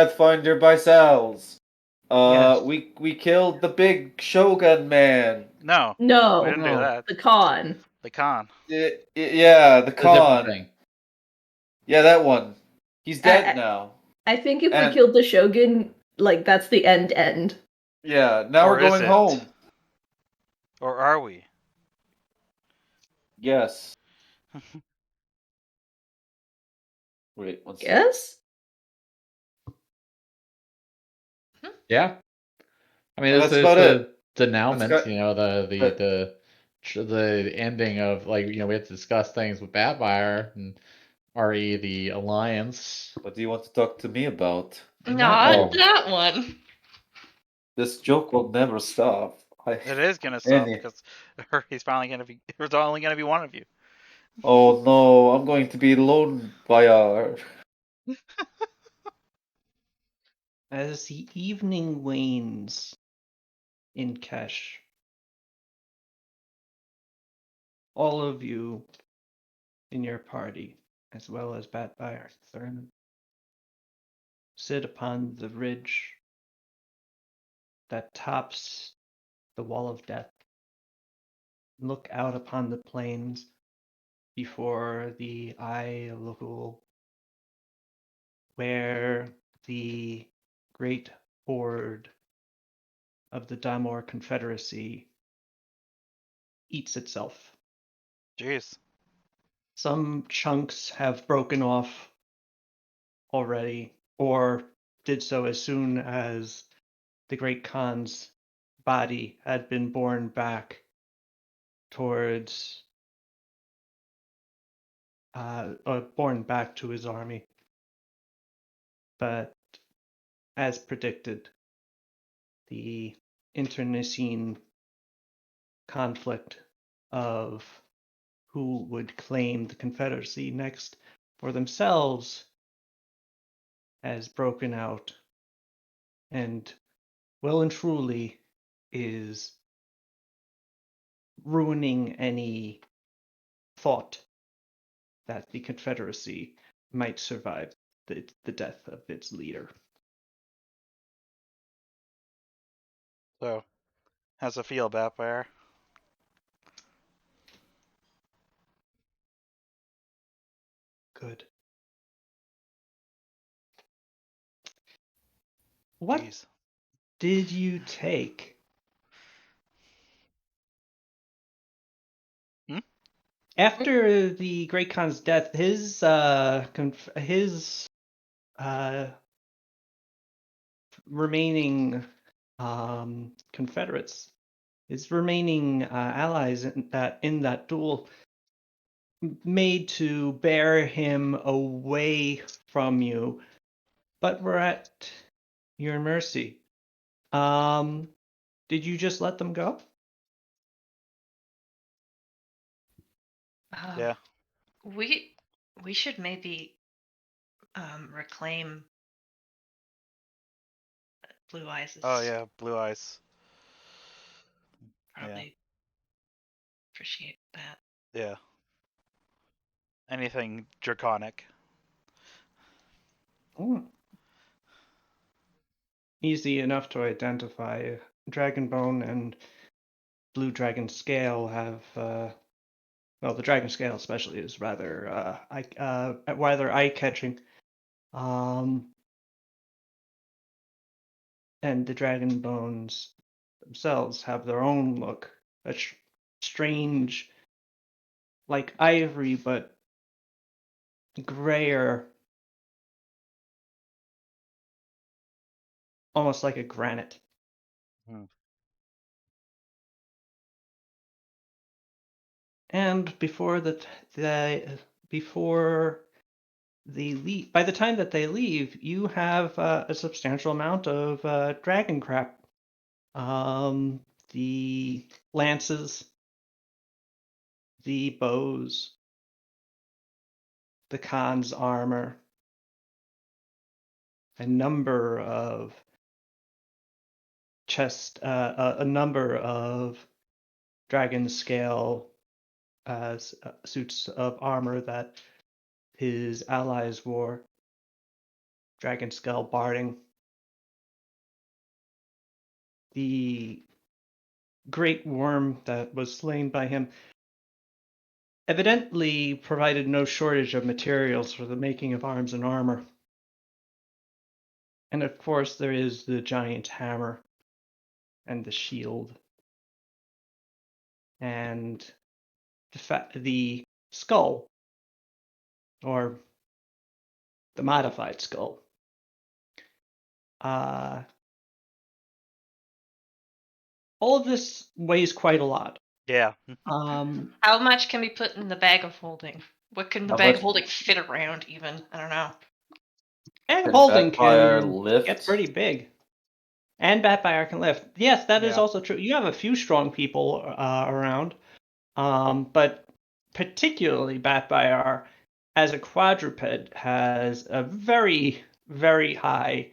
Pathfinder by Sal's. Yes. We killed the big Shogun man. No, we No, didn't do that. the con. The con. Yeah, the It's a different con. thing. Yeah, that one. He's dead I- now. I think if we And- killed the Shogun, like, that's the end. Yeah, now Or we're is going it? home. Or are we? Yes. Wait, one second. Yes? Yeah. I mean, Well, it's that's about it. the denouement, That's you know, the ending of, like, you know, we have to discuss things with Batfire and re the alliance. What do you want to talk to me about? Not that one. This joke will never stop. It is gonna stop Annie. because he's finally gonna be. There's only gonna be one of you. Oh no, I'm going to be alone by As the evening wanes in Kesh, all of you in your party, as well as Batfire Thurman, sit upon the ridge that tops the Wall of Death. Look out upon the plains before the Eye of Local, where the great horde of the Damor Confederacy eats itself. Jeez. Some chunks have broken off already, or did so as soon as the Great Khan's body had been borne back towards borne back to his army. But as predicted, the internecine conflict of who would claim the Confederacy next for themselves has broken out, and well and truly is ruining any thought that the Confederacy might survive the death of its leader. So, how's it feel, Batfire? Good. What Jeez. did you take? Hmm? After the Great Khan's death, his remaining Confederates, his remaining allies in that duel, made to bear him away from you, but were at your mercy. Did you just let them go? Yeah. We should maybe reclaim Blue Eyes. Oh yeah, Blue Eyes. Probably appreciate that. Yeah. Anything draconic. Oh. Easy enough to identify. Dragonbone and Blue Dragon Scale have, well, the Dragon Scale especially is rather eye-catching. And the Dragon Bones themselves have their own look, a strange, like ivory, but grayer, almost like a granite. And before by the time that they leave, you have a substantial amount of dragon crap. The lances, the bows, the Khan's armor, a number of dragon scale suits of armor that his allies wore. dragon skull barding. The great worm that was slain by him evidently provided no shortage of materials for the making of arms and armor. And of course, there is the giant hammer and the shield. And the skull, or the modified skull. All of this weighs quite a lot. Yeah. How much can we put in the bag of holding? What can the How bag much- of holding fit around even? I don't know. And Can holding Batfire can lift? get pretty big. And Batfire can lift. Yes, that is Yeah. also true. You have a few strong people around, but particularly Batfire, as a quadruped, has a very, very high,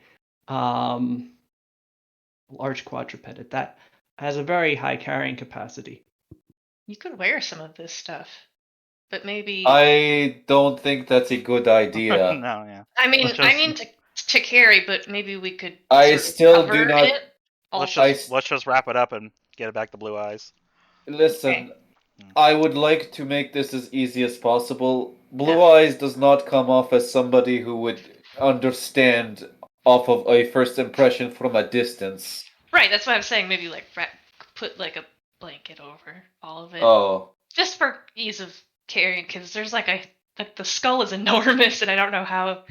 large quadruped at that, has a very high carrying capacity. You could wear some of this stuff, but maybe. I don't think that's a good idea. No, yeah. I mean, Let's I just- mean to carry, but maybe we could. I sort of still cover do not- It. Let's Also, just wrap it up and get it back to Blue Eyes. Listen, Okay. I would like to make this as easy as possible. Blue Eyes does not come off as somebody who would understand off of a first impression from a distance. right. That's why I'm saying maybe like put like a blanket over all of it, Oh, just for ease of carrying. Because there's like the skull is enormous, and I don't know how.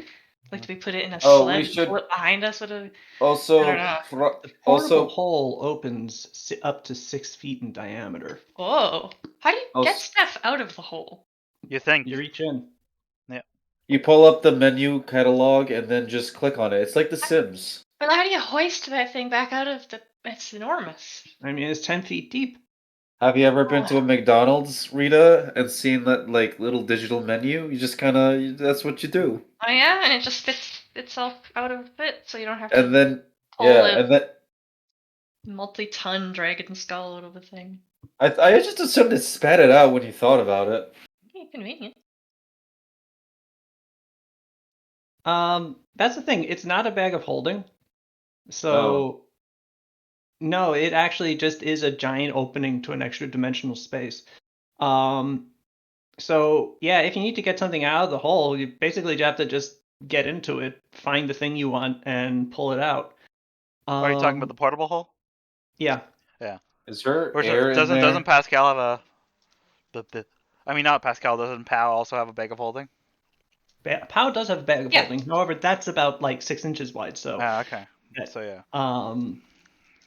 Like, do we put it in a Oh, sled we and should- pull it behind us with a? I don't also, know. The portable also, hole opens up to 6 feet in diameter. Whoa! How do you Oh, get s- stuff out of the hole? You think? You reach in. you pull up the menu catalog and then just click on it. It's like The Sims. But how do you hoist that thing back out of the? It's enormous. I mean, it's 10 feet deep. Have you ever been to a McDonald's, Rita, and seen that like little digital menu? You just kind of that's what you do. Oh yeah, and it just fits itself out of it, so you don't have to And then pull yeah, a and then multi-ton dragon skull out of the thing. I just assumed it spat it out when you thought about it. Yeah, convenient. That's the thing. It's not a bag of holding. So, Oh. no, it actually just is a giant opening to an extra dimensional space. So, yeah, if you need to get something out of the hole, you basically have to just get into it, find the thing you want, and pull it out. Are you talking about the portable hole? Yeah. Is there Or air in there? doesn't Pascal have a I mean, not Pascal. Doesn't Pal also have a bag of holding? POW does have a bag of Yeah. holding. However, that's about like 6 inches wide. So, Ah, okay. Yeah. So yeah.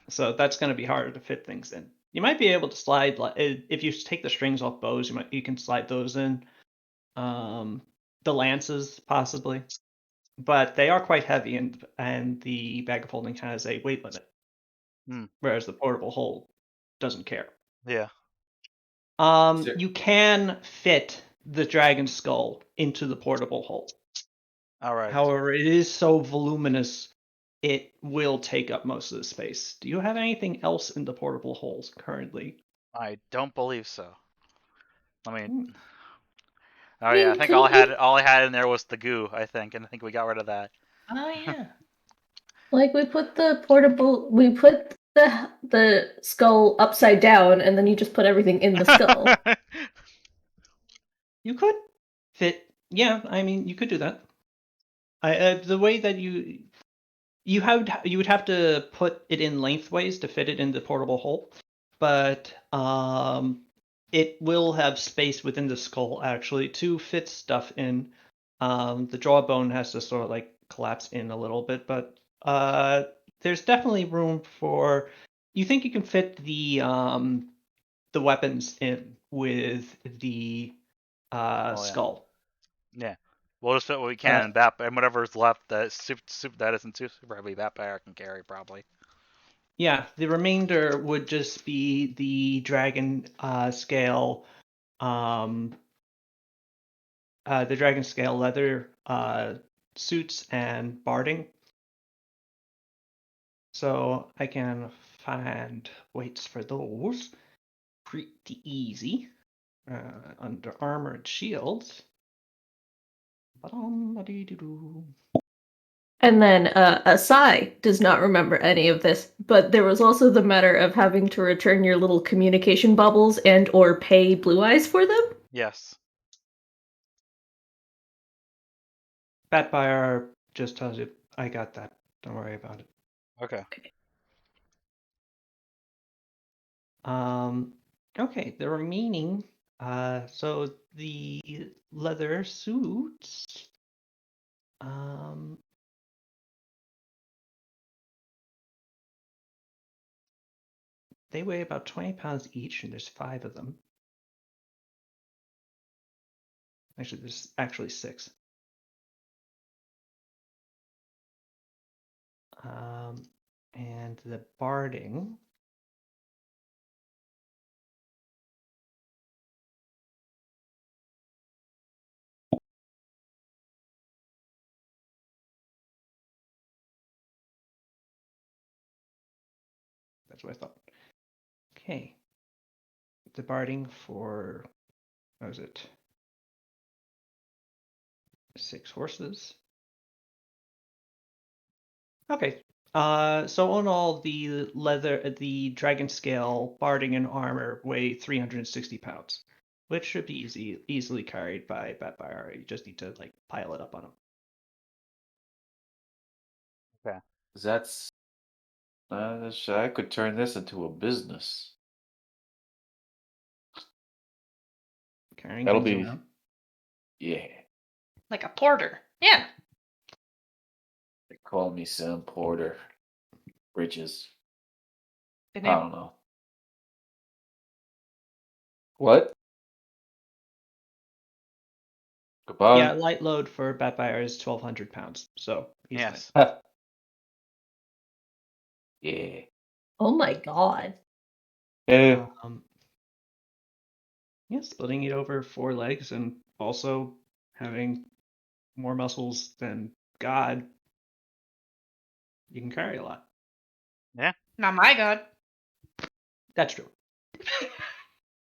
So that's going to be harder to fit things in. You might be able to slide if you take the strings off bows. You can slide those in. The lances possibly, but they are quite heavy, and the bag of holding has a weight limit, whereas the portable hole doesn't care. Yeah. You can fit the dragon skull into the portable hole. All right. However, it is so voluminous, it will take up most of the space. Do you have anything else in the portable holes currently? I don't believe so. I mean, Hmm. oh yeah, I think all I had in there was the goo. I think, and I think we got rid of that. Oh yeah. Like we put the skull upside down, and then you just put everything in the skull. You could fit. Yeah, I mean, you could do that. The way that you would have to put it in lengthways to fit it in the portable hole, but it will have space within the skull actually to fit stuff in. The jawbone has to sort of like collapse in a little bit, but there's definitely room for. You think you can fit the weapons in with the yeah. skull? Yeah. We'll just fit what we can, and whatever's left that isn't super heavy, Batfire can carry probably. Yeah, the remainder would just be the dragon scale, the dragon scale leather suits and barding. So I can find weights for those pretty easy under armored shields. And then Asai does not remember any of this, but there was also the matter of having to return your little communication bubbles and or pay Blue Eyes for them. Yes. Batfire just tells you, I got that. Don't worry about it. Okay. Okay, the remaining, so the leather suits, they weigh about 20 pounds each, and there's 5 of them. Actually, there's actually 6. And the barding, that's what I thought. Okay. The barding for, what was it? 6 horses. Okay. So on all, the dragon scale, barding, and armor weigh 360 pounds, which should be easily carried by Batfire. You just need to like pile it up on him. That's. I could turn this into a business. Carrying That'll things be. around. Yeah. Like a porter. Yeah. They call me Sam Porter. Bridges. Good I name. don't know. What? Goodbye. Yeah, light load for Batfire is 1,200 pounds, so he's fine. Yes. Yeah. Oh my god. Yeah. Yeah, splitting it over 4 legs and also having more muscles than God, you can carry a lot. Not my god. That's true.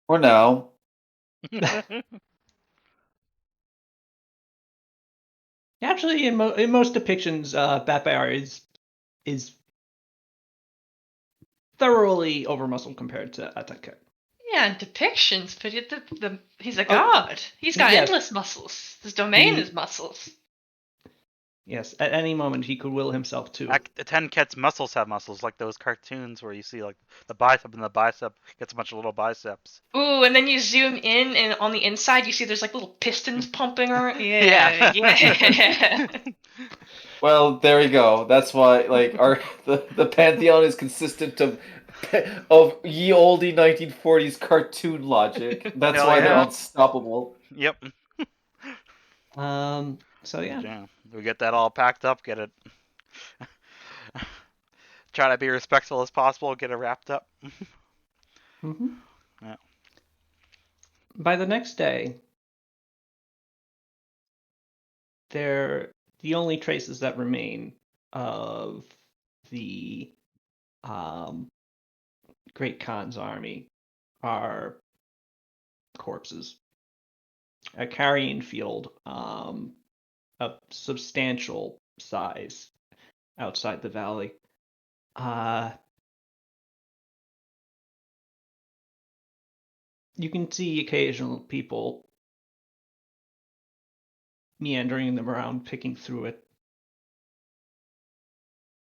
For now. Actually, in most depictions, Batfire is thoroughly over muscled compared to Attack. Yeah, in depictions, but he's a god. He's got yes. endless muscles. His domain He- is muscles. Yes, at any moment he could will himself to. The 10 Cats muscles have muscles, like those cartoons where you see like the bicep and the bicep gets a bunch of little biceps. Ooh, and then you zoom in, and on the inside you see there's like little pistons pumping around. Yeah, yeah. Well, there you go. That's why, like, the pantheon is consistent of ye olde 1940s cartoon logic. That's Hell why they're yeah. unstoppable. Yep. So yeah. Yeah. We get that all packed up, get it. Try to be respectful as possible, get it wrapped up. Mm-hmm. Yeah. By the next day, the only traces that remain of the Great Khan's army are corpses. A carrying field of substantial size outside the valley. You can see occasional people meandering them around, picking through it.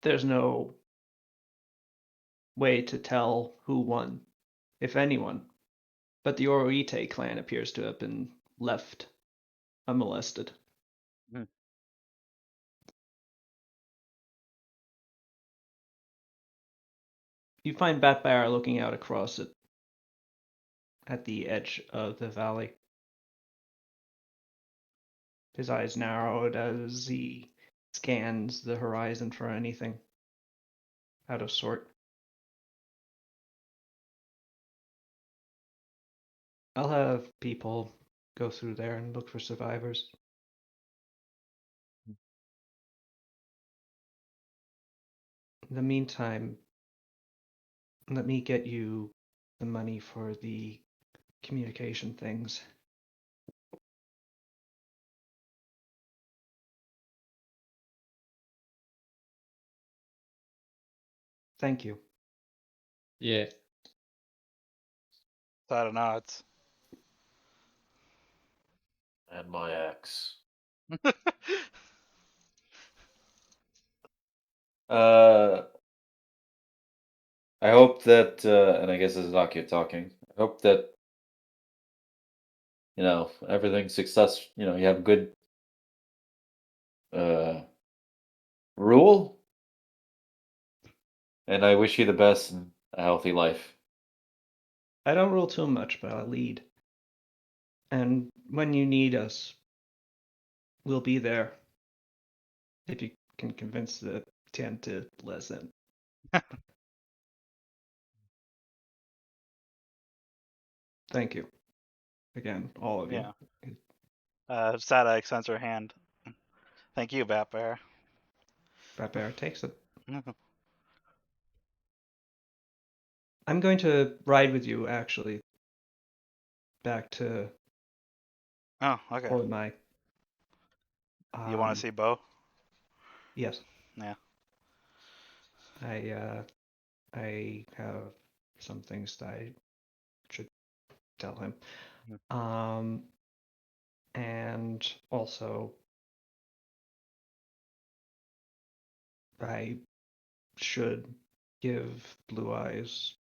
There's no way to tell who won, if anyone, but the Oroite clan appears to have been left unmolested. Hmm. You find Batfire looking out across it at the edge of the valley. His eyes narrowed as he scans the horizon for anything out of sort. I'll have people go through there and look for survivors. In the meantime, let me get you the money for the communication things. Thank you. Yeah. So I don't know. It's And my axe. I hope that, and I guess this is Akio talking. I hope that everything's success. You have good uh rule, and I wish you the best and a healthy life. I don't rule too much, but I lead. And when you need us, we'll be there. If you can convince the 10 to listen. Thank you. Again, all of you. yeah. Sada extends her hand. Thank you, Bat Bear. Bat Bear takes it. I'm going to ride with you, actually, back to Oh, okay. Ormai. You want to see Bo? Yes. Yeah. I have some things that I should tell him. Mhm. And also I should give Blue Eyes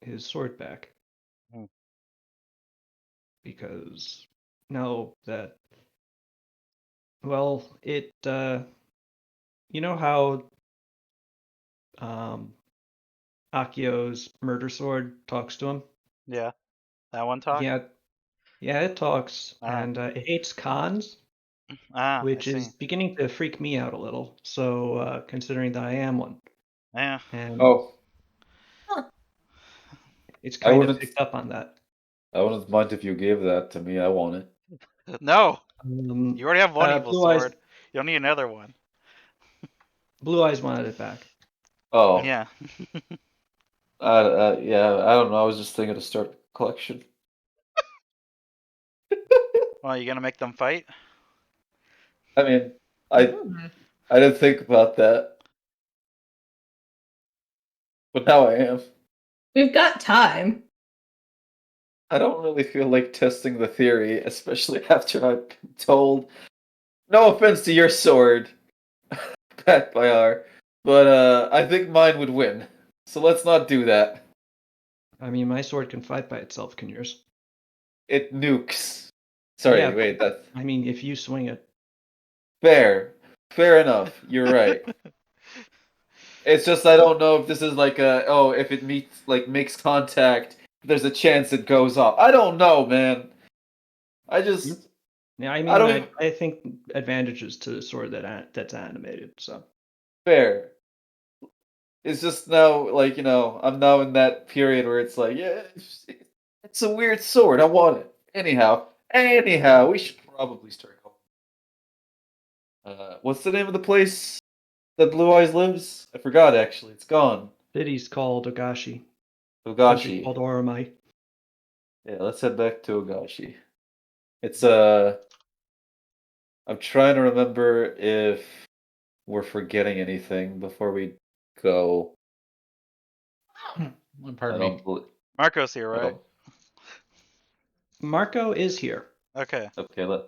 his sword back. Hmm. Because know that, well, you know how Akio's murder sword talks to him? Yeah. That one talk? Yeah, yeah, it talks, Ah. and it hates cons, I which see. is beginning to freak me out a little. So, considering that I am one, Yeah. and Oh, it's I kind of wouldn't. picked up on that. I wouldn't mind if you gave that to me. I want it. No! Um, You already have one evil Blue Eyes, sword. You don't need another one. Blue Eyes wanted it back. Oh, Yeah. yeah. I don't know. I was just thinking to start a collection. Well, you gonna make them fight? I mean, I Hmm. I didn't think about that, but now I am. We've got time. I don't really feel like testing the theory, especially after I've been told. No offense to your sword, Pat Bayar, but I think mine would win. So let's not do that. I mean, my sword can fight by itself, can yours? It nukes. Sorry, Yeah, wait, that's I mean, if you swing it. fair. Fair enough. You're right. It's just I don't know if this is like if it makes contact, there's a chance it goes off. I don't know, man. I just Yeah, I I mean, don't even I think advantages to the sword that's animated. So fair. It's just now I'm now in that period where it's like yeah, it's a weird sword. I want it. Anyhow, we should probably start going. What's the name of the place that Blue Eyes lives? I forgot actually. It's gone. city's called Ogashi. Country's Togashi. called Oromai. Yeah, let's head back to Ogashi. It's I'm trying to remember if we're forgetting anything before we go. I Pardon me. don't. bel- Marco's here, I right? don't. Marco is here. Okay. Okay, let.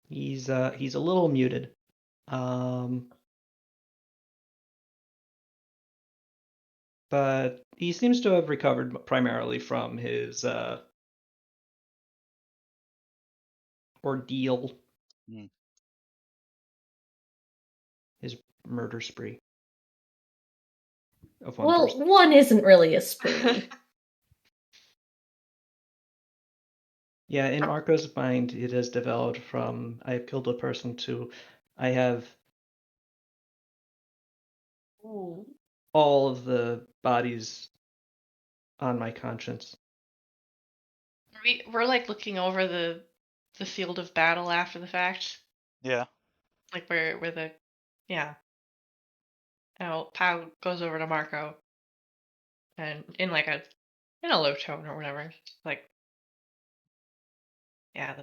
He's a little muted. Um, but he seems to have recovered primarily from his ordeal, Hmm. his murder spree of one Well, person. one isn't really a spree. Yeah, in Marco's mind, it has developed from I have killed a person to I have all of the bodies on my conscience. We're like looking over the field of battle after the fact, Yeah. like where the yeah. Pau goes over to Marco and in a low tone or whatever, like yeah,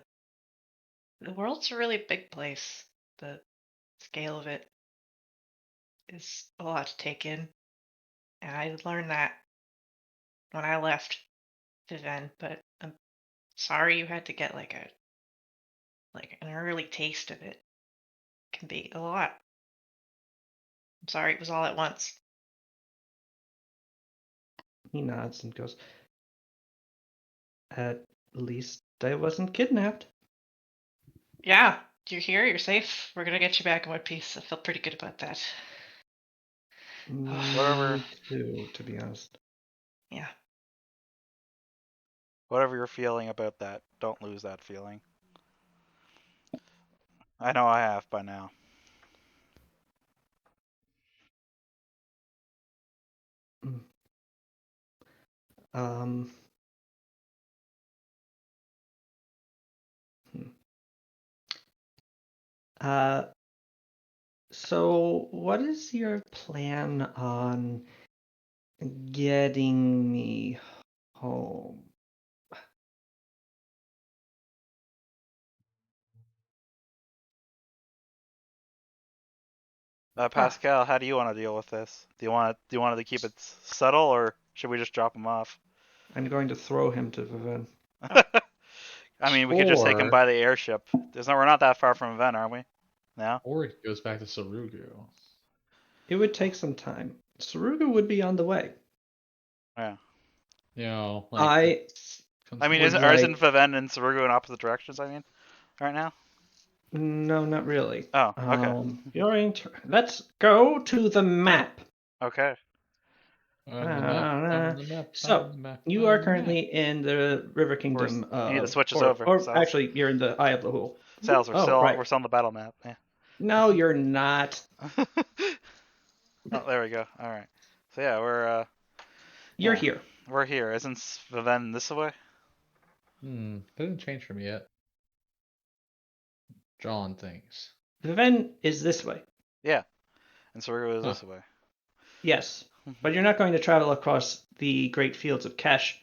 the world's a really big place. The scale of it. is a lot to take in. And I learned that when I left Viven, but I'm sorry you had to get like an early taste of it. It can be a lot. I'm sorry it was all at once. He nods and goes, "At least I wasn't kidnapped." Yeah, you're here, you're safe. We're gonna get you back in one piece. I feel pretty good about that. Whatever. Me too, to be honest. Yeah. Whatever you're feeling about that, don't lose that feeling. I know I have by now. Um. hmm. Uh. So, what is your plan on getting me home? Pascal, how do you want to deal with this? Do you want to keep it subtle, or should we just drop him off? I'm going to throw him to Viven. I mean, we could just take him Or by the airship. We're not that far from Ven, are we? No. or it goes back to Sarugu. It would take some time. Saruga would be on the way. Yeah. You know, like I I mean, would isn't like. Viven and Sarugu in opposite directions? I mean, right now. No, not really. Oh, okay. Let's go to the map. Okay. on the map, on the map, So, on the map. you are on the map. currently in the River Kingdom You need to of, switch us over, or Sals. actually, you're in the Eye of the Hole. Sals, Oh, right. we're still on the battle map. Yeah. No, you're not. Oh, there we go. All right. So yeah, You're yeah, here. we're here. Isn't Viven this way? Doesn't change for me yet. Drawing things. Viven is this way. Yeah. And Sarugu is Huh. this way. Yes, but you're not going to travel across the great fields of Kesh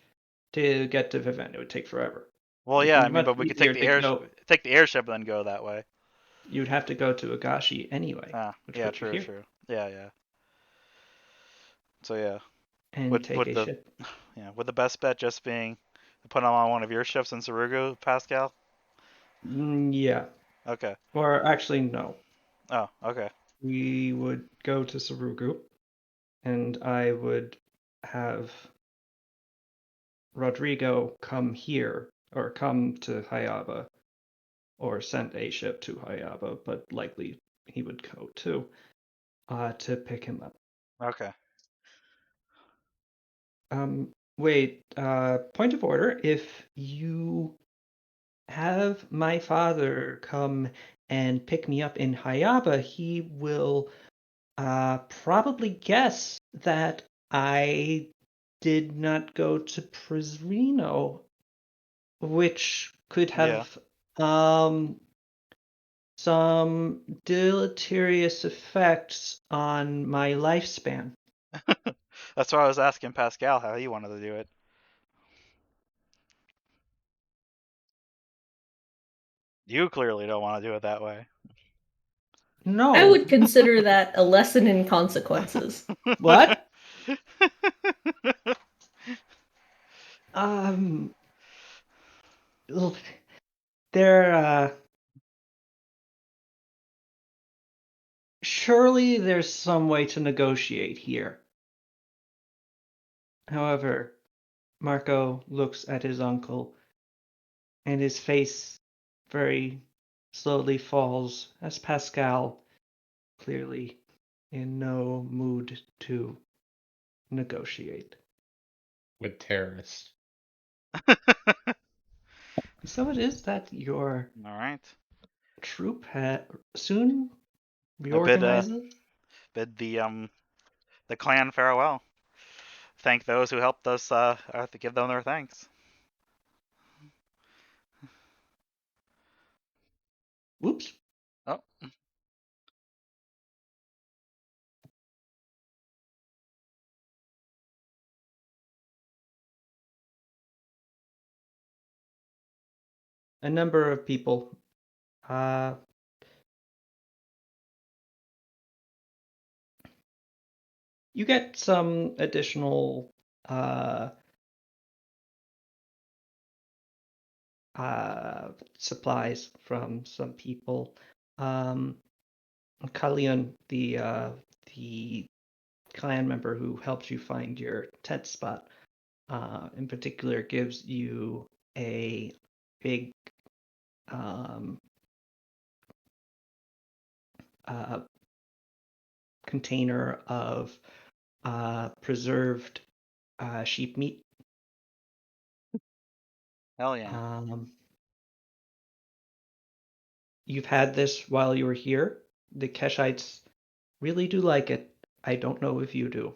to get to Viven. It would take forever. Well, It'd yeah. be I mean, much but we could easier to go. take the airship and then go that way. You'd have to go to Agashi anyway, which Yeah, would be true, here, true. Yeah. So yeah, and take a the ship. would the best bet just being to put him on one of your ships in Sarugu, Pascal? Yeah, Okay. or actually, no. Oh, okay. We would go to Sarugu, and I would have Rodrigo come here, or come to Hayaba, or send a ship to Hayaba, but likely he would go too, to pick him up. Okay. Wait, point of order. If you have my father come and pick me up in Hayaba, he will probably guess that I did not go to Prisrino, which could Yeah. have some deleterious effects on my lifespan. That's why I was asking Pascal how he wanted to do it. You clearly don't want to do it that way. No. I would consider that a lesson in consequences. What? Um, l- there, surely there's some way to negotiate here. However, Marco looks at his uncle, and his face very slowly falls as Pascal, clearly in no mood to negotiate. With terrorists. So it is that your All right. troop soon I reorganizes? bid the clan farewell. Thank those who helped us. I have to give them their thanks. Whoops. Oh. A number of people uh, You get some additional supplies from some people. Kalian, the clan member who helped you find your tent spot, in particular, gives you a big container of preserved sheep meat. Hell yeah. You've had this while you were here. The Keshites really do like it. I don't know if you do.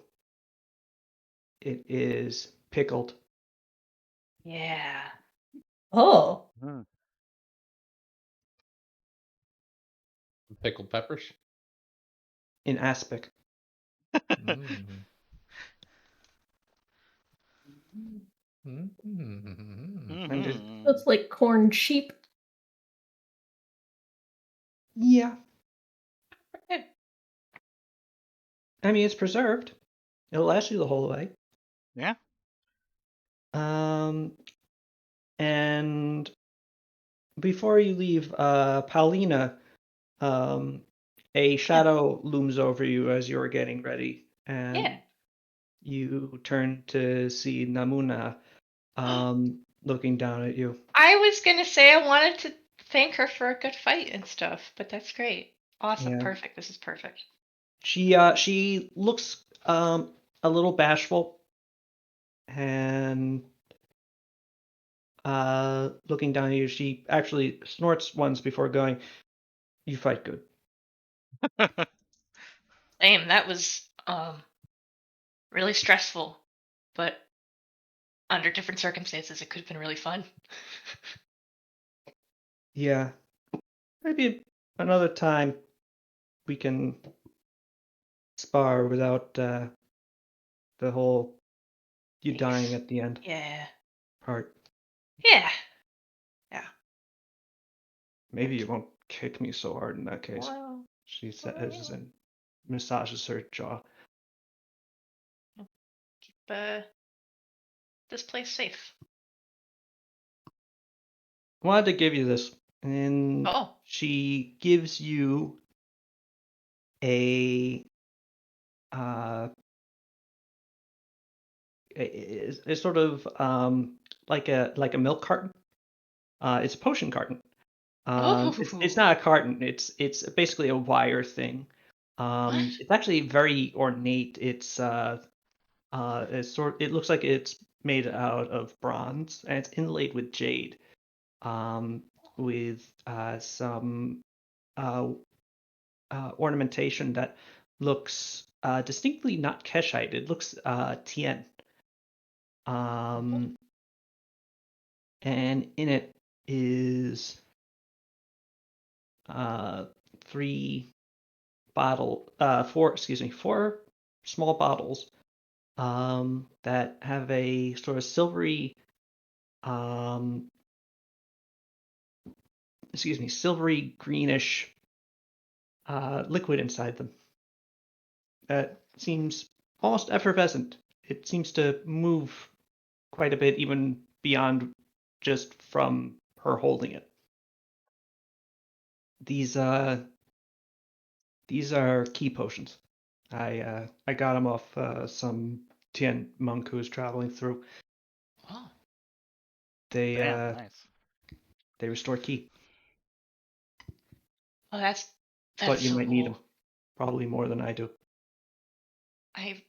It is pickled. Yeah. Oh. Hmm. Pickled peppers. In aspic. Mm. Mm. And it, Mhm. Looks like corned sheep. yeah, Good. I mean it's preserved. It'll last you the whole way. Yeah. And before you leave, Paulina, a shadow looms over you as you're getting ready, and Yeah. you turn to see Namuna, looking down at you. I was gonna say I wanted to thank her for a good fight and stuff, but that's great. Awesome. Yeah. Perfect. This is perfect. She looks a little bashful, and looking down at you, she actually snorts once before going, "You fight good." Damn, that was really stressful, but under different circumstances, it could have been really fun. Yeah, maybe another time we can spar without the whole you dying at the end Yeah. part. Yeah. Yeah. Maybe you won't kick me so hard in that case. Well, She says and massages her jaw. keep this place safe. Wanted to give you this, and Oh. she gives you a it's sort of like a milk carton. It's a potion carton. It's Ooh. not a carton. It's basically a wire thing. What? It's actually very ornate. It looks like it's made out of bronze and it's inlaid with jade. With some ornamentation that looks distinctly not Keshite. It looks Tien. And in it is three four small bottles that have a sort of silvery, um, silvery greenish liquid inside them that seems almost effervescent. It seems to move quite a bit, even beyond just from her holding it. These are key potions. I got them off some Tien monk who was traveling through. Oh. They Damn, nice. they restore key, Oh, that's but you so might need them cool. probably more than I do. I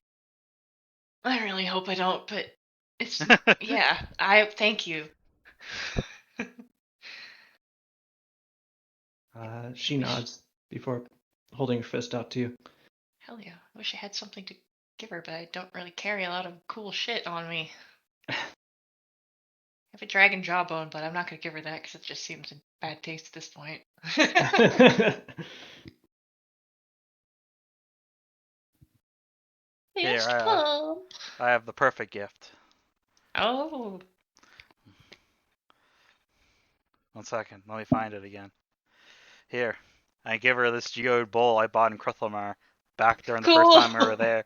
really hope I don't, but it's yeah. I thank you. She nods before holding her fist out to you. Hell yeah. I wish I had something to give her, but I don't really carry a lot of cool shit on me. I have a dragon jawbone, but I'm not gonna give her that because it just seems in bad taste at this point. Here, Fist pump. I have the perfect gift. Oh. 1 second, let me find it again. Here, I give her this geode bowl I bought in Kruthamar back during the first Cool. time we were there.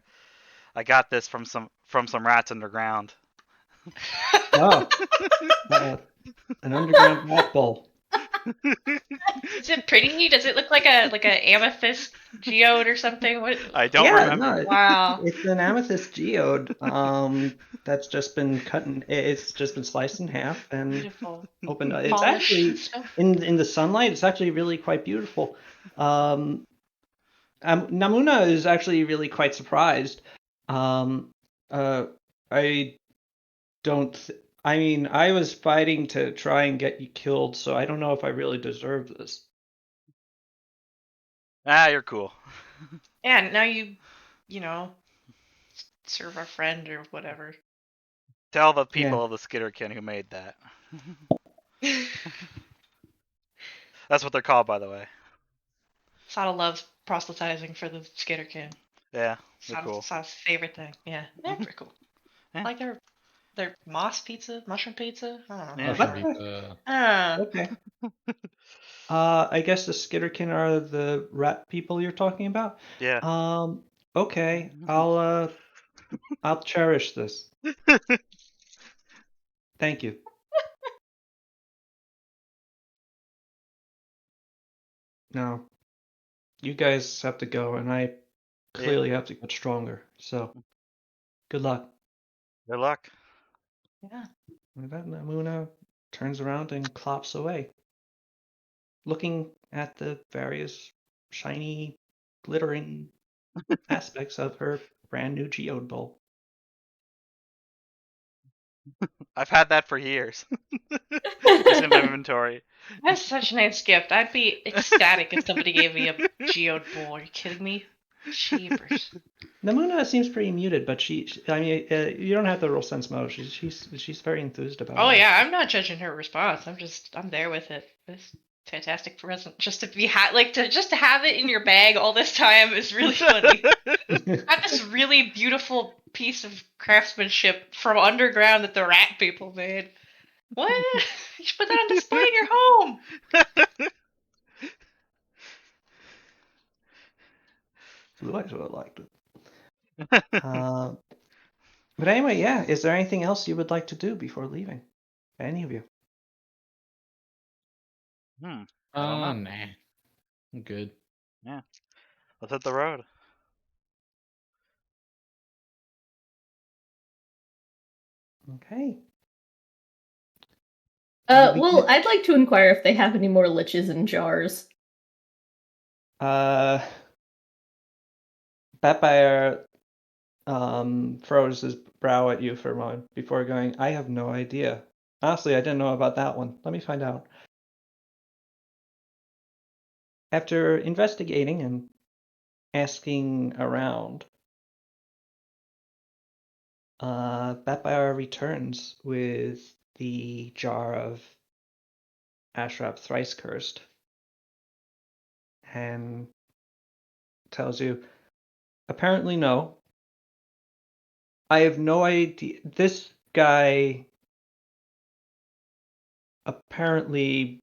I got this from some rats underground. Oh, an underground rat bowl. Is it pretty? Does it look like a amethyst geode or something? What? I don't Yeah, remember. no, Wow. it's an amethyst geode. That's just been cut and it's just been sliced in half and Beautiful. opened. It's Polished and actually stuff. in the sunlight. It's actually really quite beautiful. Namuna is actually really quite surprised. Um, I don't. I mean, I was fighting to try and get you killed, so I don't know if I really deserve this. Ah, you're cool. Yeah, now you know, serve our friend or whatever. Tell the Yeah. people of the Skitterkin who made that. That's what they're called, by the way. Sada loves proselytizing for the Skitterkin. Yeah, they're cool. Sada's favorite thing. Yeah, they're pretty cool. Yeah. Like their moss pizza, mushroom pizza. I don't know. Yeah. What? Ah, Okay. I guess the Skitterkin are the rat people you're talking about. Yeah. Okay. I'll cherish this. Thank you. Now, you guys have to go, and I clearly have to get stronger. So, good luck. Good luck. yeah. With that, Namuna turns around and clops away, looking at the various shiny, glittering aspects of her brand new geode bowl. I've had that for years. It's in my inventory. That's such a nice gift. I'd be ecstatic if somebody gave me a geode bowl. Are you kidding me? Jeepers. Namuna seems pretty muted, but I mean, you don't have to roll sense mode. She's very enthused about it. Oh yeah, I'm not judging her response. I'm there with it. This fantastic present, just to be just to have it in your bag all this time is really funny. Got this really beautiful piece of craftsmanship from underground that the rat people made. What? You should put that on display in your home. Blue Eyes would have liked it. But anyway, yeah. Is there anything else you would like to do before leaving? Any of you? I don't know. Nah. I'm good. Yeah. Let's hit the road. Okay. Well, I'd like to inquire if they have any more liches in jars. Batfire froze his brow at you for a moment before going, I have no idea. Honestly, I didn't know about that one. Let me find out. After investigating and asking around, Batfire returns with the jar of Ashrap Thrice Cursed and tells you, apparently no. I have no idea. This guy apparently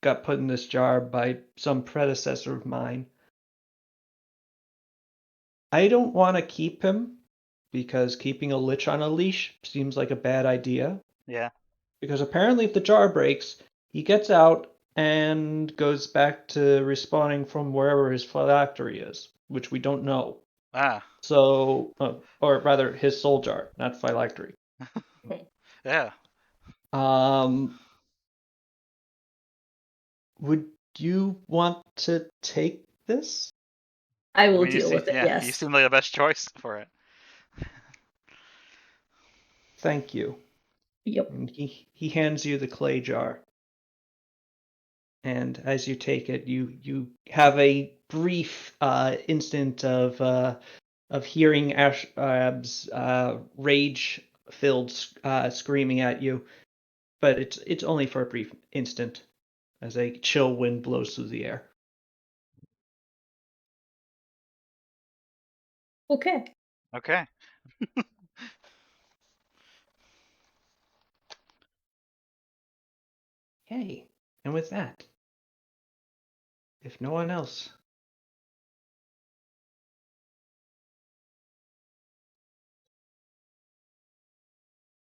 got put in this jar by some predecessor of mine. I don't want to keep him because keeping a lich on a leash seems like a bad idea. Yeah. Because apparently if the jar breaks, he gets out and goes back to respawning from wherever his phylactery is, which we don't know. Ah. So, or rather, his soul jar, not phylactery. Yeah. Would you want to take this? I will You deal with it, you yes. seem like the best choice for it. Thank you. Yep. And he hands you the clay jar. And as you take it, you have a brief instant of hearing Ashrab's rage-filled screaming at you, but it's only for a brief instant, as a chill wind blows through the air. Okay. Okay. Okay, and with that, if no one else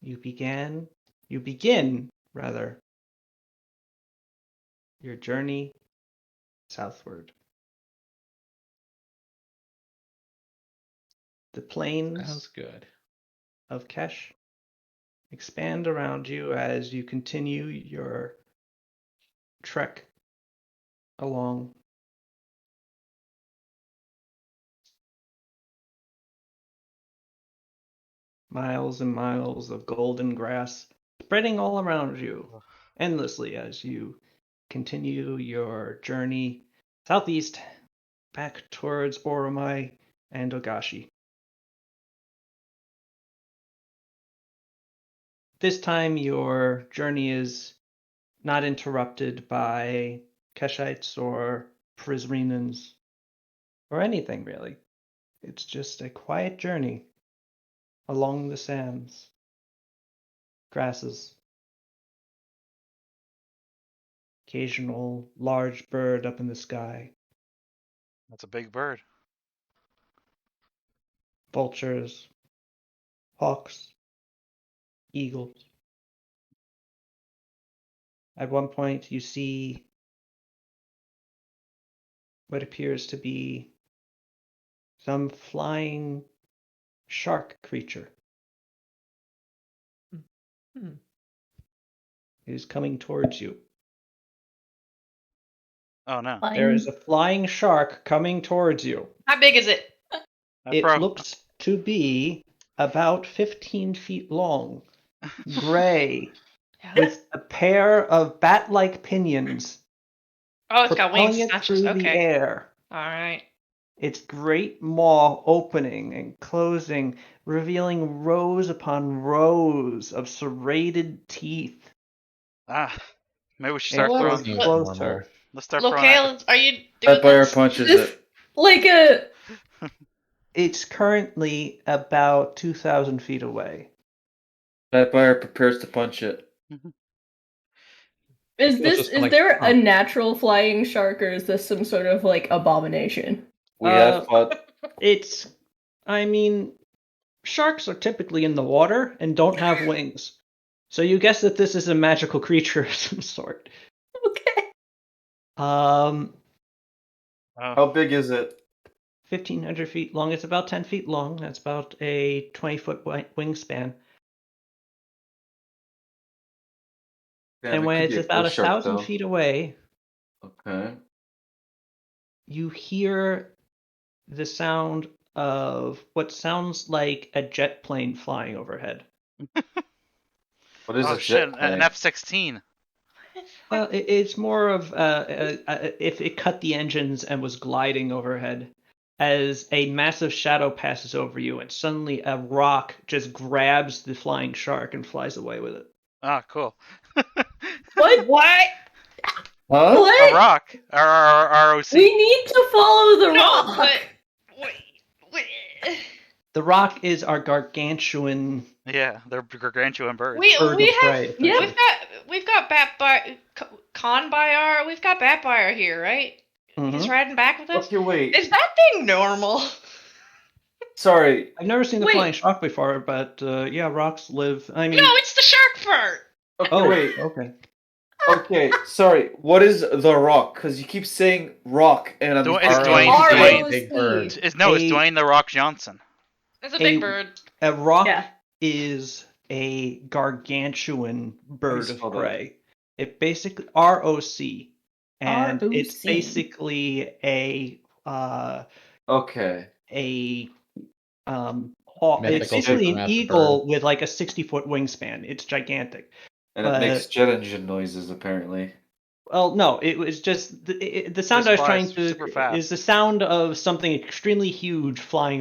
you begin rather your journey southward. The plains Sounds good. of Kesh expand around you as you continue your trek along. Miles and miles of golden grass spreading all around you endlessly as you continue your journey southeast back towards Oromai and Ogashi. This time your journey is not interrupted by Keshites or Prizrenans or anything really. It's just a quiet journey along the sands, grasses, occasional large bird up in the sky, That's a big bird. vultures, hawks, eagles. At one point, you see what appears to be some flying shark creature. Hmm. It is coming towards you. Oh no. There is a flying shark coming towards you. How big is it? It looks to be about 15 feet long, gray, with a pair of bat-like pinions Oh, it's got propelling wings. it Not through just the okay. air. All right. Its great maw opening and closing, revealing rows upon rows of serrated teeth. Maybe we should It start Well, that throwing. seems blows normal. her. Let's start throwing. Locale, are you doing That Bayer this? punches This it. like a It's currently about 2,000 feet away. That Bayer prepares to punch it. is Feels this just is like, there huh. a natural flying shark or is this some sort of like abomination? We have fought. It's, I mean, sharks are typically in the water and don't have wings. So you guess that this is a magical creature of some sort. Okay. How big is it? 1,500 feet long. It's about 10 feet long. That's about a 20-foot wingspan. Damn, And it when could it's be a about ghost shark, 1,000 though. feet away, Okay. you hear the sound of what sounds like a jet plane flying overhead. What is Oh a shit! jet An plane? F-16. Well, it's more of if it cut the engines and was gliding overhead, as a massive shadow passes over you, and suddenly a rock just grabs the flying shark and flies away with it. Ah, cool. What? What? Huh? A What? rock. ROC. We need to follow the No, rock. but wait. The rock is our gargantuan Yeah, they're gargantuan birds. We bird we of have prey. Yeah. we've got Con Bayar. We've got Bat Bayar here, right? He's Mhm. riding back with us. Okay, wait. Is that thing normal? Sorry. I've never seen the Wait. flying shark before, but yeah, rocks live. I mean, No, it's the shark part. Okay, oh, wait. okay. Okay, sorry. What is the rock? Because you keep saying rock, and I'm. It's Dwayne. ROC, Dwayne. big bird. ROC. It's Dwayne the Rock Johnson. It's a big A- bird. A rock Yeah. is a gargantuan bird of spell that? prey. It basically ROC, and it's ROC. basically a Okay. hawk. It's Mythical basically an supermassive eagle with like a 60-foot wingspan. It's gigantic. And But- it makes jet engine noises, apparently. Well, no, it was just the sound This I was flies trying to super fast. is the sound of something extremely huge flying,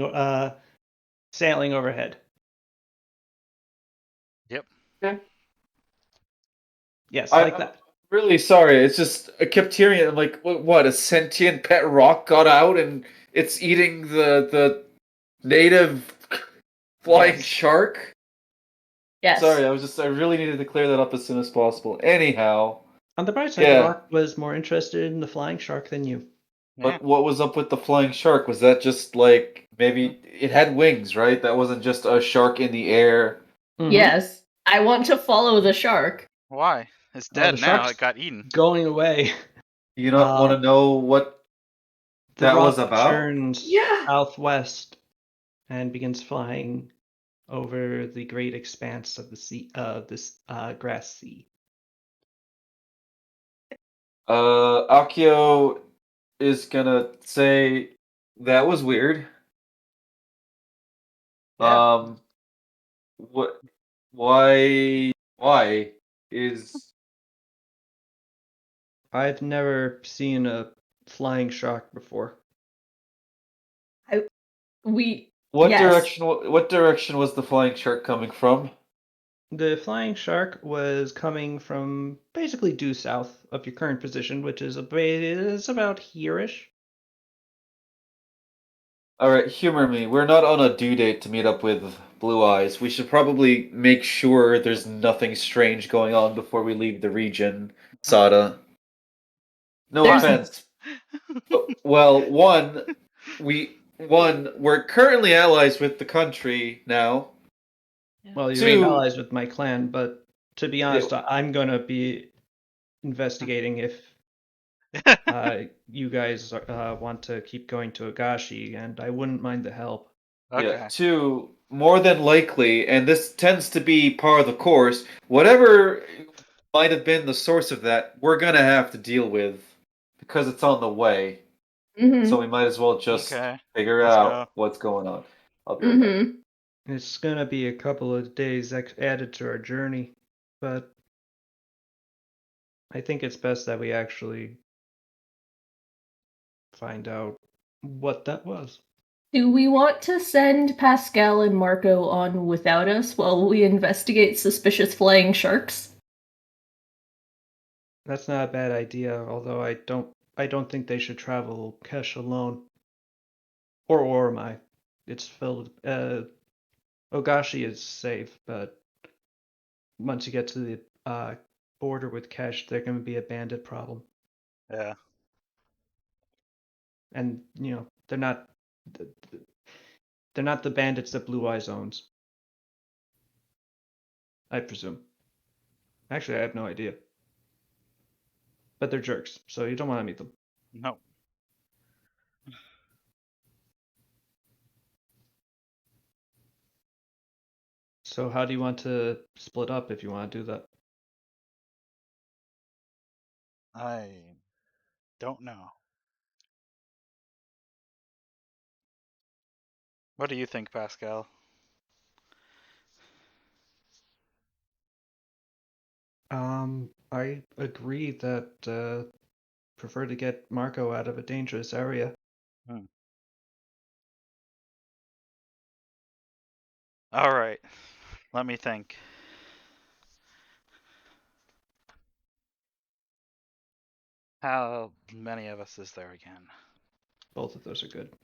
sailing overhead. Yep. Okay. Yes, I'm like that. really sorry. It's just I kept hearing it. I'm like, what? A sentient pet rock got out and it's eating the native flying Yes. shark? Yes. Sorry, I really needed to clear that up as soon as possible. Anyhow, On the bright side, Yeah. the rock was more interested in the flying shark than you. but what was up with the flying shark? Was that just like maybe it had wings, right? That wasn't just a shark in the air. Mhm. Yes. I want to follow the shark. Why? It's Oh, dead the now. shark's It got eaten. going away. You don't want to know what The that was rock about? turns Yeah. southwest and begins flying over the great expanse of the sea, this grass sea. Akio is gonna say that was weird. Yeah. What? Why? Why is? I've never seen a flying shark before. We What yes. direction? What direction was the flying shark coming from? The flying shark was coming from basically due south of your current position, which is about here-ish. All right, humor me. We're not on a due date to meet up with Blue Eyes. We should probably make sure there's nothing strange going on before we leave the region, Sada. No There's- offense. Well, we're currently allies with the country now. Well, you're Two- allies with my clan, but to be honest, I'm gonna be investigating if you guys want to keep going to Agashi, and I wouldn't mind the help. Okay. Yeah, two, more than likely, and this tends to be par of the course, whatever might have been the source of that, we're gonna have to deal with because it's on the way. Mhm. So we might as well just Okay. figure Let's out go. what's going on. I'll be right back. Mhm. It's gonna be a couple of days added to our journey, but I think it's best that we actually find out what that was. Do we want to send Pascal and Marco on without us while we investigate suspicious flying sharks? That's not a bad idea, although I don't think they should travel Kesh alone. Or Oromai. It's filled Ogashi is safe, but once you get to the border with Kesh, they're gonna be a bandit problem. Yeah. And they're not the bandits that Blue Eyes owns. I presume. Actually, I have no idea. But they're jerks, so you don't want to meet them. No. So how do you want to split up if you want to do that? I don't know. What do you think, Pascal? I agree that prefer to get Marco out of a dangerous area. All right. Let me think. How many of us is there again? Both of those are good.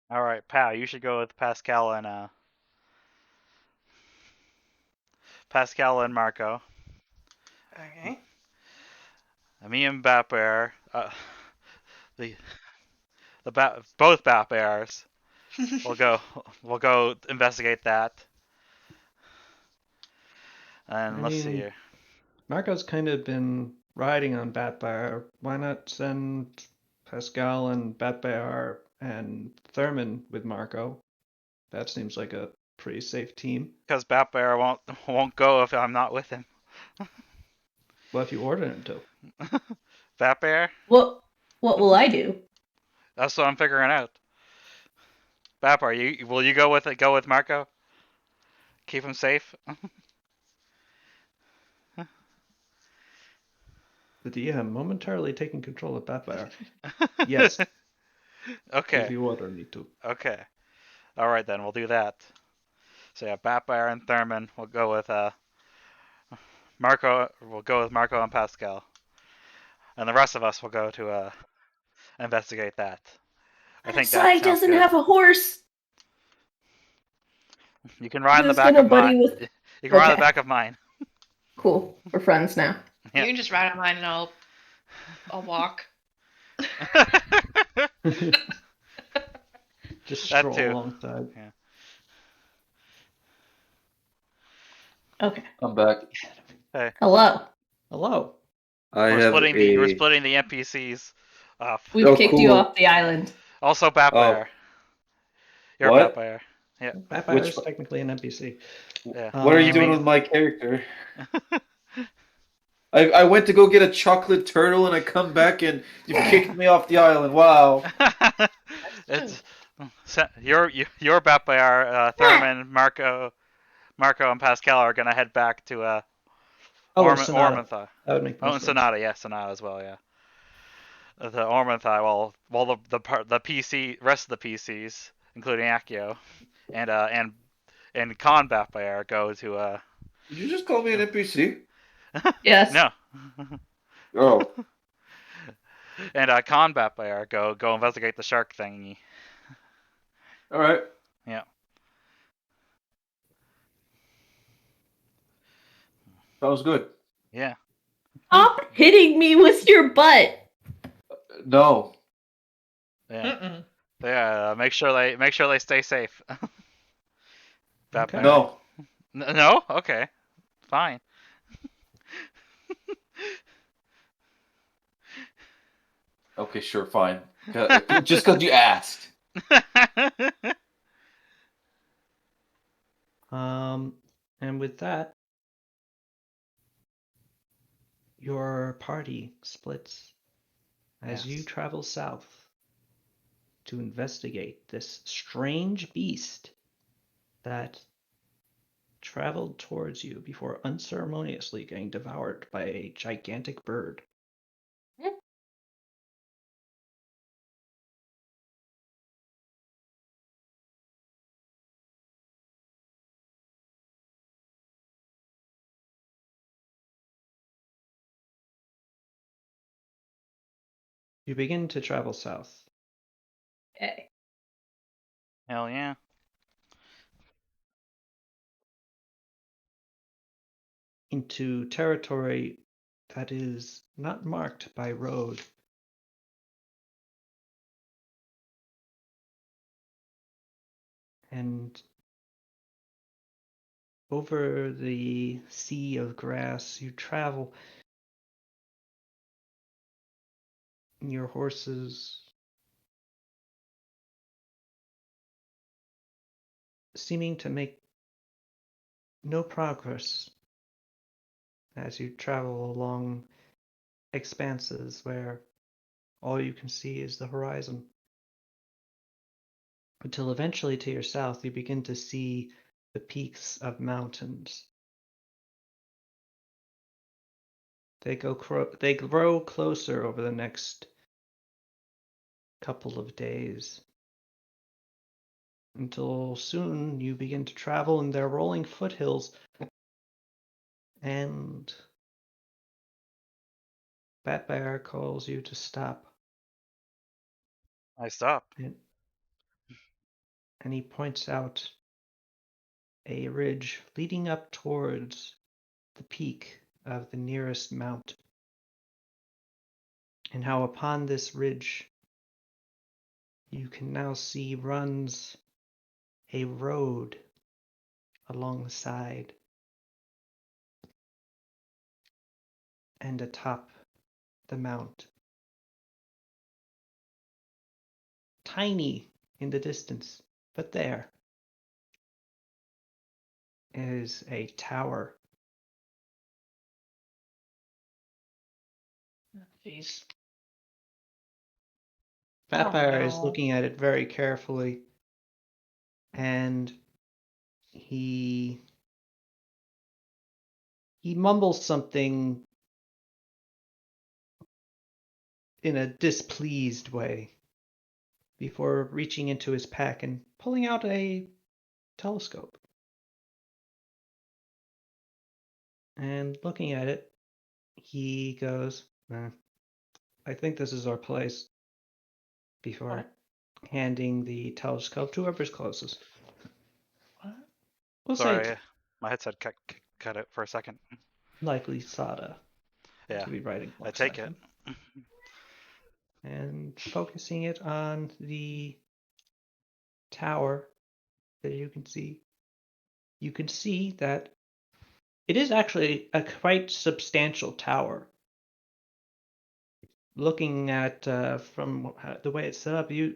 All right, Pal, you should go with Pascal and Marco. Okay. Me and Bat Bear, the both Bat Bears. We'll go investigate that. And let's see here. Marco's kind of been riding on Batbear. Why not send Pascal and Batbear and Thurman with Marco? That seems like a pretty safe team. Because Bat Bear won't go if I'm not with him. What if you order him to? Bat Bear? What will I do? That's what I'm figuring out. Bat Bear, will you go with Marco? Keep him safe? The DM momentarily taking control of Batbear. Yes. Okay. If you order me to. Okay. All right then, we'll do that. So yeah, Batbear and Thurman. We'll go with Marco. We'll go with Marco and Pascal, and the rest of us will go to investigate that. I think that Sai sounds doesn't good. have a horse. You can ride in the Who's back gonna of buddy mine. with- You can ride in the Okay. back of mine. Cool. We're friends now. Yeah. You can just ride on mine and I'll walk. just That stroll too. alongside. Yeah. Okay. I'm back. Hey, Hello. Hello. I we're have we're a. splitting the NPCs up. We've Oh, kicked you cool. off the island. Also, Bat Oh, Bear. You're a Bat what? Bear. Yeah. Vampire Which? is technically an NPC. Yeah. What are you You doing mean- with my character? I went to go get a chocolate turtle and I come back and you've kicked me off the island. Wow. it's your Bat Bear. Thurman, Marco, and Pascal are gonna head back to Oh, and Sonata. Ormantha. That would make Oh, more and sense. Sonata. Yeah, Sonata as well. Yeah. The Ormantha. Well, the PC rest of the PCs, including Akio, and Con Bat Bear go to Did you just call me an NPC? Yes. No. Oh. And Con Bat Bear go investigate the shark thingy. All right. Yeah. Sounds good. Yeah. Stop hitting me with your butt. No. Yeah. Mm-mm. Yeah. Make sure they stay safe. Bat Okay. Bear. No. No. Okay. Fine. Okay, sure, fine. Just because you asked. And with that, your party splits as you Yes. travel south to investigate this strange beast that traveled towards you before unceremoniously getting devoured by a gigantic bird. You begin to travel south. Okay. Hell yeah. Into territory that is not marked by road. And over the sea of grass you travel. Your horses seeming to make no progress as you travel along expanses where all you can see is the horizon. Until eventually to your south you begin to see the peaks of mountains. They grow closer over the next couple of days. Until soon you begin to travel in their rolling foothills and Bat Bear calls you to stop. I stop. And he points out a ridge leading up towards the peak of the nearest mount, and how upon this ridge you can now see runs a road along the side, and atop the mount. Tiny in the distance, but there is a tower. Jeez. Vampire is no. looking at it very carefully, and he mumbles something in a displeased way before reaching into his pack and pulling out a telescope. And looking at it, he goes, I think this is our place, before What? handing the telescope to whoever's closest. What? We'll Sorry, say my headset cut it for a second. likely Sada Yeah, to be writing I take alongside it. him. And focusing it on the tower that you can see that it is actually a quite substantial tower. Looking at from the way it's set up, you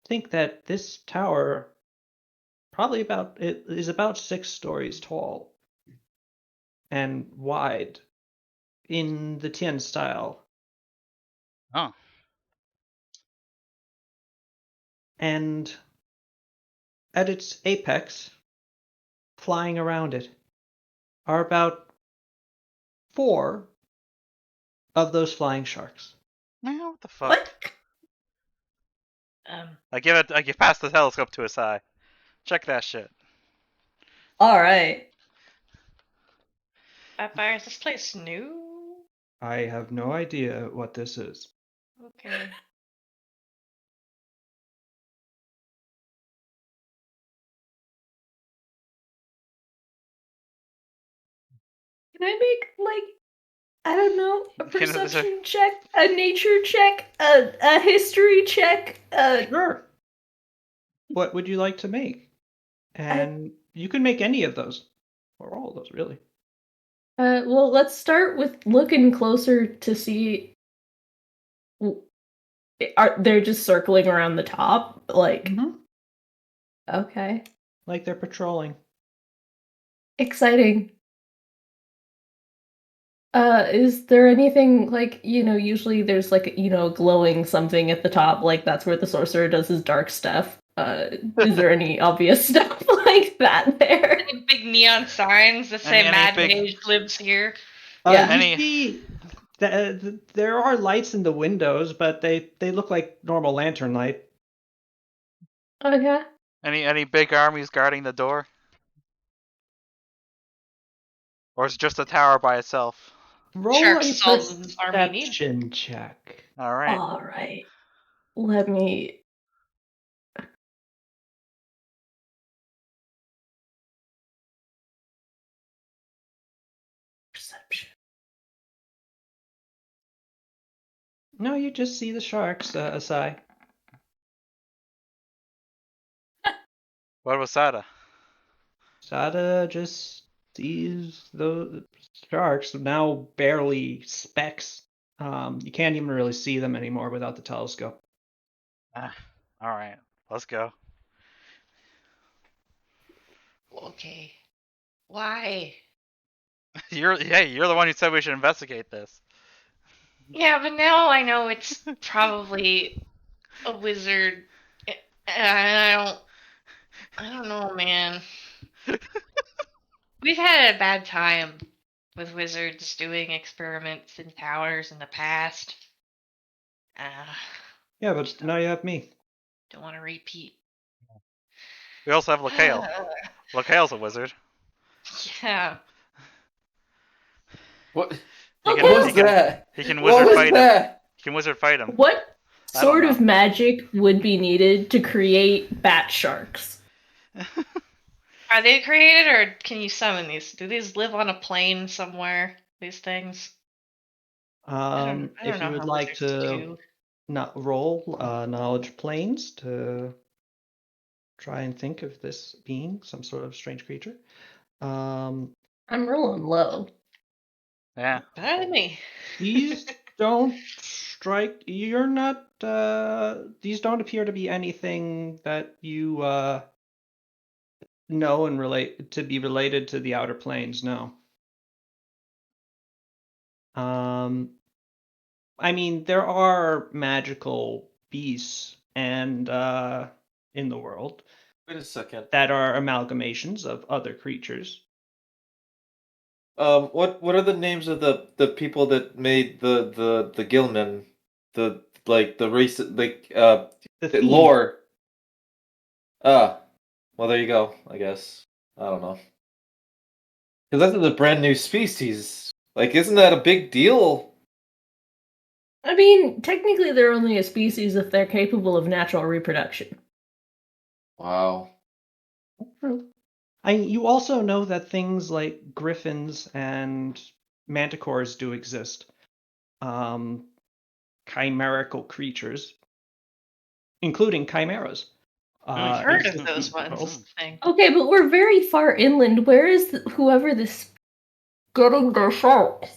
think that this tower is about 6 stories tall and wide in the Tian style. Oh. And at its apex, flying around it, are about 4 of those flying sharks. Man, what the fuck? What? I give pass the telescope to Asai. Check that shit. All right. Vampire, is this place new? I have no idea what this is. Okay. Can I make I don't know, a You know, there's a- perception check, a nature check, a history check? Sure. What would you like to make? And you can make any of those, or all of those, really. Well, let's start with looking closer to see. Are they're just circling around the top? Like, okay, Like they're patrolling. exciting. Is there anything usually there's glowing something at the top, like that's where the sorcerer does his dark stuff. Is there any obvious stuff like that there? Any big neon signs that say Any Mad big- Mage lives here? Yeah. You see, there are lights in the windows, but they look like normal lantern light. Okay. Any big armies guarding the door? Or is it just a tower by itself? Roll Sharks a is all the army need. perception check. Alright. All right. Let me. Perception. No, you just see the sharks, Asai. What was Sada? Sada just sees the sharks, now barely specks. You can't even really see them anymore without the telescope. Alright, let's go. Okay. Why? You're the one who said we should investigate this. Yeah, but now I know it's probably a wizard. And I don't know, man. We've had a bad time with wizards doing experiments in towers in the past. Yeah, but now you have me. Don't want to repeat. We also have Lakael. Lakael's a wizard. Yeah. What? He Okay. can, What was he can, that? He can What wizard was fight him. that? He can wizard fight him. What I don't sort know. of magic would be needed to create bat sharks? Are they created or can you summon these? Do these live on a plane somewhere? These things? I don't If know you would how like wizards to do. roll knowledge planes to try and think of this being some sort of strange creature. I'm rolling low. Yeah. Better than me. These don't strike. You're not. These don't appear to be anything that you know and relate to be related to the outer planes. No. I mean, there are magical beasts and in the world Wait a second. that are amalgamations of other creatures. What are the names of the people that made the Gilman, the race The the theme- lore? Ah, well there you go. I guess I don't know. Because this is a brand new species. Like, isn't that a big deal? I mean, technically, they're only a species if they're capable of natural reproduction. Wow. You also know that things like griffins and manticores do exist. Chimerical creatures, including chimeras. I've heard is of those the ones. world. Thing. Okay, but we're very far inland. Where is whoever this getting their sharks?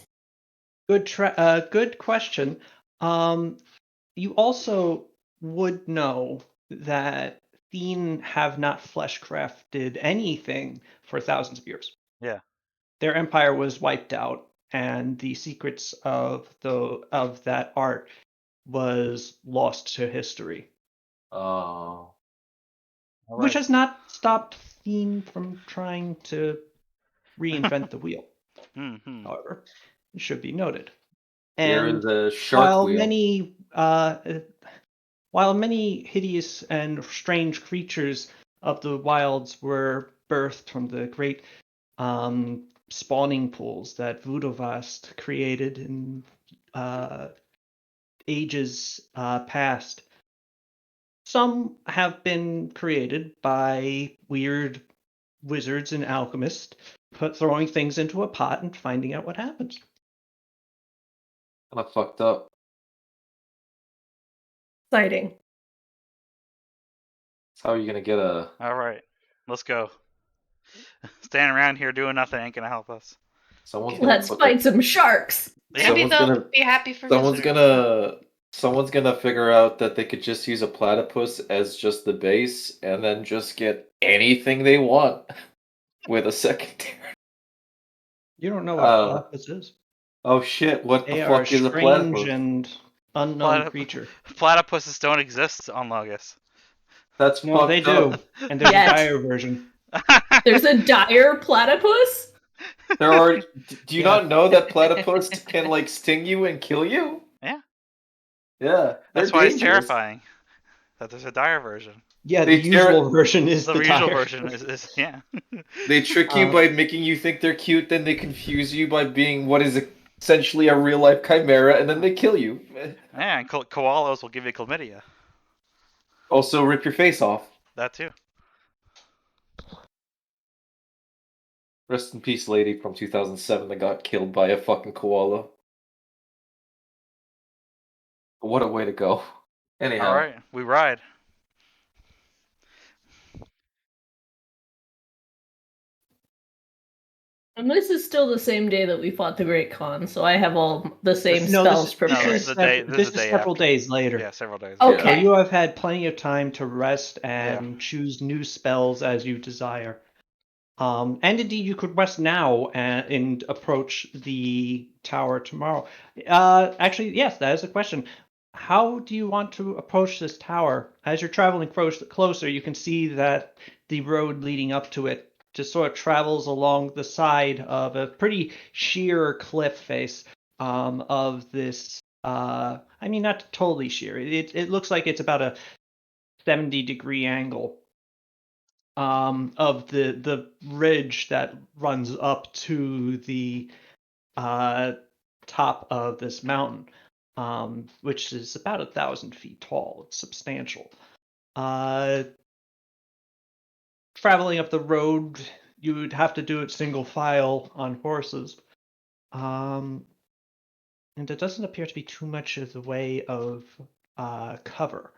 Good question. You also would know that Thien have not flesh crafted anything for thousands of years. Yeah. Their empire was wiped out, and the secrets of that art was lost to history, Oh. All which right. has not stopped Thien from trying to reinvent the wheel. Mm-hmm. However, it should be noted. Here And is a shark wheel. While many hideous and strange creatures of the wilds were birthed from the great spawning pools that Vudovast created in ages past, some have been created by weird wizards and alchemists, throwing things into a pot and finding out what happens. Kind of fucked up. Exciting. How are you gonna get a? All right. Let's go. Standing around here doing nothing ain't gonna help us. Someone's gonna Let's put fight some sharks. Yeah. Maybe Someone's they'll gonna- be happy for Someone's visitors. someone's gonna figure out that they could just use a platypus as just the base, and then just get anything they want with a secondary. You don't know what Uh, platypus is. Oh shit! What the They are fuck is a strange platypus? and unknown Platyp- creature. Platypuses don't exist on Logos. That's No, they fucked up. do. And there's Yes. a dire version. There's a dire platypus? There are. Do you Yeah. not know that platypus can like sting you and kill you? Yeah. Yeah, That's they're why it's dangerous. terrifying. That there's a dire version. Yeah, They the tear- usual version is The the usual dire version is yeah. They trick you Um, by making you think they're cute, then they confuse you by being what is essentially a real life chimera, and then they kill you. Yeah, and koalas will give you chlamydia. Also, rip your face off. That too. Rest in peace, lady from 2007 that got killed by a fucking koala. What a way to go. Anyhow. All right, we ride. And this is still the same day that we fought the Great Khan, so I have all the same No, spells this prepared. is the day- this is the day several after. days later. Yeah, several days. Okay. So you have had plenty of time to rest and choose new spells as you desire. And indeed, you could rest now and approach the tower tomorrow. Actually, yes, that is a question. How do you want to approach this tower? As you're traveling closer, you can see that the road leading up to it just sort of travels along the side of a pretty sheer cliff face of this. I mean, not totally sheer. It looks like it's about a 70-degree angle of the ridge that runs up to the top of this mountain, which is about 1,000 feet tall. It's substantial. Traveling up the road, you would have to do it single file on horses. And there doesn't appear to be too much of the way of cover.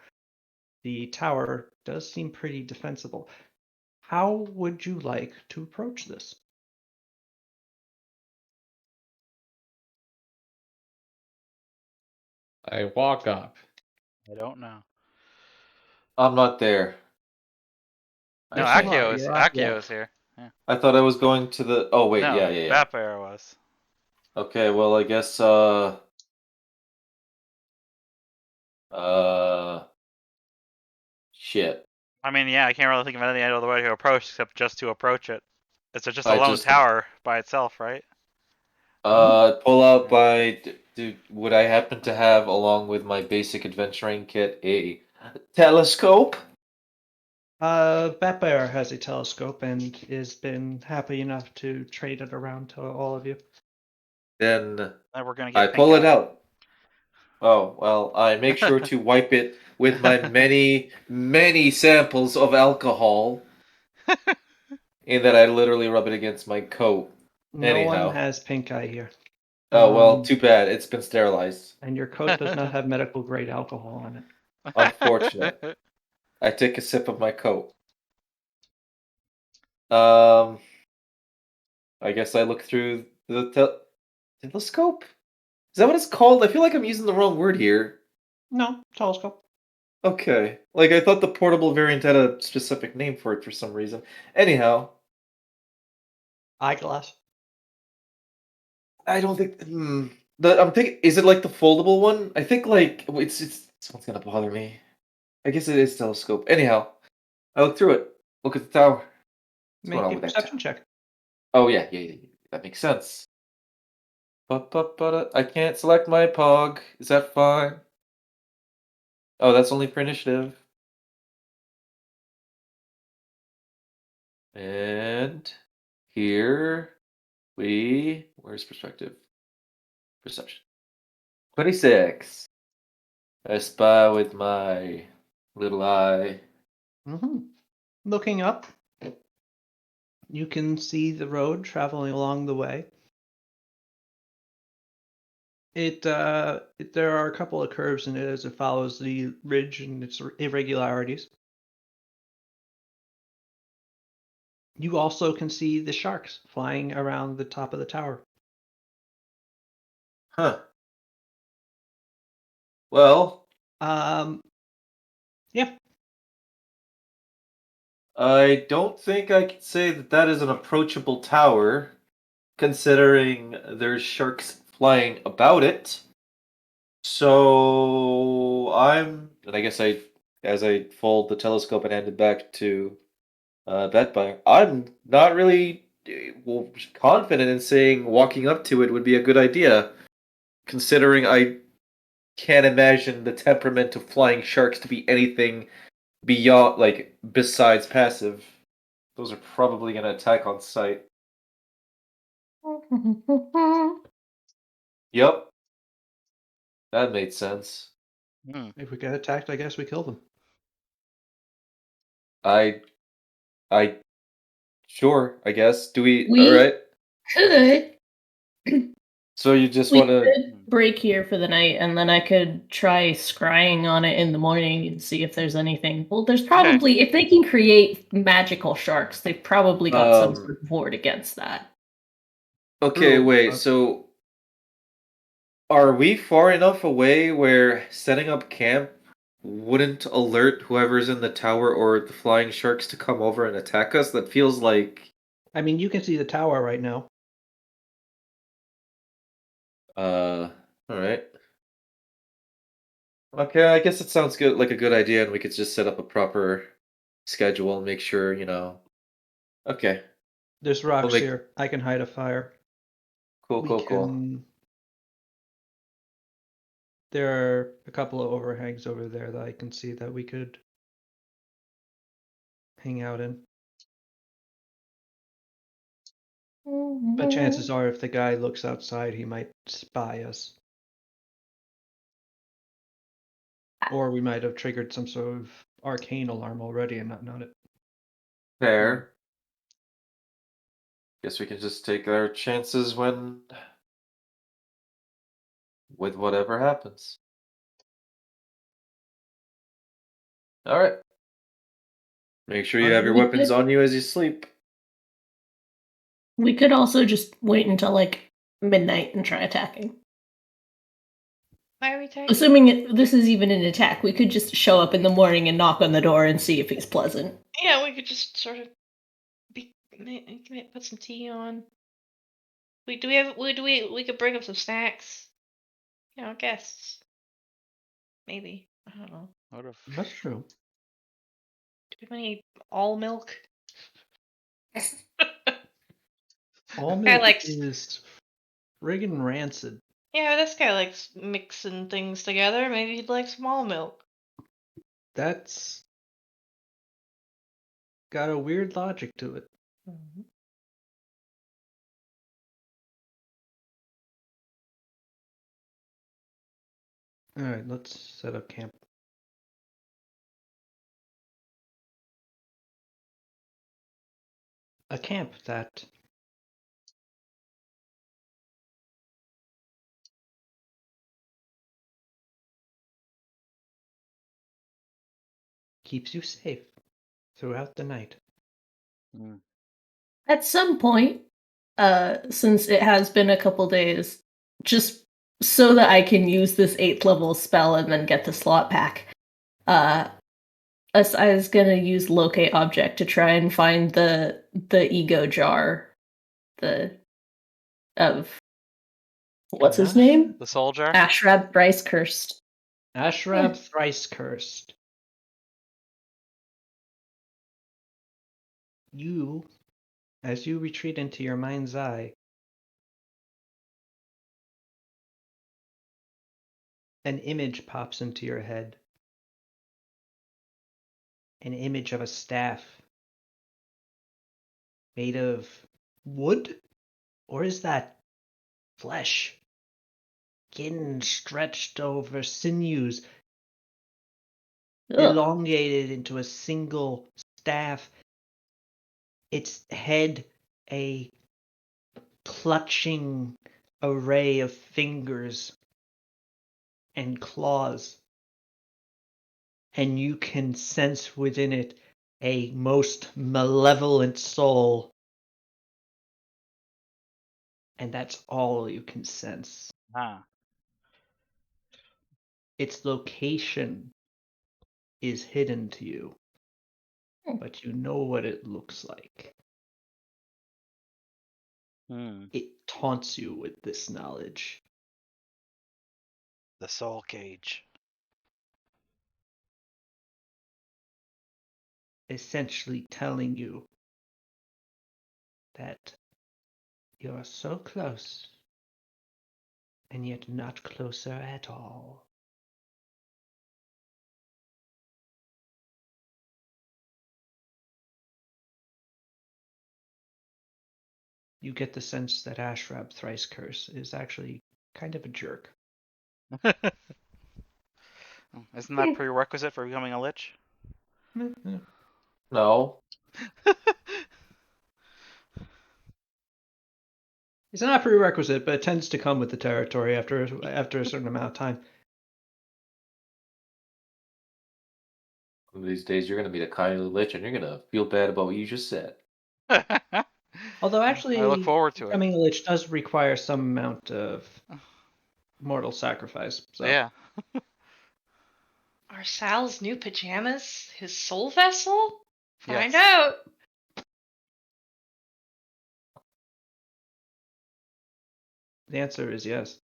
The tower does seem pretty defensible. How would you like to approach this? I walk up. I don't know. I'm not there. No, Yes, you are. Akio is You're off Akio walk. is here. I thought I was going to the. Oh wait, No, yeah. Batbear was. Okay, well I guess shit. I mean, yeah, I can't really think of any other way to approach except just to approach it. It's just a I lone just- tower by itself, right? Pull out by. Dude, would I happen to have, along with my basic adventuring kit, a telescope? Batbear has a telescope and has been happy enough to trade it around to all of you. Then Then we're gonna I get pull pink it eye. out. Oh, well, I make sure to wipe it with my many samples of alcohol, in that I literally rub it against my coat. No one Anyhow. has pink eye here. Oh, well, Um, too bad. It's been sterilized. And your coat does not have medical grade alcohol on it. Unfortunate. I take a sip of my coat. I guess I look through the telescope. Is that what it's called? I feel like I'm using the wrong word here. No, telescope. Okay. Like, I thought the portable variant had a specific name for it for some reason. Anyhow, Eyeglass. I don't think. I'm thinking. Is it like the foldable one? I think like it's. This one's gonna bother me. I guess it is telescope. Anyhow, I look through it. Look at the tower. What's going Make on a with that perception tower? check. Oh yeah. That makes sense. But I can't select my pog. Is that fine? Oh, that's only for initiative. And here where's perspective? Perception. 26. I spy with my little eye. Looking up, you can see the road traveling along the way. There are a couple of curves in it as it follows the ridge and its irregularities. You also can see the sharks flying around the top of the tower. Huh. Well, Yeah, I don't think I can say that that is an approachable tower, considering there's sharks flying about it. So and I guess as I fold the telescope and hand it back to Betby, I'm not really confident in saying walking up to it would be a good idea, considering I can't imagine the temperament of flying sharks to be anything beyond, like, besides passive. Those are probably going to attack on sight. Yep, that made sense. Hmm. if we get attacked, I guess we kill them. I, I, sure, I guess. Do we? All We right. could. So you just We want to? could break here for the night, and then I could try scrying on it in the morning and see if there's anything. Well, there's probably, if they can create magical sharks, they've probably got some sort of ward against that. Okay, True, wait. but- So are we far enough away where setting up camp wouldn't alert whoever's in the tower or the flying sharks to come over and attack us? That feels like I mean, you can see the tower right now. all right. Okay, I guess it sounds good, like a good idea, and we could just set up a proper schedule and make sure, Okay, There's we'll rocks make here. I can hide a fire. cool, We cool, cool. can. There are a couple of overhangs over there that I can see that we could hang out in. But chances are, if the guy looks outside, he might spy us. Or we might have triggered some sort of arcane alarm already and not known it. Fair. Guess we can just take our chances with whatever happens. All right. Make sure you have your We weapons could- on you as you sleep. We could also just wait until like midnight and try attacking. Why are we attacking? Assuming this is even an attack, we could just show up in the morning and knock on the door and see if he's pleasant. Yeah, we could just sort of put some tea on. We could bring up some snacks. Guests. Maybe. I don't know. What if? That's true. Do we have any all milk? All Guy milk likes- is friggin' rancid. Yeah, this guy likes mixing things together. Maybe he'd like some all milk. That's got a weird logic to it. Mhm. Alright, let's set up camp. A camp that keeps you safe throughout the night. Mm. At some point, since it has been a couple days, just so that I can use this 8th level spell and then get the slot back, I was gonna use locate object to try and find the ego jar, of what's his Ash- name? The soldier. Ashrab Thrice Cursed. Ashrab Thrice Cursed. You, as you retreat into your mind's eye, an image pops into your head. An image of a staff made of wood? Or is that flesh? Skin stretched over sinews, Ugh. elongated into a single staff. Its head a clutching array of fingers and claws. And you can sense within it a most malevolent soul. And that's all you can sense. Ah. Its location is hidden to you, but you know what it looks like. Hmm. It taunts you with this knowledge. The soul cage. Essentially telling you that you're so close, and yet not closer at all. You get the sense that Ashrab Thrice Curse is actually kind of a jerk. Isn't that prerequisite for becoming a lich? No. It's not a prerequisite, but it tends to come with the territory after a certain amount of time. One of these days, you're gonna meet a kindly lich, and you're gonna feel bad about what you just said. Although I actually, look forward to it. becoming a lich does require some amount of mortal sacrifice. So. Yeah. Are Sal's new pajamas his soul vessel? Find Yes. out. The answer is yes.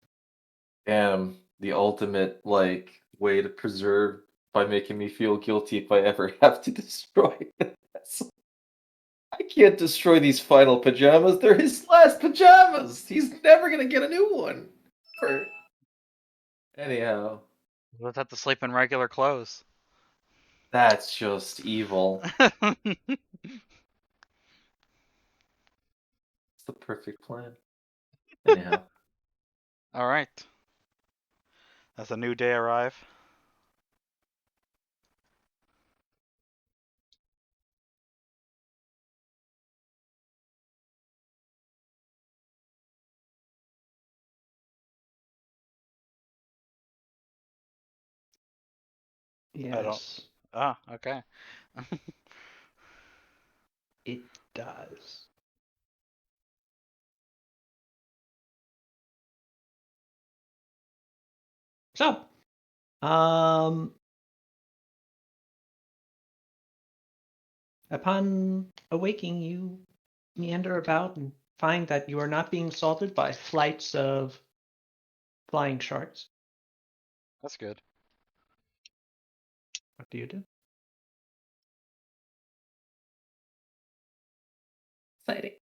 Damn, the ultimate way to preserve by making me feel guilty if I ever have to destroy this. I can't destroy these final pajamas. They're his last pajamas. He's never gonna get a new one. Anyhow, We'll have to sleep in regular clothes. that's just evil. It's the perfect plan. Anyhow. All right. As a new day arrive. Yes, Ah, okay. it does. So, upon awaking, you meander about and find that you are not being assaulted by flights of flying sharks. That's good. What do you do? Exciting.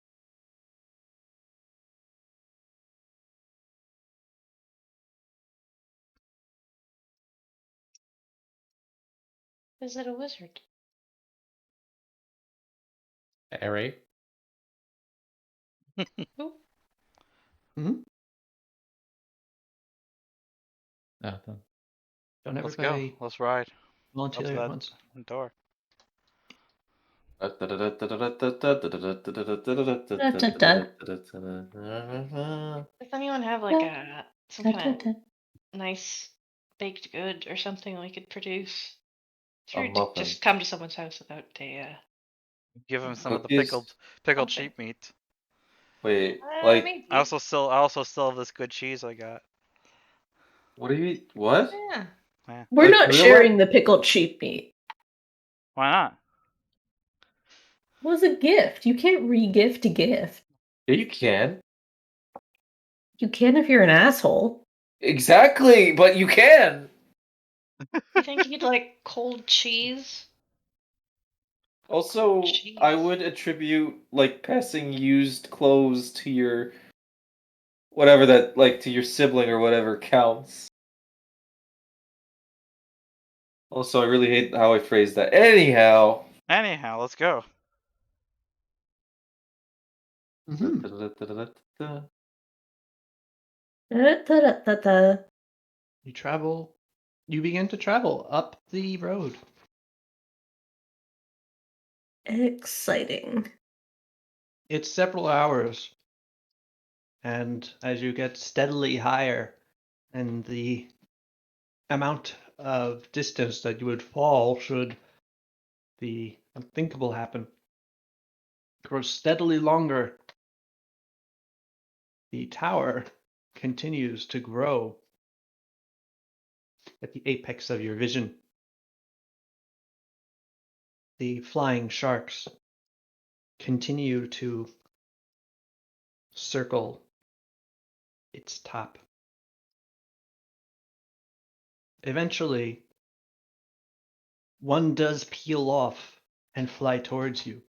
Is it a wizard? Harry. Hmm? No, no. Don't Let's everybody go. Let's ride. Up volunteer to at that once? door. Does anyone have like some kind of nice baked good or something we could produce? Sure, muffin. just come to someone's house without a. Give him some of the Cookies. pickled Something. sheep meat. Wait, like, Maybe. I also still have this good cheese I got. what do you eat? What? Yeah. We're Like not real sharing life? the pickled sheep meat. Why not? It was a gift. You can't re-gift a gift. Yeah, you can. You can if you're an asshole. Exactly, but you can. You think you'd like cold cheese? Also, Cheese. I would attribute like passing used clothes to your whatever that like to your sibling or whatever counts. Also, I really hate how I phrased that. Anyhow. Anyhow, let's go. Mhm. Da-da-da-da-da-da. Da-da-da-da-da. You begin to travel up the road. Exciting. It's several hours, and as you get steadily higher, and the amount of distance that you would fall should the unthinkable happen grows steadily longer. The tower continues to grow at the apex of your vision. The flying sharks continue to circle its top. Eventually, one does peel off and fly towards you.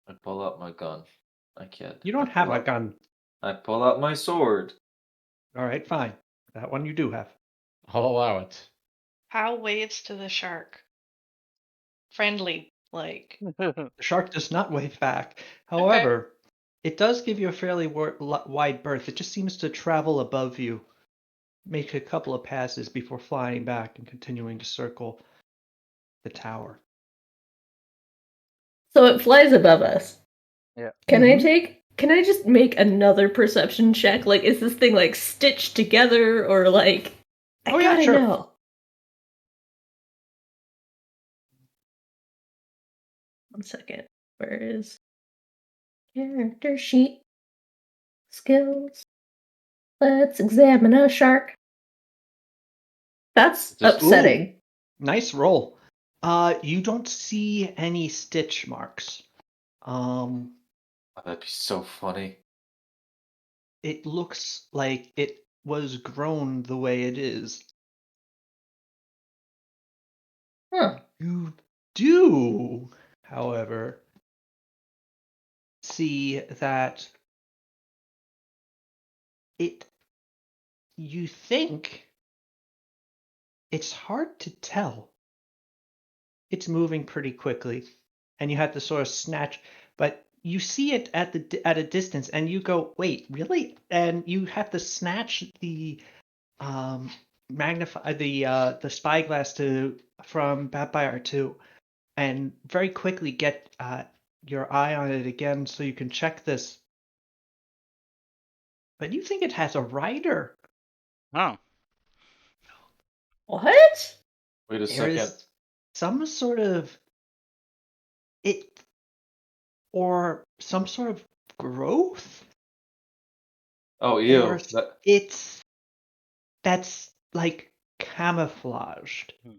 I pull out my gun. I can't. You don't have a gun. I pull out my sword. All right, fine. That one you do have. I'll allow it. How waves to the shark? Friendly, like. The shark does not wave back. However, it does give you a fairly wide berth. It just seems to travel above you, make a couple of passes before flying back and continuing to circle the tower. So it flies above us. Yeah. Can Mhm. can I just make another perception check? Like, is this thing like stitched together or like I Oh, yeah, gotta sure. know. One second. Where is character sheet? Skills. Let's examine a shark. That's Just- upsetting. Nice roll. You don't see any stitch marks. Oh, that'd be so funny. It looks like it was grown the way it is. Huh. You do, however, see that you think it's hard to tell. It's moving pretty quickly, and you have to sort of snatch, but you see it at a distance, and you go, "Wait, really?" And you have to snatch the magnify the spyglass from Batfire 2, and very quickly get your eye on it again so you can check this. But you think it has a rider. Oh. What? Wait a There second. is some sort of it or some sort of growth Oh, or ew. That, that's like camouflaged. Hmm.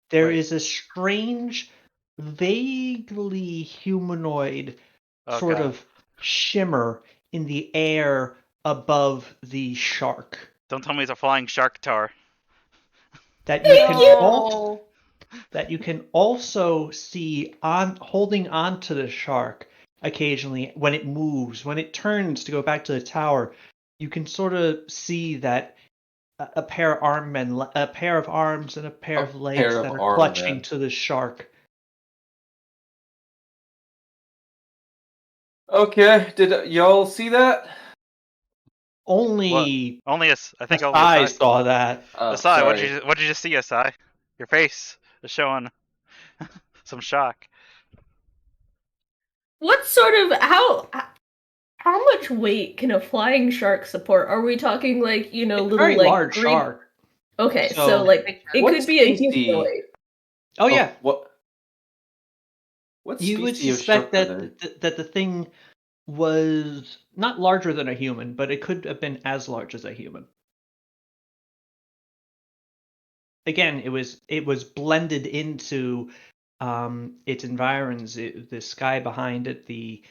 There Wait. is a strange, vaguely humanoid Oh, sort God. of shimmer in the air above the shark Don't tell me it's a flying shark tar. that you can you. also see on holding onto the shark occasionally when it moves, when it turns to go back to the tower. You can sort of see that a pair of arms and a pair A of legs pair of that are arm clutching men. to the shark. Okay, did y'all see that? Only I think only I Asai. saw that. Oh, Asai, sorry. what did you see, Asai? Your face is showing some shock. What sort of how much weight can a flying shark support? Are we talking like, It's a little very like large green shark. Okay, So- so like it What could be a species humanoid. Oh yeah, What you would species of suspect shark are that there? that the thing was not larger than a human, but it could have been as large as a human. Again, it was blended into its environs, the sky behind it, the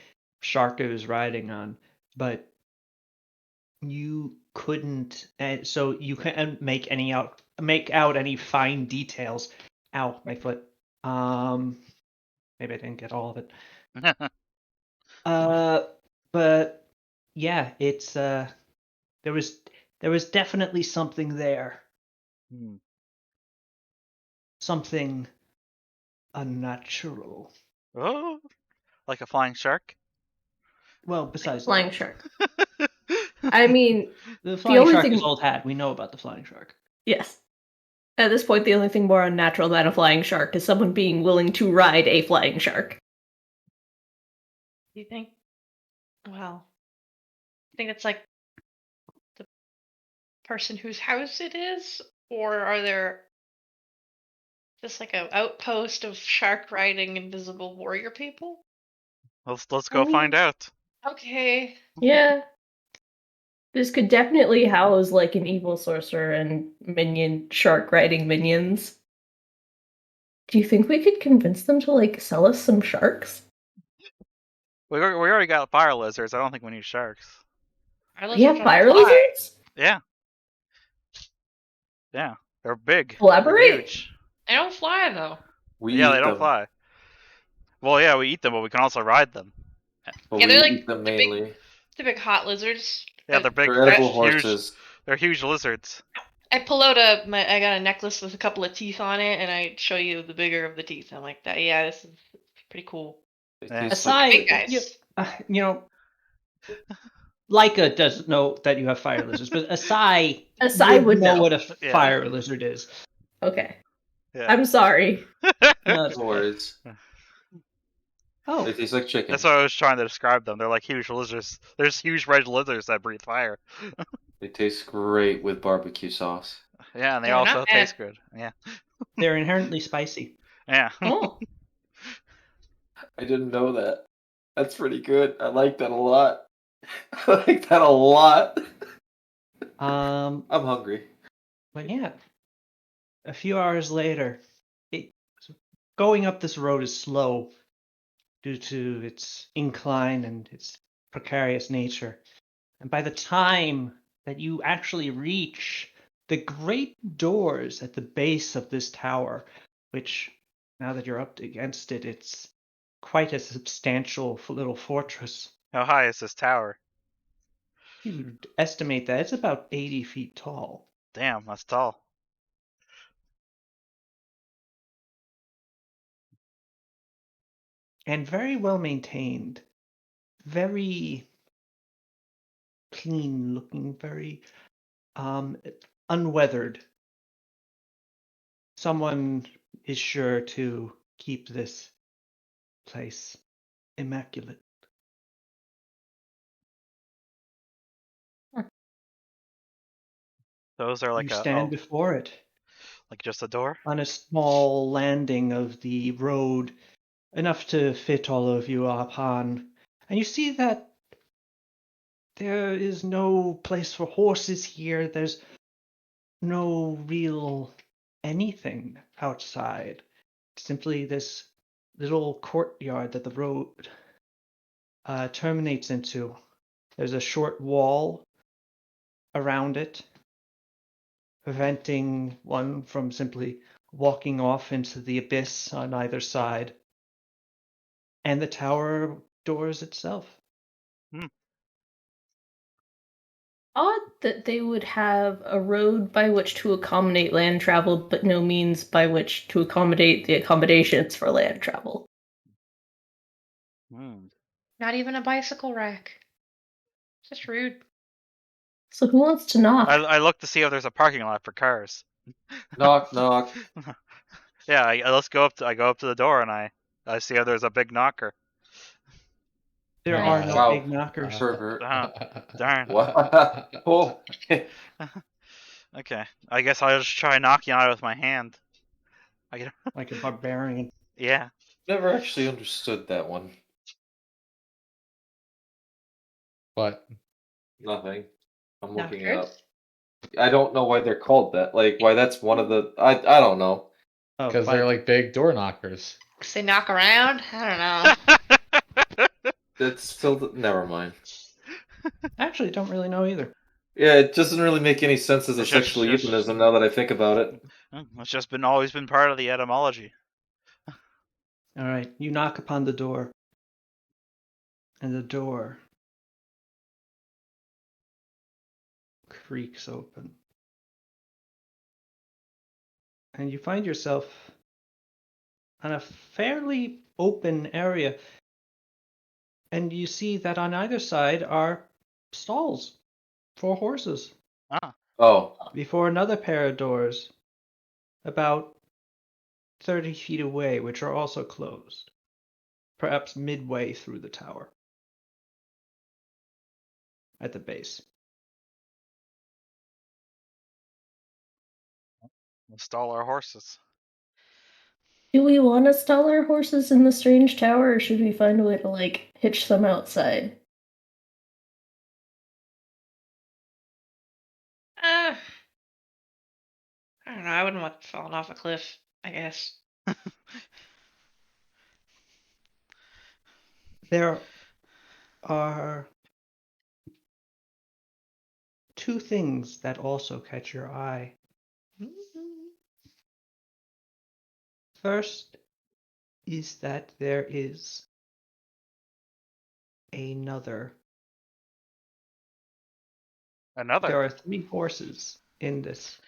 shark it was riding on, but you couldn't. So you couldn't make out any fine details. Ow, my foot. Maybe I didn't get all of it. But yeah, it's there was definitely something there, Hmm. something unnatural. Oh, like a flying shark. Well, besides Flying that, shark. I mean, the flying only shark thing- is old hat. We know about the flying shark. yes. At this point, the only thing more unnatural than a flying shark is someone being willing to ride a flying shark. Do you think? Well, I think it's like the person whose house it is, or are there just like an outpost of shark riding invisible warrior people? Let's go I mean- find out. Okay. Yeah. This could definitely house like an evil sorcerer and minion shark riding minions. Do you think we could convince them to like sell us some sharks? We already got fire lizards. I don't think we need sharks. Our We lizards have don't fire fly. lizards? Yeah. Yeah. They're big. Elaborate. They're huge. They don't fly though. We Yeah, eat they don't them, fly. Well, yeah, we eat them, but we can also ride them. but Yeah, we they're like eat them the big- mainly. The big hot lizards. Yeah, they're big. They're They're edible huge. horses. They're huge lizards. I pull out I got a necklace with a couple of teeth on it, and I show you the bigger of the teeth. I'm like, that. Yeah, this is pretty cool. They Yeah. taste like Big chicken. guys. You know, Leica doesn't know that you have fire lizards, but Asai Would know know. what a Yeah. fire lizard is. Okay. Yeah. I'm sorry. No, it's No okay. worries. Oh, They taste like chicken. That's what I was trying to describe them. They're like huge lizards. There's huge red lizards that breathe fire. They taste great with barbecue sauce. Yeah, and they Yeah, also not bad. taste good. Yeah. they're inherently spicy. Yeah. Oh. I didn't know that. That's pretty good. I like that a lot. I like that a lot. Um, I'm hungry. but yeah, a few hours later, going up this road is slow due to its incline and its precarious nature. And by the time that you actually reach the great doors at the base of this tower, which now that you're up against it, it's quite a substantial little fortress. How high is this tower? You would estimate that it's about 80 feet tall. Damn, that's tall. And very well maintained, very clean looking, very unweathered. Someone is sure to keep this place immaculate. Those are like You a stand before it like just a door. on a small landing of the road, enough to fit all of you upon, and you see that there is no place for horses here. There's no real anything outside. Simply this little courtyard that the road terminates into. There's a short wall around it, preventing one from simply walking off into the abyss on either side, and the tower doors itself. Odd that they would have a road by which to accommodate land travel, but no means by which to accommodate the accommodations for land travel. Hmm. Not even a bicycle rack. Just rude. So who wants to knock? I look to see if there's a parking lot for cars. Knock, knock. Yeah, let's go up. I go up to the door and I see if there's a big knocker. There Right. are no Wow. big knockers. Pervert. Darn. What? Oh. Okay, I guess I'll just try knocking on it with my hand. Like a barbarian. Yeah. Never actually understood that one. But Nothing. I'm looking it Knockers? up. I don't know why they're called that. Like, why that's one of the. I don't know. Oh, because they're like big door knockers. 'Cause they knock around? I don't know. It's still. Never mind. actually don't really know either. Yeah, it doesn't really make any sense as a It's just- sexual just- euphemism now that I think about it. It's just always been part of the etymology. All right, you knock upon the door, and the door creaks open, and you find yourself on a fairly open area, and you see that on either side are stalls for horses Ah, Oh, before another pair of doors about 30 feet away, which are also closed, perhaps midway through the tower at the base. we'll stall our horses. Do we want to stall our horses in the strange tower, or should we find a way to, like, hitch them outside? Uh, I don't know. I wouldn't want falling off a cliff, I guess. There are two things that also catch your eye. First is that there is another. Another. There are 3 horses in this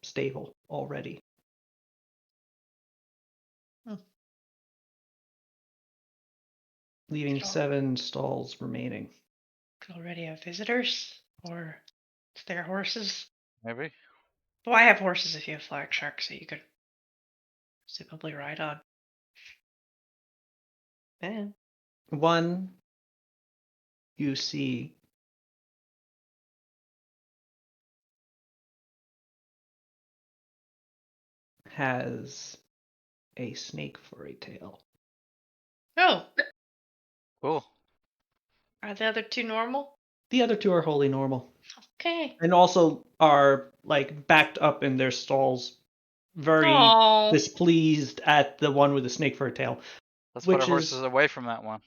stable already. Hmm. Leaving Oh. 7 stalls remaining. Could already have visitors, or it's their horses. Maybe. Why have horses if you have flag sharks that you could presumably ride on? Man. One you see has a snake for a tail. Oh, Cool. are the other two normal? The other 2 are wholly normal. Okay. And also are like backed up in their stalls, very Oh, displeased at the one with the snake for a tail. Let's put our Which horses is- away from that one.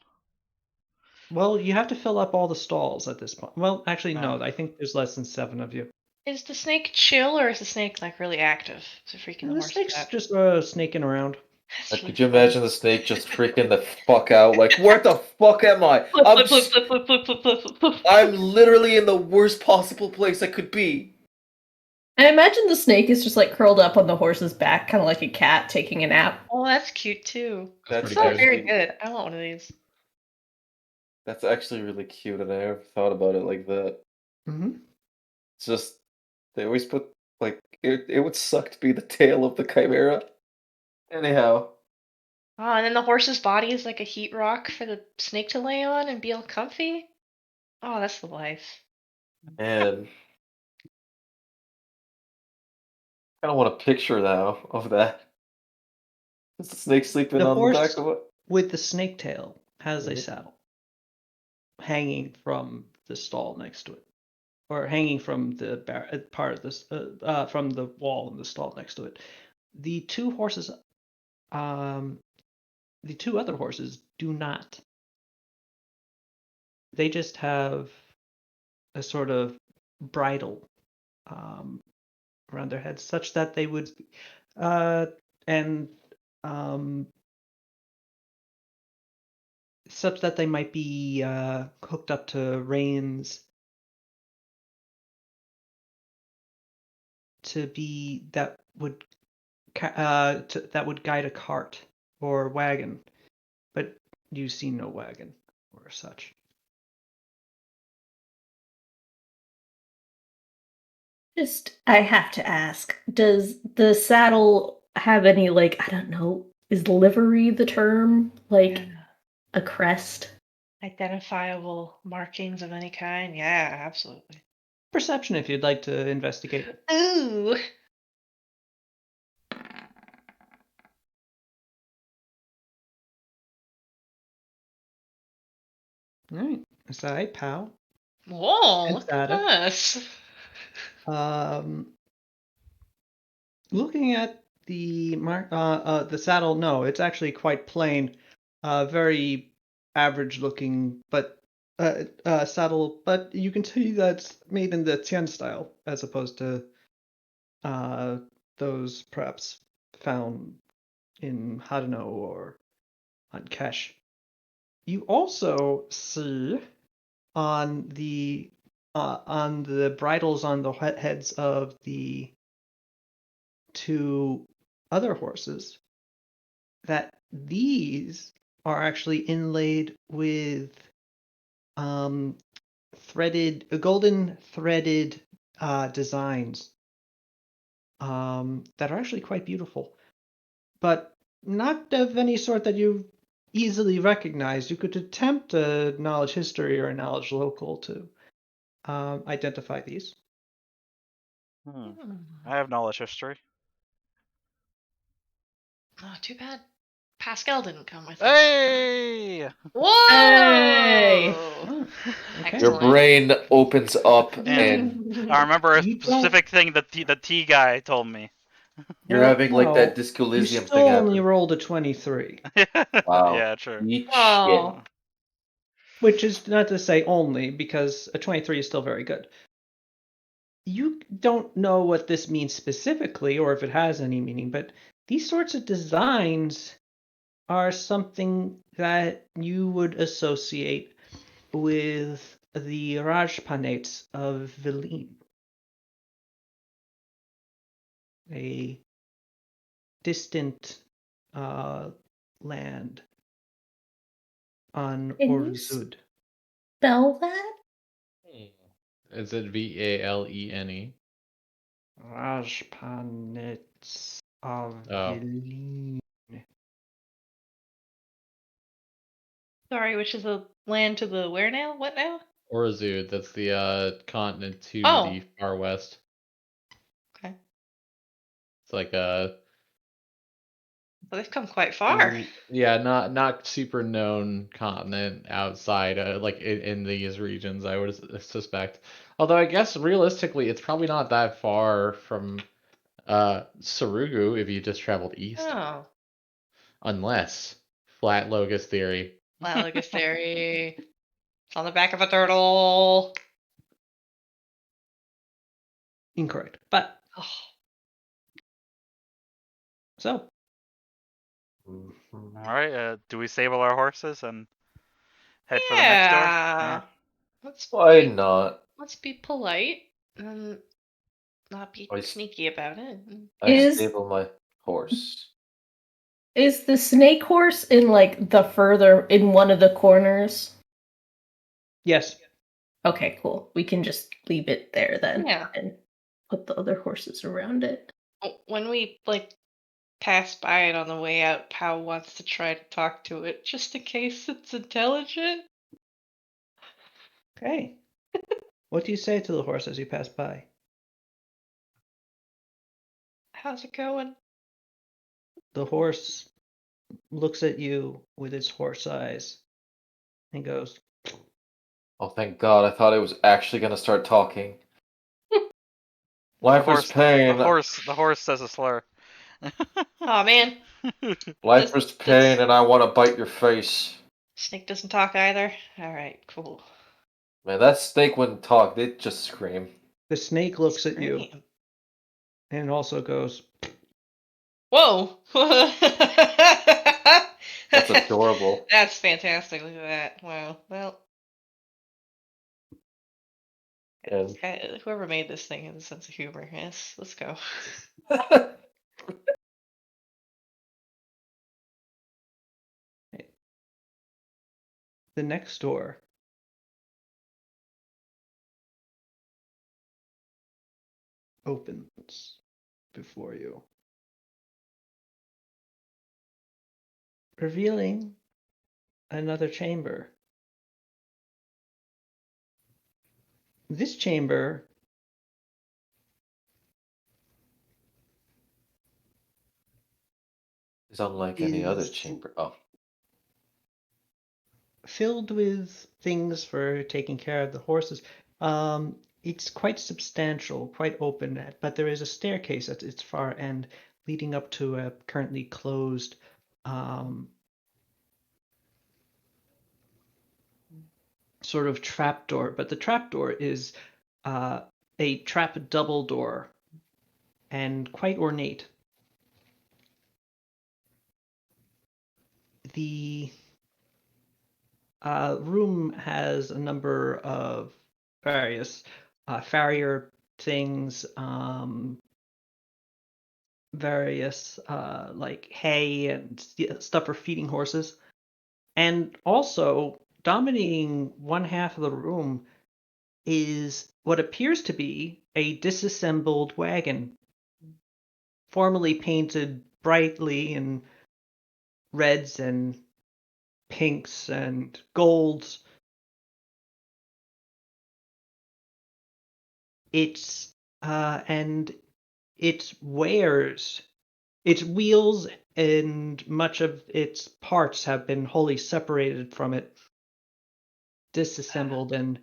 Well, you have to fill up all the stalls at this point. Well, actually, no. Oh. I think there's less than 7 of you. is the snake chill or is the snake like really active? Is it freaking the The horse snake's out? just snaking around. That's like, really could you funny. imagine the snake just freaking the fuck out? Like, where the fuck am I? I'm, Flip, flip, flip, flip, flip, flip, flip, flip. I'm literally in the worst possible place I could be. I imagine the snake is just like curled up on the horse's back, kind of like a cat taking a nap. Oh, that's cute too. That's pretty Oh, very actually, good. I want one of these. that's actually really cute, and I never thought about it like that. Mm-hmm. It's just they always put like it would suck to be the tail of the chimera. Anyhow, Oh, and then the horse's body is like a heat rock for the snake to lay on and be all comfy. Oh, that's the life. and I don't want a picture now of that. Is the snake sleeping The on horse- the back of it? With the snake tail has a Mhm. saddle hanging from the stall next to it, or hanging from the part of this from the wall in the stall next to it. The 2 horses, the 2 other horses do not. They just have a sort of bridle around their heads, such that they would, and such that they might be hooked up to reins to be that would that would guide a cart or wagon, but you see no wagon or such. Just, I have to ask, does the saddle have any, like, I don't know, is livery the term? Like, Yeah. a crest? identifiable markings of any kind? Yeah, absolutely. Perception, if you'd like to investigate. Ooh. All right. Aside, pal. Whoa, It's look at data. us. Looking at the saddle, no, it's actually quite plain, very average looking, but saddle. But you can see that's made in the Tian style, as opposed to those perhaps found in Hadano or on Kesh. You also see on the bridles on the heads of the two other horses that these are actually inlaid with golden threaded designs that are actually quite beautiful, but not of any sort that you easily recognize. You could attempt a knowledge history or a knowledge local to identify these. Hmm. I have knowledge history. Oh, too bad Pascal didn't come with us. Hey! Whoa! Hey! Oh, okay. Your Excellent. brain opens up And and I remember a You don't- specific thing that the T guy told me. you're Well, having like that no, Disco you Elysium still thing only happen. rolled a 23, Wow. Yeah, true. Eat shit. Oh. which is not to say only, because a 23 is still very good. You don't know what this means specifically, or if it has any meaning, but these sorts of designs are something that you would associate with the Rajpanates of Vileen, a distant land on Can you Orzud. Spell that? Is it Valene? Rajpanates of Oh. Vileen. Sorry, which is the land to the where now? What now? Orzud, that's the continent to Oh. the far west. Okay. It's like a Well, they've come quite far. yeah, not super known continent outside like in these regions, I would suspect. Although I guess realistically, it's probably not that far from Sarugu if you just traveled east, Oh. unless flat locust theory. Lalagus theory. It's on the back of a turtle. Incorrect. But Oh. so All right. Do we sable our horses and head for the next door? Yeah. Why not? Let's be polite and not be I s- sneaky about it. I Is- stable my horse. Is the snake horse in like the further in one of the corners? yes, Okay, cool. We can just leave it there then. Yeah. And put the other horses around it. When we pass by it on the way out, Pow wants to try to talk to it just in case it's intelligent. okay. What do you say to the horse as you pass by? How's it going? The horse looks at you with its horse eyes and goes, Oh, thank God! I thought it was actually gonna start talking. Life is The pain. horse says a slur. Oh man, Life is pain, and I want to bite your face. Snake doesn't talk either. All right, cool. Man, that snake wouldn't talk. They'd just scream. the snake looks at you Scream. and also goes, Whoa! That's adorable. That's fantastic. Look at that. Wow. Well, And whoever made this thing has a sense of humor. Yes, let's go. the next door opens before you, revealing another chamber This chamber It's unlike any other is chamber. Oh, filled with things for taking care of the horses. It's quite substantial, quite open, but there is a staircase at its far end leading up to a currently closed sort of trapdoor. But the trapdoor is a trap double door and quite ornate. The room has a number of various farrier things, various like hay and stuff for feeding horses. And also, dominating one half of the room is what appears to be a disassembled wagon, formerly painted brightly in reds and pinks and golds. It's and its wears, its wheels and much of its parts have been wholly separated from it, disassembled and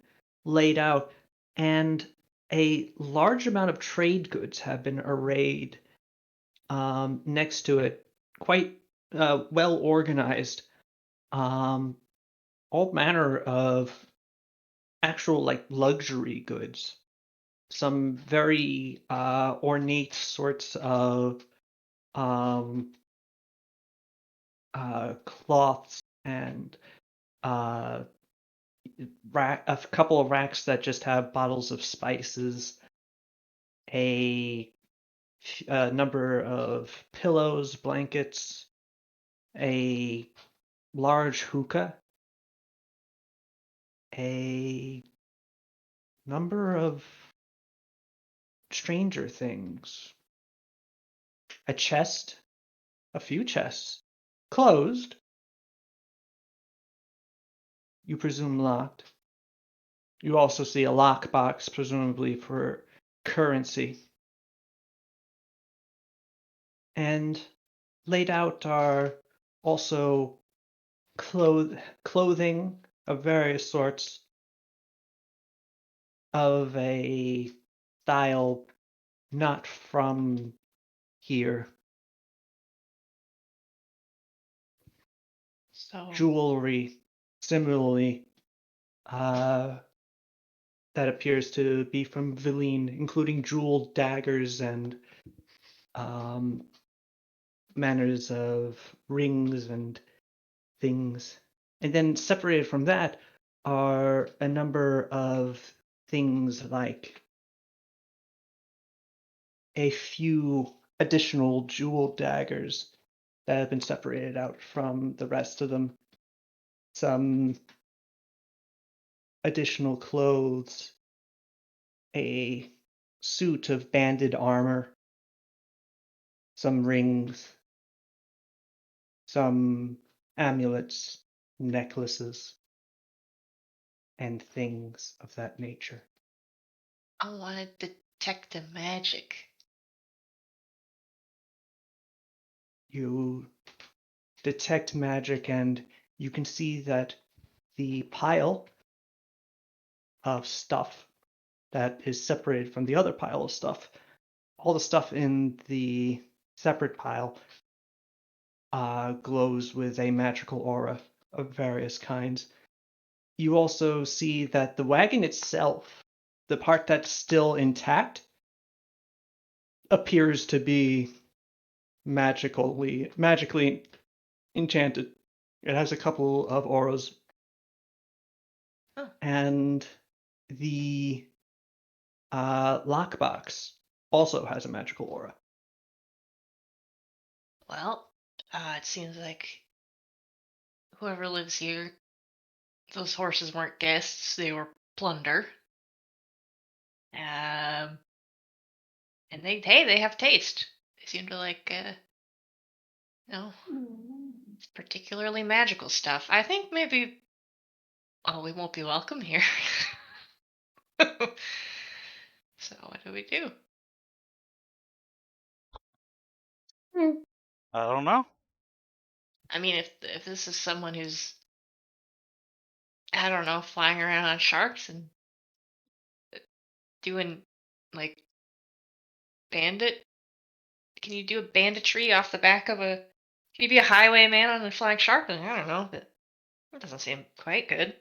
laid out, and a large amount of trade goods have been arrayed next to it, quite well organized. All manner of actual like luxury goods, some very ornate sorts of um, cloths and uh, a couple of racks that just have bottles of spices, a number of pillows, blankets, a large hookah, a number of stranger things, a chest, a few chests, closed, you presume locked. You also see a lockbox, presumably for currency. And laid out are also clothing of various sorts of a style not from here. So Jewelry, similarly, that appears to be from Valine, including jeweled daggers and manners of rings and things. And then separated from that are a number of things like a few additional jeweled daggers that have been separated out from the rest of them. Some additional clothes, a suit of banded armor, some rings, some amulets, necklaces, and things of that nature. I want to detect the magic. You detect magic, and you can see that the pile of stuff that is separated from the other pile of stuff, all the stuff in the separate pile glows with a magical aura of various kinds. You also see that the wagon itself, the part that's still intact, appears to be magically enchanted. It has a couple of auras. Huh. And the lockbox also has a magical aura. Well, it seems like whoever lives here, those horses weren't guests, they were plunder. And they have taste. They seem to like, particularly magical stuff. I think maybe, we won't be welcome here. So what do we do? I don't know. I mean, if this is someone who's, I don't know, flying around on sharks and doing like bandit, can you do a banditry off the back of a? Can you be a highwayman on a flying shark? I don't know, but that doesn't seem quite good.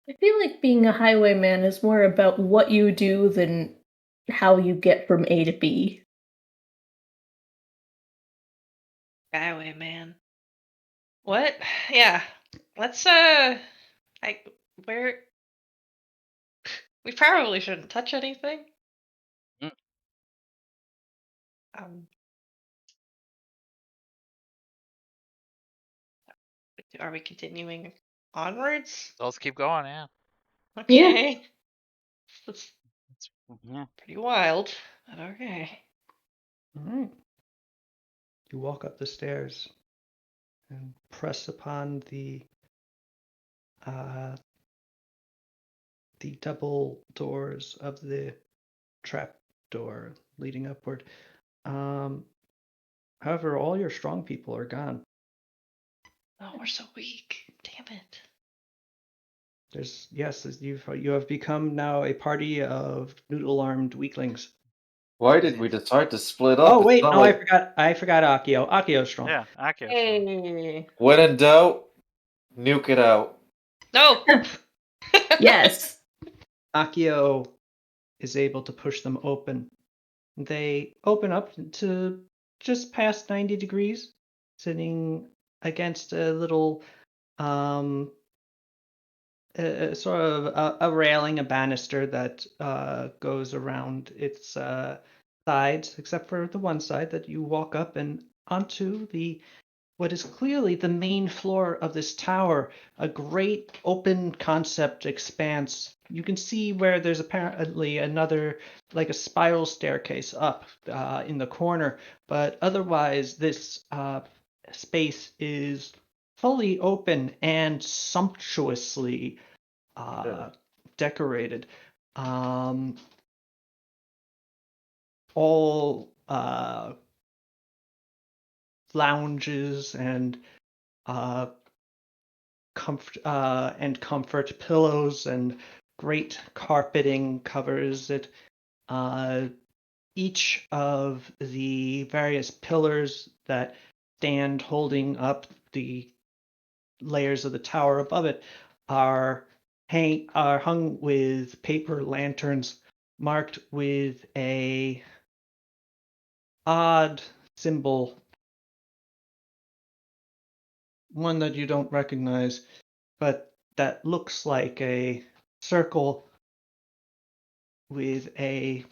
I feel like being a highwayman is more about what you do than how you get from A to B. Highwayman. What? Yeah. Let's where we probably shouldn't touch anything. Mm. Um are we continuing onwards? So let's keep going. Yeah. Okay. That's Yeah. pretty wild. But okay. All right. You walk up the stairs and press upon uh, the double doors of the trap door leading upward. However, all your strong people are gone. Oh, we're so weak. Damn it. You have become now a party of noodle-armed weaklings. Why did we decide to split up? Oh It's wait, not no, like I forgot Akio. Akio's strong. Yeah. Accurate. Hey. when in doubt, nuke it out. No. Yes. Akio is able to push them open. They open up to just past 90 degrees, sitting against a little sort of a railing, a banister that goes around its sides, except for the one side that you walk up and onto the what is clearly the main floor of this tower, a great open concept expanse. You can see where there's apparently another, like a spiral staircase up in the corner, but otherwise this space is fully open and sumptuously decorated. All lounges and comfort pillows and great carpeting covers it. Each of the various pillars that stand holding up the layers of the tower above it are hung with paper lanterns marked with a odd symbol, one that you don't recognize, but that looks like a circle with a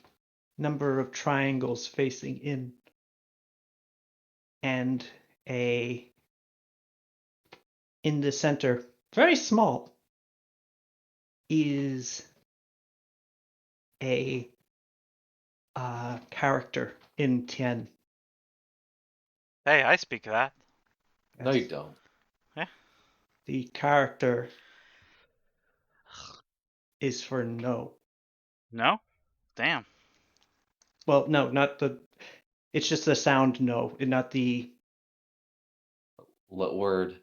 number of triangles facing in, and in the center, very small, is a character in Tien. Hey, I speak that. No, you don't. The character is for no. No. Damn. Well, no, not the. It's just the sound no, and not the Word.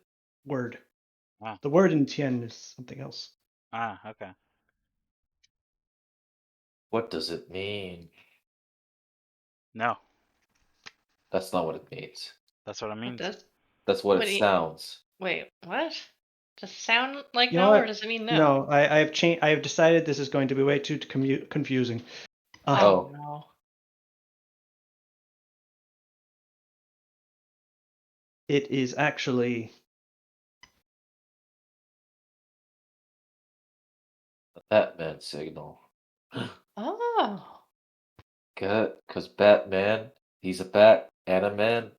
word. Wow. The word in Tien is something else. Ah. Okay. What does it mean? No. That's not what it means. That's what I What mean. does? That's what What it do you- sounds. Wait, what? Does it sound like You know no, what? or does it mean no? No, I have changed. I have decided this is going to be way too confusing. Oh Oh. no. It is actually The Batman signal. Oh. Good, because Batman, he's a bat and a man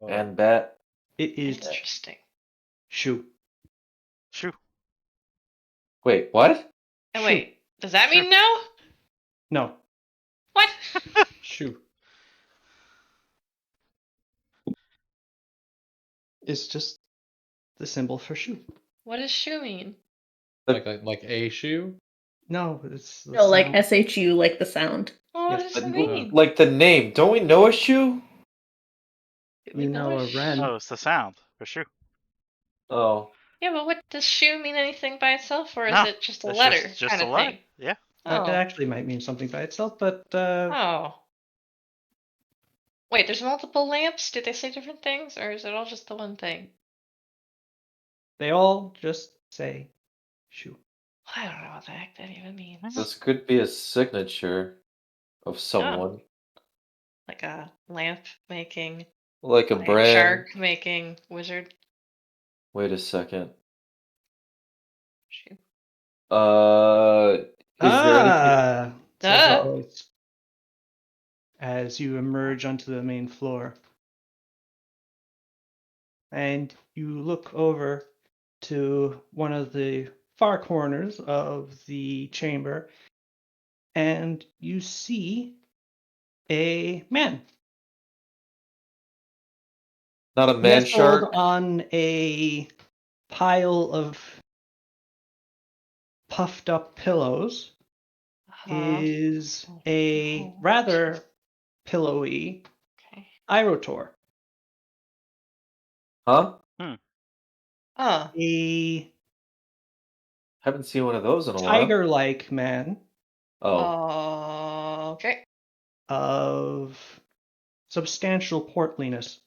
and bat. it is Interesting. Shu. Shoo. Wait, what? Oh Shoo. wait, does that Sure. mean no? No, What? Shu. It's just the symbol for shoe. What does shoe mean? Like a shoe? No, it's the No, like sound. SHU, like the sound. Oh, what Yes, does it But, mean? like the name. Don't we know a shoe? Do we You know a wren. Oh, it's the sound for sure. Oh. Yeah, but what does shoe mean anything by itself, or is No, it just a it's letter just kind a of letter. thing? Yeah. It Oh. actually might mean something by itself, but Oh. Wait, there's multiple lamps? Did they say different things, or is it all just the one thing? they all just say shoe. I don't know what the heck that even means. This could be a signature of someone. Like a lamp making, Like a like brand. shark making wizard Wait a second. shoe. Is there anything? Says the Duh. voice as you emerge onto the main floor. And you look over to one of the far corners of the chamber, and you see a man Not a man nestled shark? on a pile of puffed up pillows. Is a rather pillowy Okay. Irotor. Huh? Oh. A Haven't seen one of those in a while. tiger-like man Oh. Okay. of substantial portliness.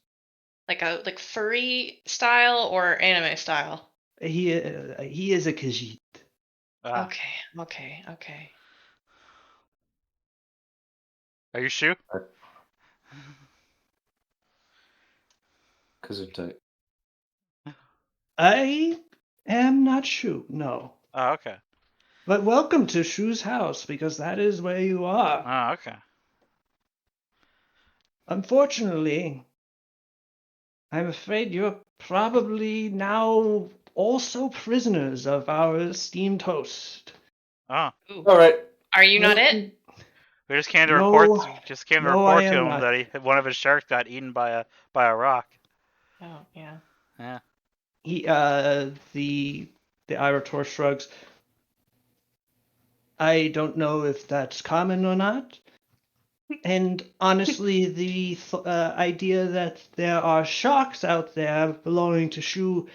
Like furry style or anime style? He is a Khajiit. Ah. Okay. Are you shoe? Gesundheit. I am not Shu, no. Oh, okay. But welcome to Shu's house, because that is where you are. Oh, okay. Unfortunately, I'm afraid you're probably now also prisoners of our esteemed host. Oh, Ooh. Alright. Are you not it? we just came to No, report. Just came to no, I report to am him not. that one of his sharks got eaten by a rock. Oh, yeah. Yeah. He the Irator shrugs. I don't know if that's common or not. And honestly, the idea that there are sharks out there belonging to Shu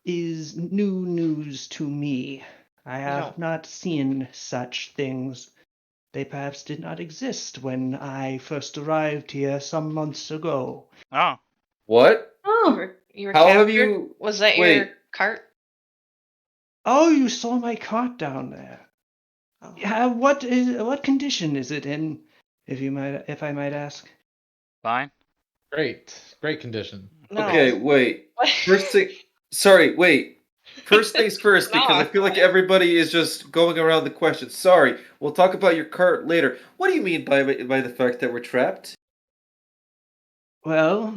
is new news to me. I have not seen such things. They perhaps did not exist when I first arrived here some months ago. Oh. What? Oh, You were How have captured? you... Was that your Wait. cart? Oh, you saw my cart down there. Oh. What condition is it in, if I might ask? Fine. Great condition. No. Okay, wait. What? First thing... Sorry, wait. First things first, What's because I wrong? feel like everybody is just going around the questions. Sorry, we'll talk about your cart later. What do you mean by the fact that we're trapped? Well,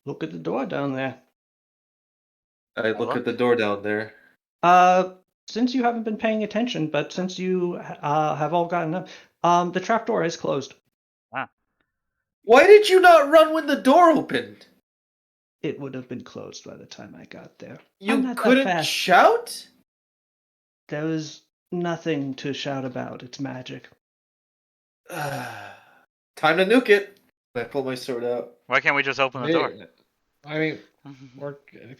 look at the door down there. I look at the door down there. Since you haven't been paying attention, but since you have all gotten up, the trap door is closed. Why did you not run when the door opened? It would have been closed by the time I got there. I'm You not that couldn't fast. shout? There was nothing to shout about. It's magic. Time to nuke it. I pull my sword out. Why can't we just open the door? I mean, we're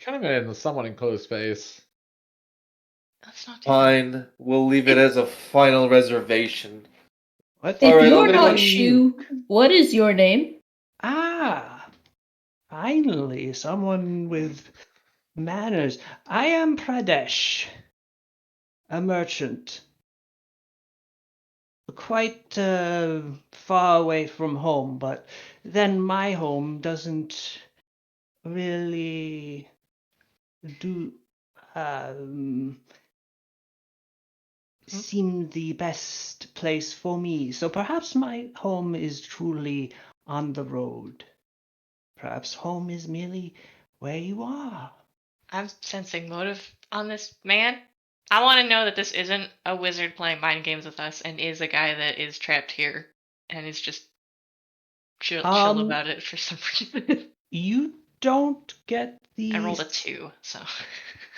kind of in a somewhat enclosed space. Let's not do that. Fine, we'll leave it as a final reservation. What? All if right, you're let me not look- Shu, what is your name? Finally, someone with manners. I am Pradesh, a merchant. Quite far away from home, but then my home doesn't really do seem the best place for me. So perhaps my home is truly on the road. Perhaps home is merely where you are. I'm sensing motive on this man. I want to know that this isn't a wizard playing mind games with us and is a guy that is trapped here and is just chill about it for some reason. You don't get the I rolled a 2, so.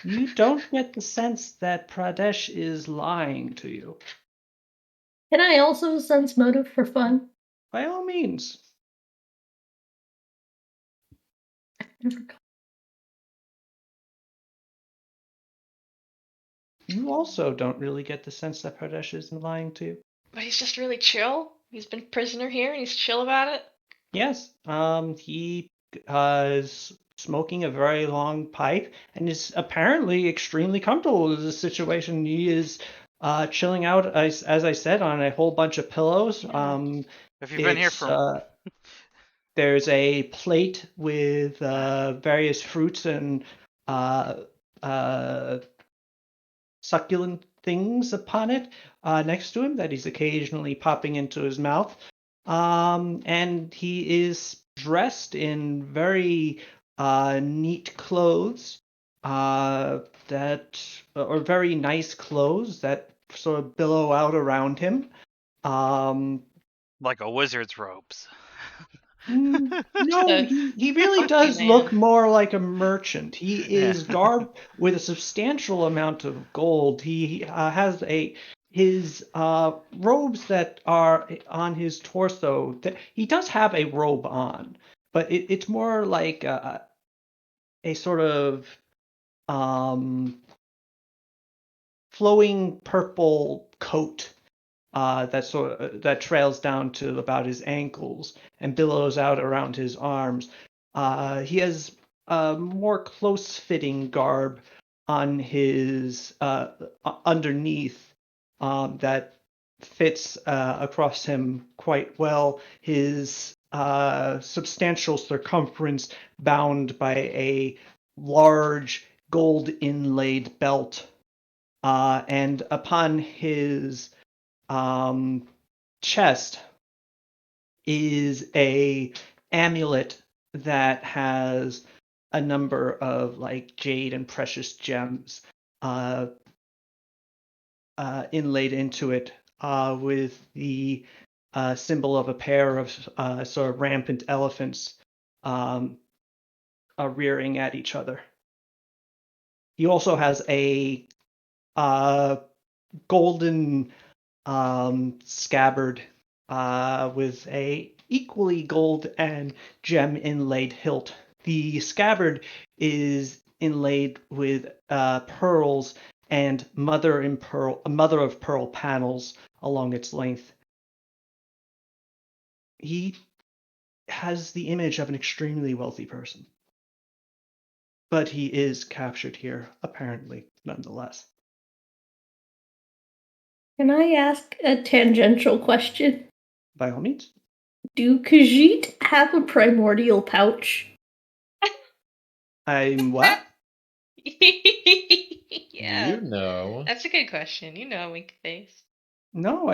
you don't get the sense that Pradesh is lying to you. Can I also sense motive for fun? By all means. You also don't really get the sense that Pradesh is lying to you. But he's just really chill. He's been prisoner here and he's chill about it. Yes, he is smoking a very long pipe and is apparently extremely comfortable with the situation. He is chilling out, as I said, on a whole bunch of pillows. Yeah. If you've been here for There's a plate with various fruits and succulent things upon it next to him that he's occasionally popping into his mouth. And he is dressed in very neat clothes or very nice clothes that sort of billow out around him. like a wizard's robes. No, he really Funky does man. look more like a merchant. He Yeah. is garbed with a substantial amount of gold. He has his robes that are on his torso. He does have a robe on, but it's more like a sort of flowing purple coat that trails down to about his ankles and billows out around his arms. He has a more close-fitting garb on his underneath that fits across him quite well. His substantial circumference bound by a large gold inlaid belt, and upon his chest is a amulet that has a number of like jade and precious gems inlaid into it, with the symbol of a pair of sort of rampant elephants rearing at each other. He also has a golden scabbard with a equally gold and gem inlaid hilt. The scabbard is inlaid with pearls and mother of pearl panels along its length. He has the image of an extremely wealthy person, but he is captured here, apparently, nonetheless. Can I ask a tangential question? By all means. Do Khajiit have a primordial pouch? I'm what? Yeah. You know. That's a good question. You know, wink face. No,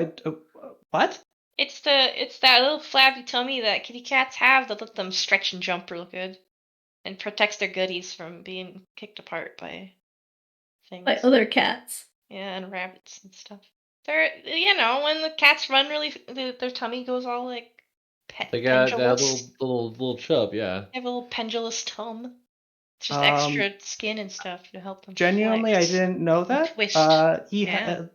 what? It's that little flabby tummy that kitty cats have that let them stretch and jump real good, and protects their goodies from being kicked apart by things. By other cats? Yeah, and rabbits and stuff. They're when the cats run really, their tummy goes all like They got that pendulous. little chub, yeah. They have a little pendulous tum. It's just Um, extra skin and stuff to help them Genuinely, flex I didn't know and that. twist. Yeah.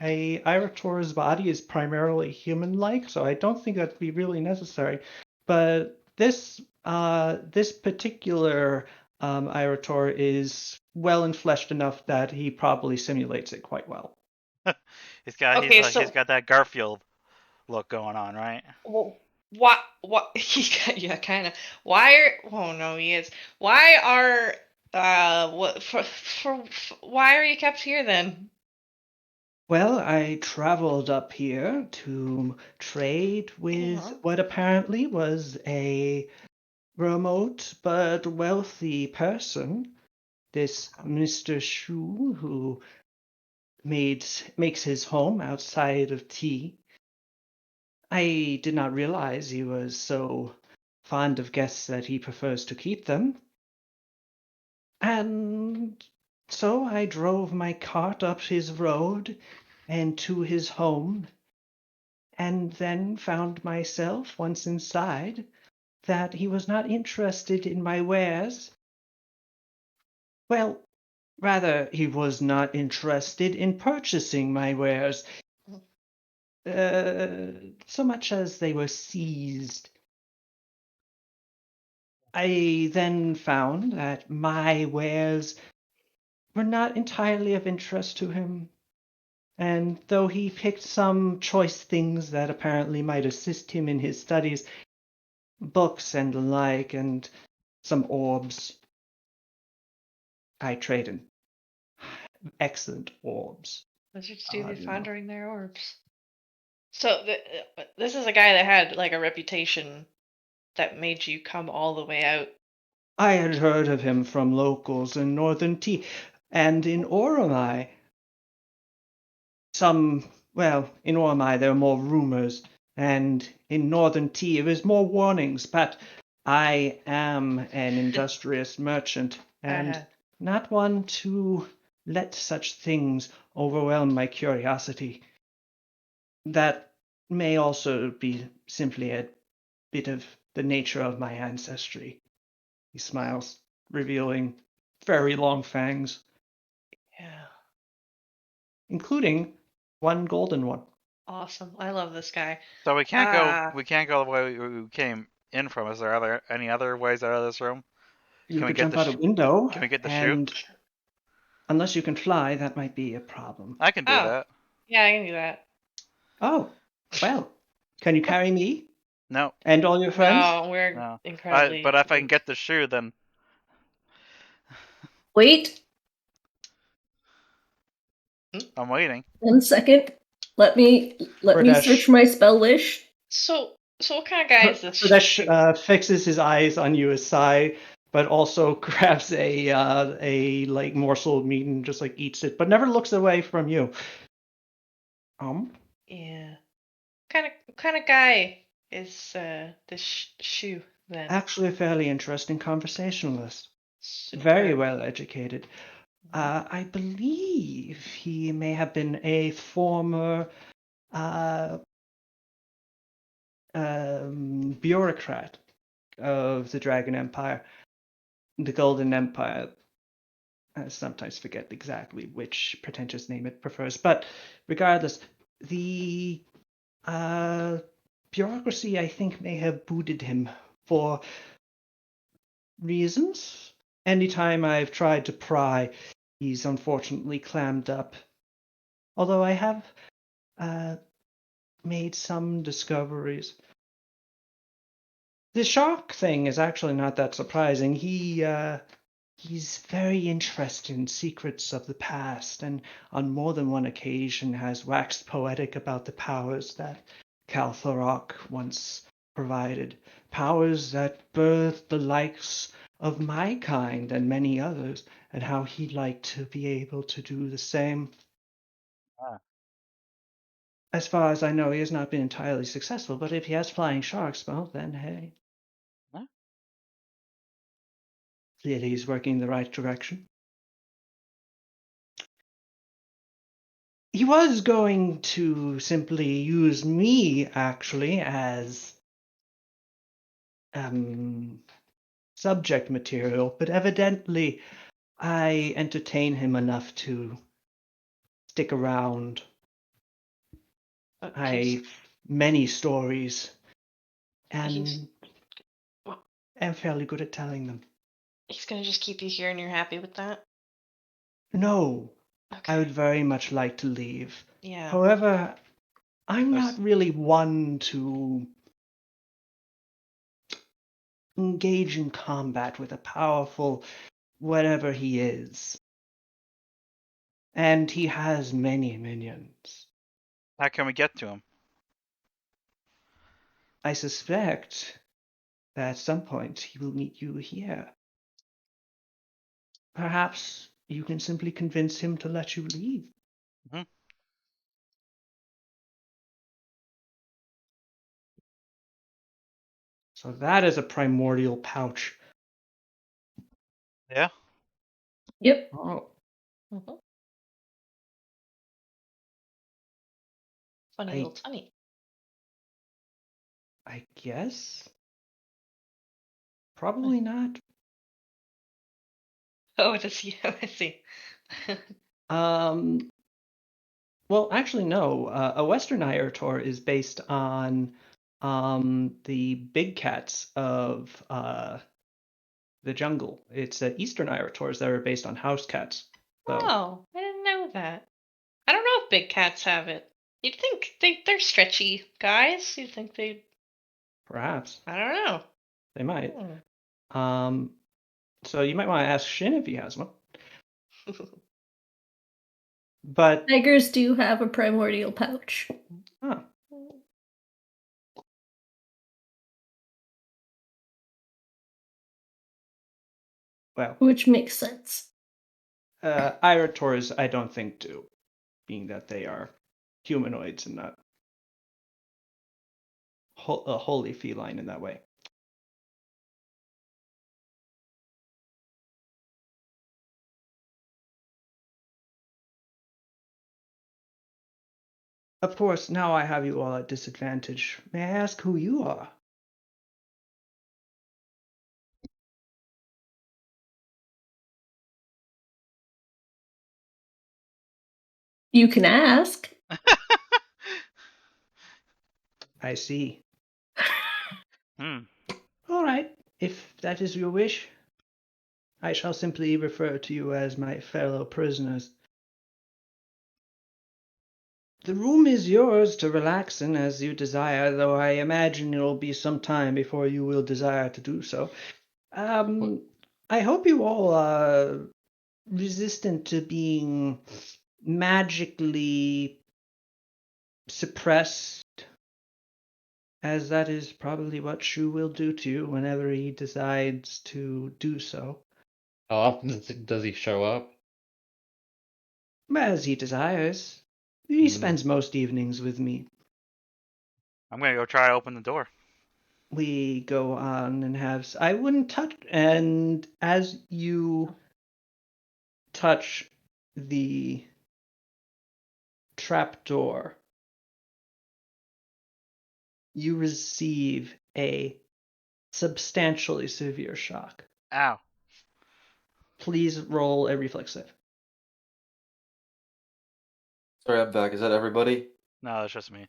A Irator's body is primarily human-like, so I don't think that'd be really necessary. But this particular Irator is well enfleshed enough that he probably simulates it quite well. he's got Okay, he's got that Garfield look going on, right? Well, what yeah, kind of. Why are? Oh no, he is. Why are? What why are you kept here then? Well, I traveled up here to trade with Uh-huh. what apparently was a remote but wealthy person, this Mr. Shu, who makes his home outside of Tea. I did not realize he was so fond of guests that he prefers to keep them. And so I drove my cart up his road and to his home, and then found myself, once inside, that he was not interested in my wares. Well, rather, he was not interested in purchasing my wares, so much as they were seized. I then found that my wares were not entirely of interest to him, and though he picked some choice things that apparently might assist him in his studies, books and the like, and some orbs, I trade in excellent orbs. Wizards do be you know. pondering their orbs. So this is a guy that had like a reputation that made you come all the way out. I had heard of him from locals in Northern Tea, and in Oromai. In Oromai there are more rumors, and in Northern Tea there is more warnings, but I am an industrious merchant, and not one to let such things overwhelm my curiosity. That may also be simply a bit of the nature of my ancestry. He smiles, revealing very long fangs, Yeah. including one golden one. Awesome. I love this guy. So we can't Ah. go. We can't go the way we came in from. Is there any other ways out of this room? You Can we could get jump the out a window, Can we get the shoe? and unless you can fly, that might be a problem. I can do that. Yeah, I can do that. Oh, well, can you carry me No, and all your friends? No, we're no. incredibly. But if I can big. get the shoe, then Wait I'm waiting. 1 second. Let me Pradesh. search my spell list. So what kind of guy is this? Pradesh fixes his eyes on you aside, but also grabs a like morsel of meat and just like eats it, but never looks away from you. Yeah. What kind of guy is this shoe then? Actually, a fairly interesting conversationalist. Super. Very well educated. I believe he may have been a former bureaucrat of the Dragon Empire, the Golden Empire. I sometimes forget exactly which pretentious name it prefers, but regardless, the bureaucracy, I think, may have booted him for reasons. Anytime I've tried to pry, he's unfortunately clammed up. Although I have made some discoveries. The shark thing is actually not that surprising. He's very interested in secrets of the past, and on more than one occasion has waxed poetic about the powers that Calthorok once provided, powers that birthed the likes of my kind and many others, and how he'd like to be able to do the same. Ah. As far as I know, he has not been entirely successful, but if he has flying sharks, well, then hey. Huh? Clearly he's working in the right direction. He was going to simply use me, actually, as subject material, but evidently I entertain him enough to stick around. Many stories, and am fairly good at telling them. He's gonna just keep you here, and you're happy with that? No, Okay. I would very much like to leave. Yeah. However, I'm not really one to engage in combat with a powerful whatever he is. And he has many minions. How can we get to him? I suspect that at some point he will meet you here. Perhaps you can simply convince him to let you leave. Mm-hmm. So that is a primordial pouch. Yeah. Yep. Oh, Mhm. Funny little tummy. I guess. Probably not. Oh, does he? I see. Well, actually, no. A Western Iotor is based on the big cats of the jungle. It's Eastern Iotors that are based on house cats. So Oh, I didn't know that. I don't know if big cats have it. You'd think they're stretchy guys. You'd think they'd. perhaps I don't know. they might. Hmm. So you might want to ask Shin if he has one. But Tigers do have a primordial pouch, huh, well, which makes sense. Iotors I don't think do, being that they are humanoids and not a wholly feline in that way. Of course, now I have you all at disadvantage. May I ask who you are? You can ask. I see. Hmm. All right, if that is your wish, I shall simply refer to you as my fellow prisoners. The room is yours to relax in as you desire, though I imagine it'll be some time before you will desire to do so. I hope you all are resistant to being magically suppressed, as that is probably what Shu will do to you whenever he decides to do so. How often does he show up? As he desires. He spends most evenings with me. I'm gonna go try to open the door. We go on and have. I wouldn't touch. And as you touch the trapdoor, you receive a substantially severe shock. Ow. Please roll a reflex save. Sorry, I'm back. Is that everybody? No, that's just me.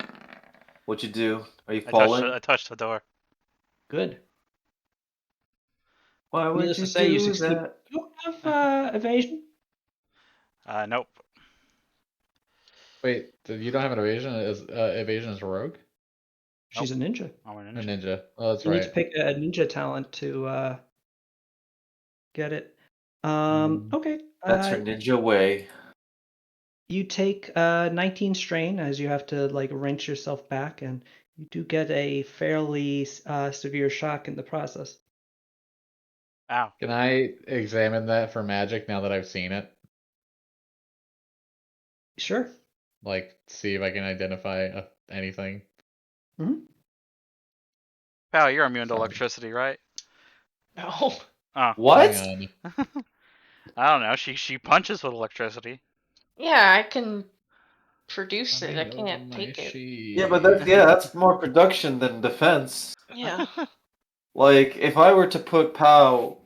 What'd you do? Are you I falling? touched the door. Good. Why would Needless you to say, you do succeed. that? You have evasion? Nope. Wait, you don't have an evasion? Evasion is a rogue? She's a ninja. I'm a A ninja. ninja. Oh, that's You need to right. pick a ninja talent to get it. Okay. That's her ninja way. You take 19 strain as you have to like wrench yourself back, and you do get a fairly severe shock in the process. Ow. Can I examine that for magic now that I've seen it? Sure. Like, see if I can identify anything? Pal, you're immune to Sorry. electricity, right? No. Oh. What? Hang on. I don't know. She punches with electricity. Yeah, I can produce Let it. me I open can't my take it. sheet. Yeah, but that's more production than defense. Yeah. Like, if I were to put Pow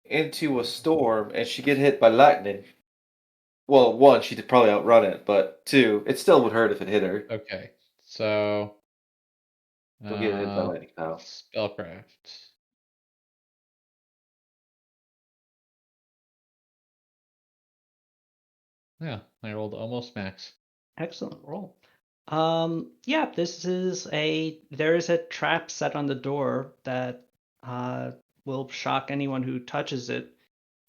into a storm and she get hit by lightning, well, one, she'd probably outrun it, but two, it still would hurt if it hit her. Okay, so Don't get hit by lightning, Pow. spellcraft. Yeah, I rolled almost max. Excellent roll. Yeah, there is a trap set on the door that will shock anyone who touches it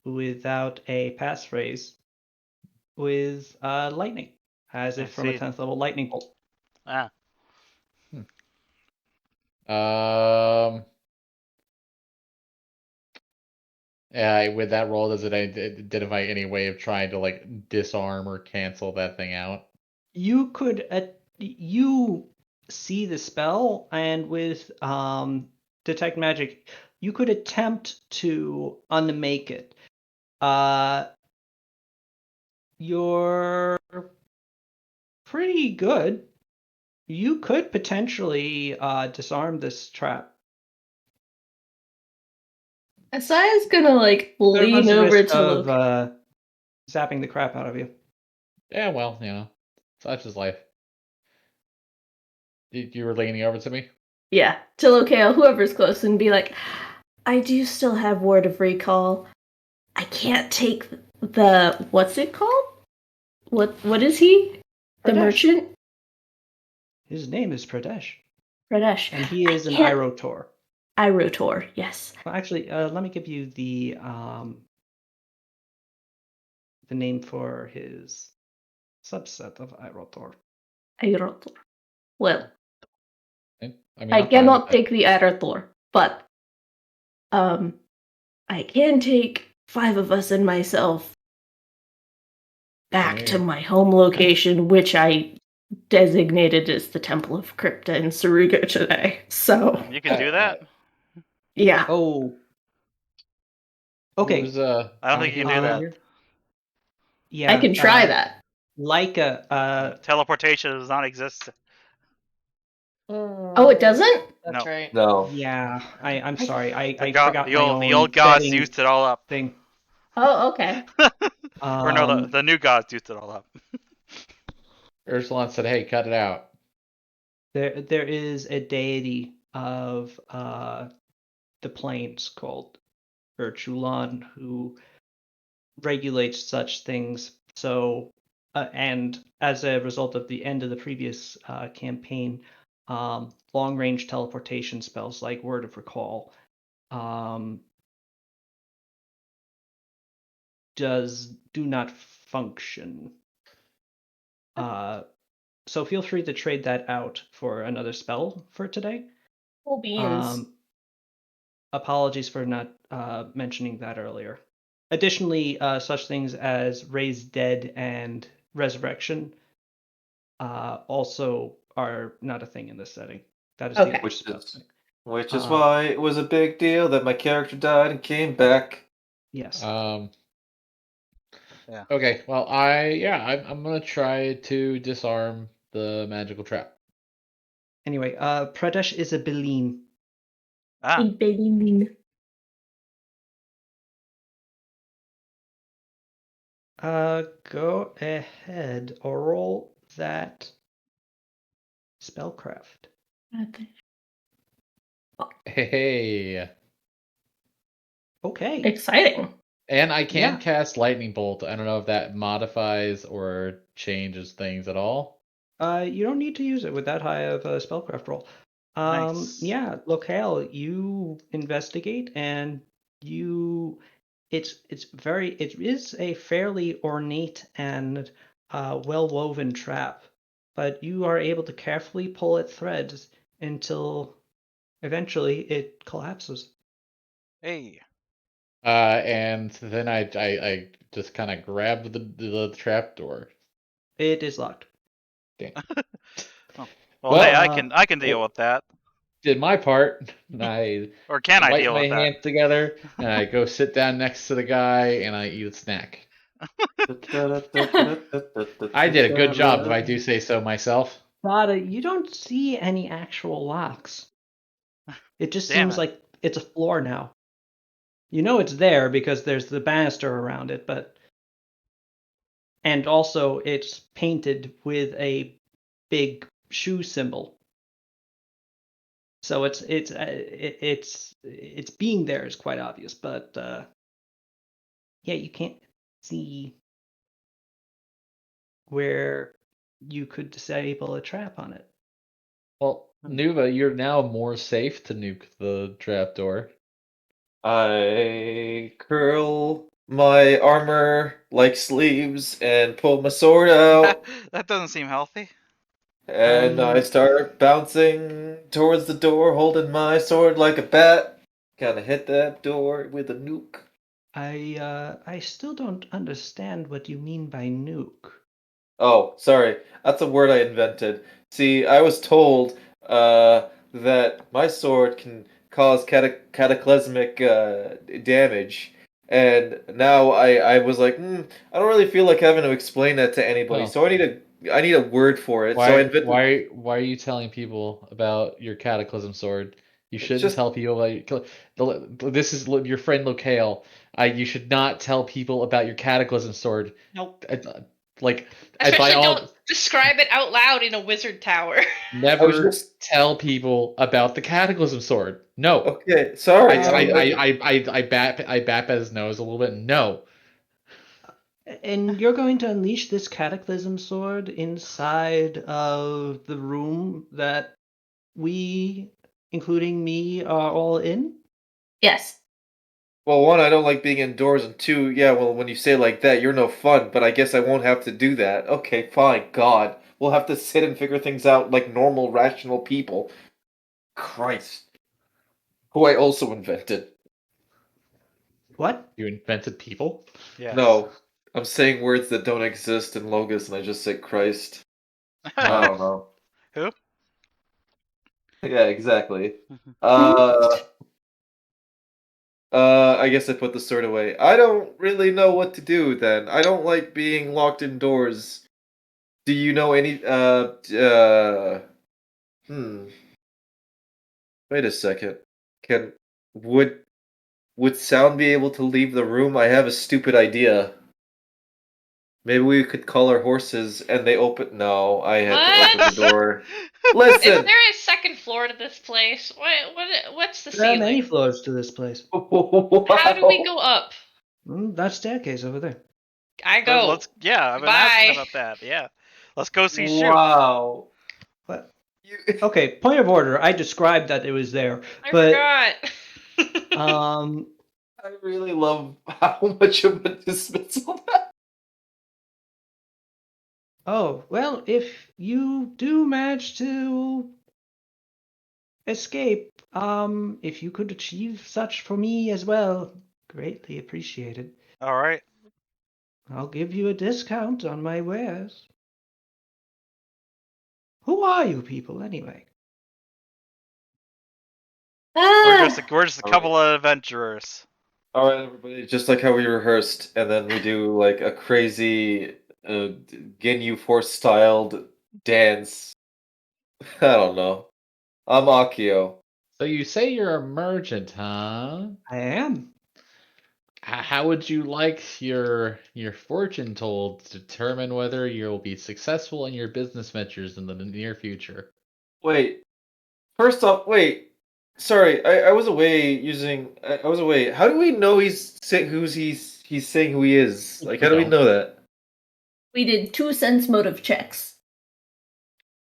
without a passphrase with lightning, as I if from a see. 10th level lightning bolt. Ah. Um, yeah, with that roll, does it identify any way of trying to like disarm or cancel that thing out? You could you see the spell, and with detect magic, you could attempt to unmake it. You're pretty good. You could potentially disarm this trap. Asaya's gonna like There runs lean the over risk to of look. zapping the crap out of you. Yeah, well, such is life. You were leaning over to me? Yeah, to Locale, whoever's close, and be like, I do still have Word of Recall. I can't take the what's it called? What is he? The Pradesh. merchant? His name is Pradesh, Pradesh. and he is I an can't- Irotor. Irotor, yes. Well, actually, let me give you the name for his subset of Irotor. Irotor. Well, I I mean, I'm fine with cannot that. take the Irotor, but I can take 5 of us and myself back to Hey. my home location, which I designated as the Temple of Crypta in Saruga today. So, You can do that? yeah. Oh. Okay. Who's, I don't think you can do that. here? Yeah. I can try that. Leica, Teleportation does not exist. Oh, it doesn't? That's No. right. No. yeah, I'm sorry. I The forgot my own the old gods setting used it all up. thing. Oh, okay. Or no, the new gods used it all up. Ursula said, hey, cut it out. There is a deity of the plains called Urchulan who regulates such things. So, and as a result of the end of the previous campaign, long range teleportation spells like Word of Recall do not function. So feel free to trade that out for another spell for today. Cool beans. Apologies for not mentioning that earlier. Additionally, such things as Raise Dead and Resurrection also are not a thing in this setting. That is Okay. the other spell. Which is why it was a big deal that my character died and came back. Yes. Yeah. Okay, well, I'm gonna try to disarm the magical trap. Anyway, Pradesh is a Beline. Ah, Go ahead or roll that spellcraft. Hey, Okay. Exciting. and I can Yeah. cast lightning bolt. I don't know if that modifies or changes things at all. You don't need to use it with that high of a spellcraft roll. nice. Yeah, Locale, you investigate and it is a fairly ornate and well woven trap, but you are able to carefully pull at threads until eventually it collapses. Hey. And then I just kind of grab the trap door. It is locked. Damn. Well, Well, hey, I can deal with that. Did my part. I Or can I wipe deal my with that? hands together and I go sit down next to the guy and I eat a snack. I did a good job, if I do say so myself. But you don't see any actual locks. It just Damn seems it. like it's a floor now. You know it's there because there's the banister around it, and also it's painted with a big shoe symbol. So it's being there is quite obvious, but yeah, you can't see where you could disable a trap on it. Well, Nuva, you're now more safe to nuke the trapdoor. I curl my armor like sleeves and pull my sword out, That doesn't seem healthy. and I start bouncing towards the door, holding my sword like a bat. Gonna hit that door with a nuke. I still don't understand what you mean by nuke. Oh, sorry. That's a word I invented. See, I was told that my sword can cause cataclysmic damage, and now I was like, I don't really feel like having to explain that to anybody, Oh. so I need a word for it. So I invented. Why are you telling people about your cataclysm sword? You It's shouldn't just tell people this is your friend Locale. You should not tell people about your cataclysm sword. Nope. Like by Especially all don't describe it out loud in a wizard tower. I was never just tell people about the cataclysm sword. No. okay. Sorry, I bat his nose a little bit. No. And you're going to unleash this cataclysm sword inside of the room that we, including me, are all in? Yes. Well, one, I don't like being indoors, and two, yeah, well, when you say it like that, you're no fun, but I guess I won't have to do that. Okay, fine, God. We'll have to sit and figure things out like normal, rational people. Christ. Who I also invented. What? You invented people? Yes. No, I'm saying words that don't exist in Logos, and I just say Christ. I don't know. Who? Yeah, exactly. Mhm. Uh, I guess I put the sword away. I don't really know what to do then. I don't like being locked indoors. Do you know any, hmm. Wait a second. Can, would, would sound be able to leave the room? I have a stupid idea. Maybe we could call our horses and they open. No, I had to open the What? door. Is Listen! there a second floor to this place? What's the There are many ceiling? floors to this place. How do we Wow. go up? That staircase over there. I go. Yeah, I've been asking Bye. about that. Yeah. Let's go see Shoot. Wow. What? You, Okay, point of order. I described that it was there, I but forgot. I really love how much of a dismissal that. oh, well, if you do manage to escape, if you could achieve such for me as well, greatly appreciated. All right. I'll give you a discount on my wares. Who are you people anyway? We're just a All right. couple of adventurers. All right, everybody. Just like how we rehearsed, and then we do like a crazy Ginyu Force styled dance. I don't know. I'm Akio. So you say you're a merchant, huh? I am. How would you like your fortune told to determine whether you'll be successful in your business ventures in the near future? Wait. First off, wait. Sorry, I was away using. I was away. How do we know he's saying who he is? Like, how do we don't. know that? We did 2 sense motive checks.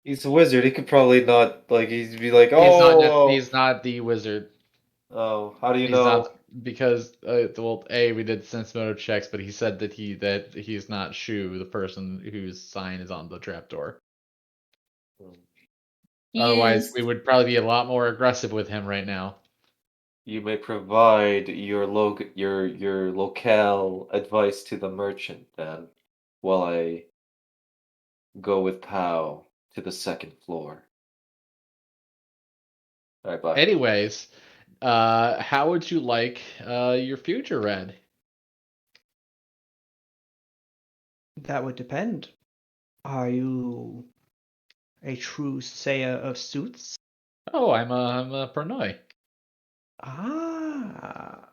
He's a wizard. He could probably not like. He'd be like, He's not the wizard. oh. How do you He's know? not because well, we did sense motive checks, but he said that he's not Shu, the person whose sign is on the trapdoor. He Otherwise, is. we would probably be a lot more aggressive with him right now. You may provide your locale advice to the merchant then, while I go with Pow to the second floor. All right, bye. Anyways, how would you like your future read? That would depend. Are you a true sayer of suits? Oh, I'm a Pernoi. Ah,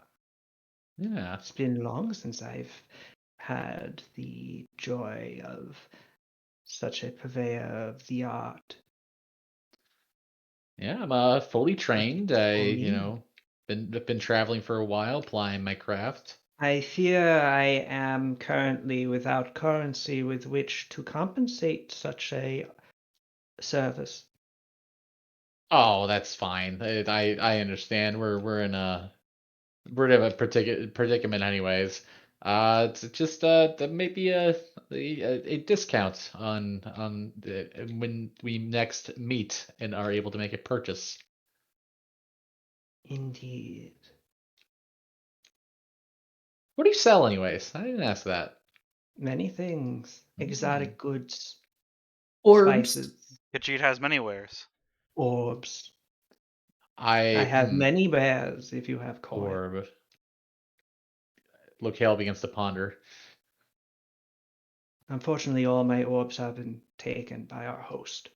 Yeah. it's been long since I've had the joy of such a purveyor of the art. Yeah, I'm fully trained. For me. Been traveling for a while, plying my craft. I fear I am currently without currency with which to compensate such a service. Oh, that's fine. I understand. We're in a predicament anyways. It's just maybe a discount on when we next meet and are able to make a purchase. Indeed. What do you sell anyways? I didn't ask that. Many things. Exotic goods, Orbs. spices, Khajiit has many wares. orbs. I I have many wares if you have coin. orb. Locale begins to ponder. Unfortunately, all my orbs have been taken by our host.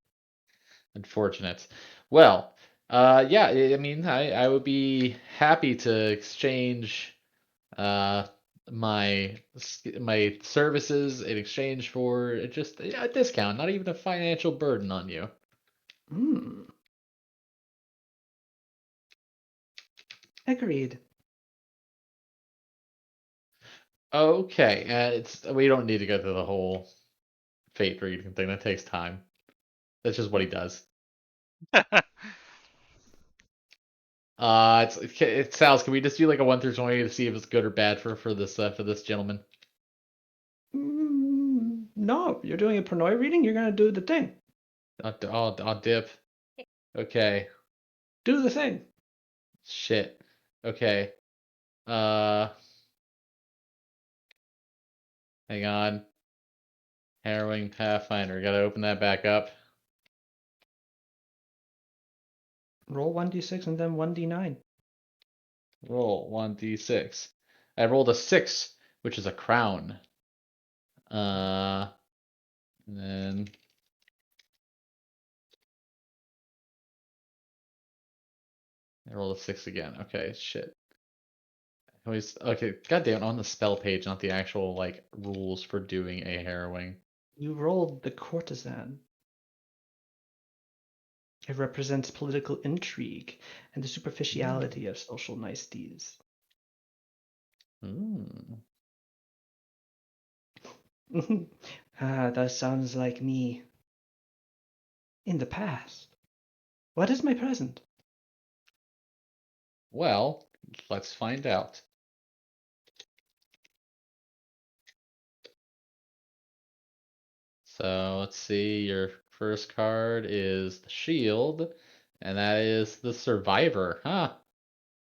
Unfortunate. Well, Yeah, I mean, I would be happy to exchange uh my services in exchange for just a discount, not even a financial burden on you. Hmm. Agreed. Okay, we don't need to go through the whole fate reading thing. That takes time. That's just what he does. Sals, can we just do like a 1 through 20 to see if it's good or bad for this gentleman? No, you're doing a Pernod reading. You're gonna do the thing. I'll dip. Okay. Do the thing. Shit. Okay. Uh, Hang on. Harrowing Pathfinder. Gotta open that back up. Roll 1d6 and then 1d9. Roll 1d6. I rolled a 6, which is a crown. And then I rolled a 6 again. Okay, shit. Okay, goddamn, on the spell page, not the actual like rules for doing a harrowing. You rolled the courtesan. It represents political intrigue and the superficiality of social niceties. Hmm. That sounds like me. In the past. What is my present? Well, let's find out. So let's see. Your first card is the shield, and that is the survivor. Huh.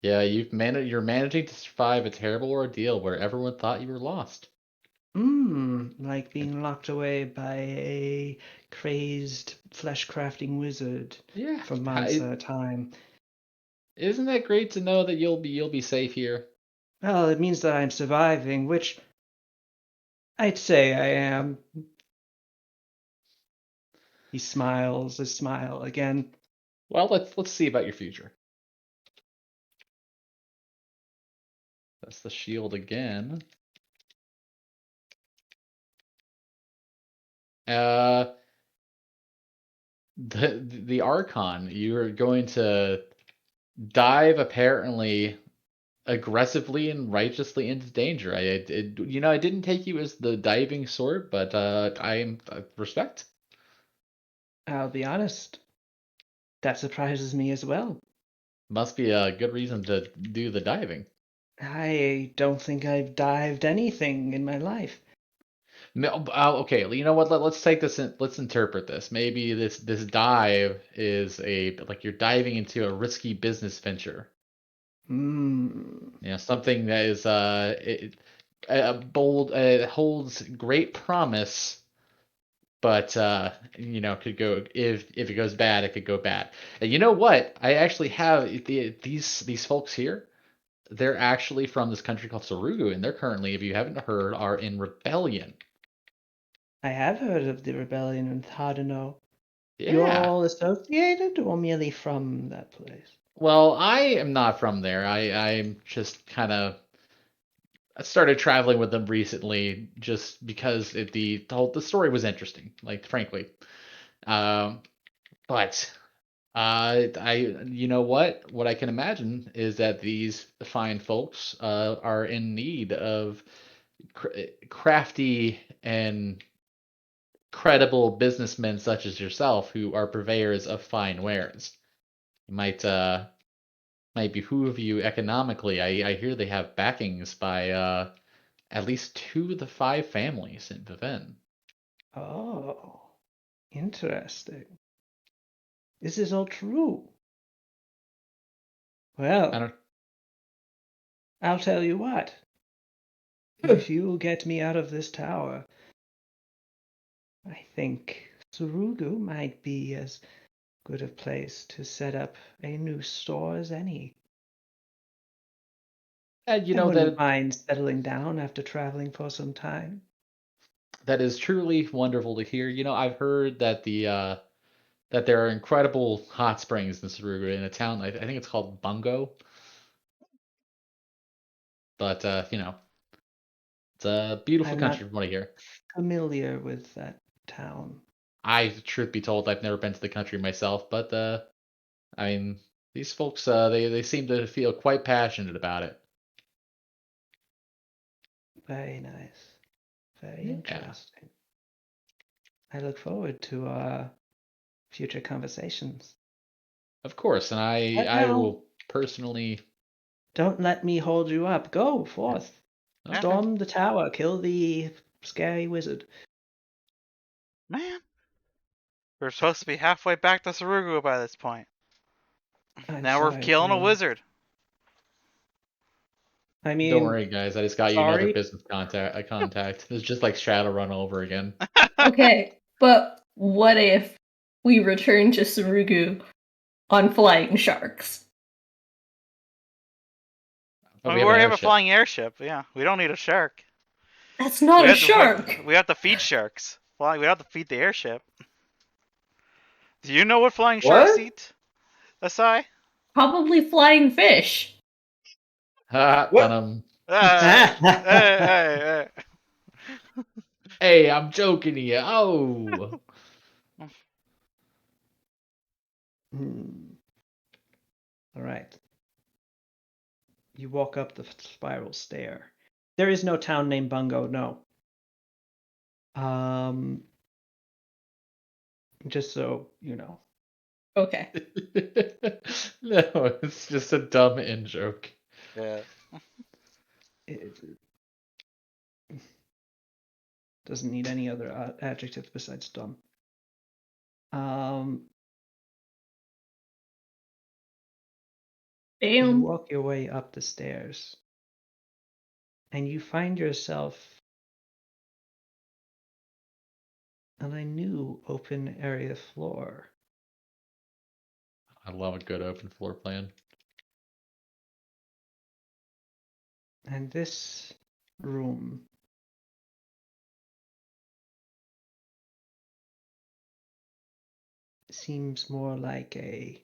Yeah, you're managing to survive a terrible ordeal where everyone thought you were lost. Like being locked away by a crazed flesh crafting wizard Yeah. for months at a time. Isn't that great to know that you'll be safe here? Well, it means that I'm surviving, which I'd say I am. He smiles a smile again. Well, let's see about your future. That's the shield again. Uh, the Archon, you're going to dive apparently aggressively and righteously into danger. I didn't take you as the diving sort, but I am respect. I'll be honest, that surprises me as well. Must be a good reason to do the diving. I don't think I've dived anything in my life. Okay, you know what? Let's take this. Let's interpret this. Maybe this dive is like you're diving into a risky business venture. Hmm. Something that is bold. It holds great promise, but could go if it goes bad, it could go bad. And you know what? I actually have these folks here. They're actually from this country called Sarugu, and they're currently, if you haven't heard, are in rebellion. I have heard of the rebellion in Thadano. You're Yeah. all associated or merely from that place? Well, I am not from there. I'm just kind of I started traveling with them recently just because the story was interesting, like frankly. Um, but I you know what I can imagine is that these fine folks are in need of crafty and credible businessmen such as yourself who are purveyors of fine wares. It might behoove you economically. I hear they have backings by at least 2 of the 5 families in Viven. Oh, interesting. Is this all true? I Well, don't. I'll tell you what. If you get me out of this tower, I think Surugu might be as good a place to set up a new store as any. And I wouldn't mind settling down after traveling for some time. that is truly wonderful to hear. I've heard that that there are incredible hot springs in Suruga in a town. I think it's called Bungo. But it's a beautiful I'm country not from what I hear. familiar with that town. Truth be told, I've never been to the country myself, but I mean, these folks, they seem to feel quite passionate about it. Very nice. Very Yeah. interesting. I look forward to our future conversations. Of course, and But I now, will personally. don't let me hold you up. Go forth. Okay. Storm the tower. Kill the scary wizard. Man, we're supposed to be halfway back to Sarugu by this point. I'm Now we're sorry, killing a everyone. wizard. I mean, Don't worry, guys. I just got you another sorry. business contact. It's just like Shadowrun all over again. Okay, but what if we return to Surugu on flying sharks? Oh, We we have an already have a airship. flying airship. Yeah, we don't need a shark. That's not We a have to, shark! we have to feed sharks. We have to feed the airship. Do you know what flying sharks What? eat, Asai? Probably flying fish. Ha, What? Hey, hey, hey. Hey, I'm joking to you. Oh. All right. You walk up the spiral stair. There is no town named Bungo, no. Just so you know. Okay. No, it's just a dumb in joke. Yeah. It doesn't need any other adjective besides dumb. You Damn. walk your way up the stairs, and you find yourself on a new open area floor. I love a good open floor plan. And this room seems more like a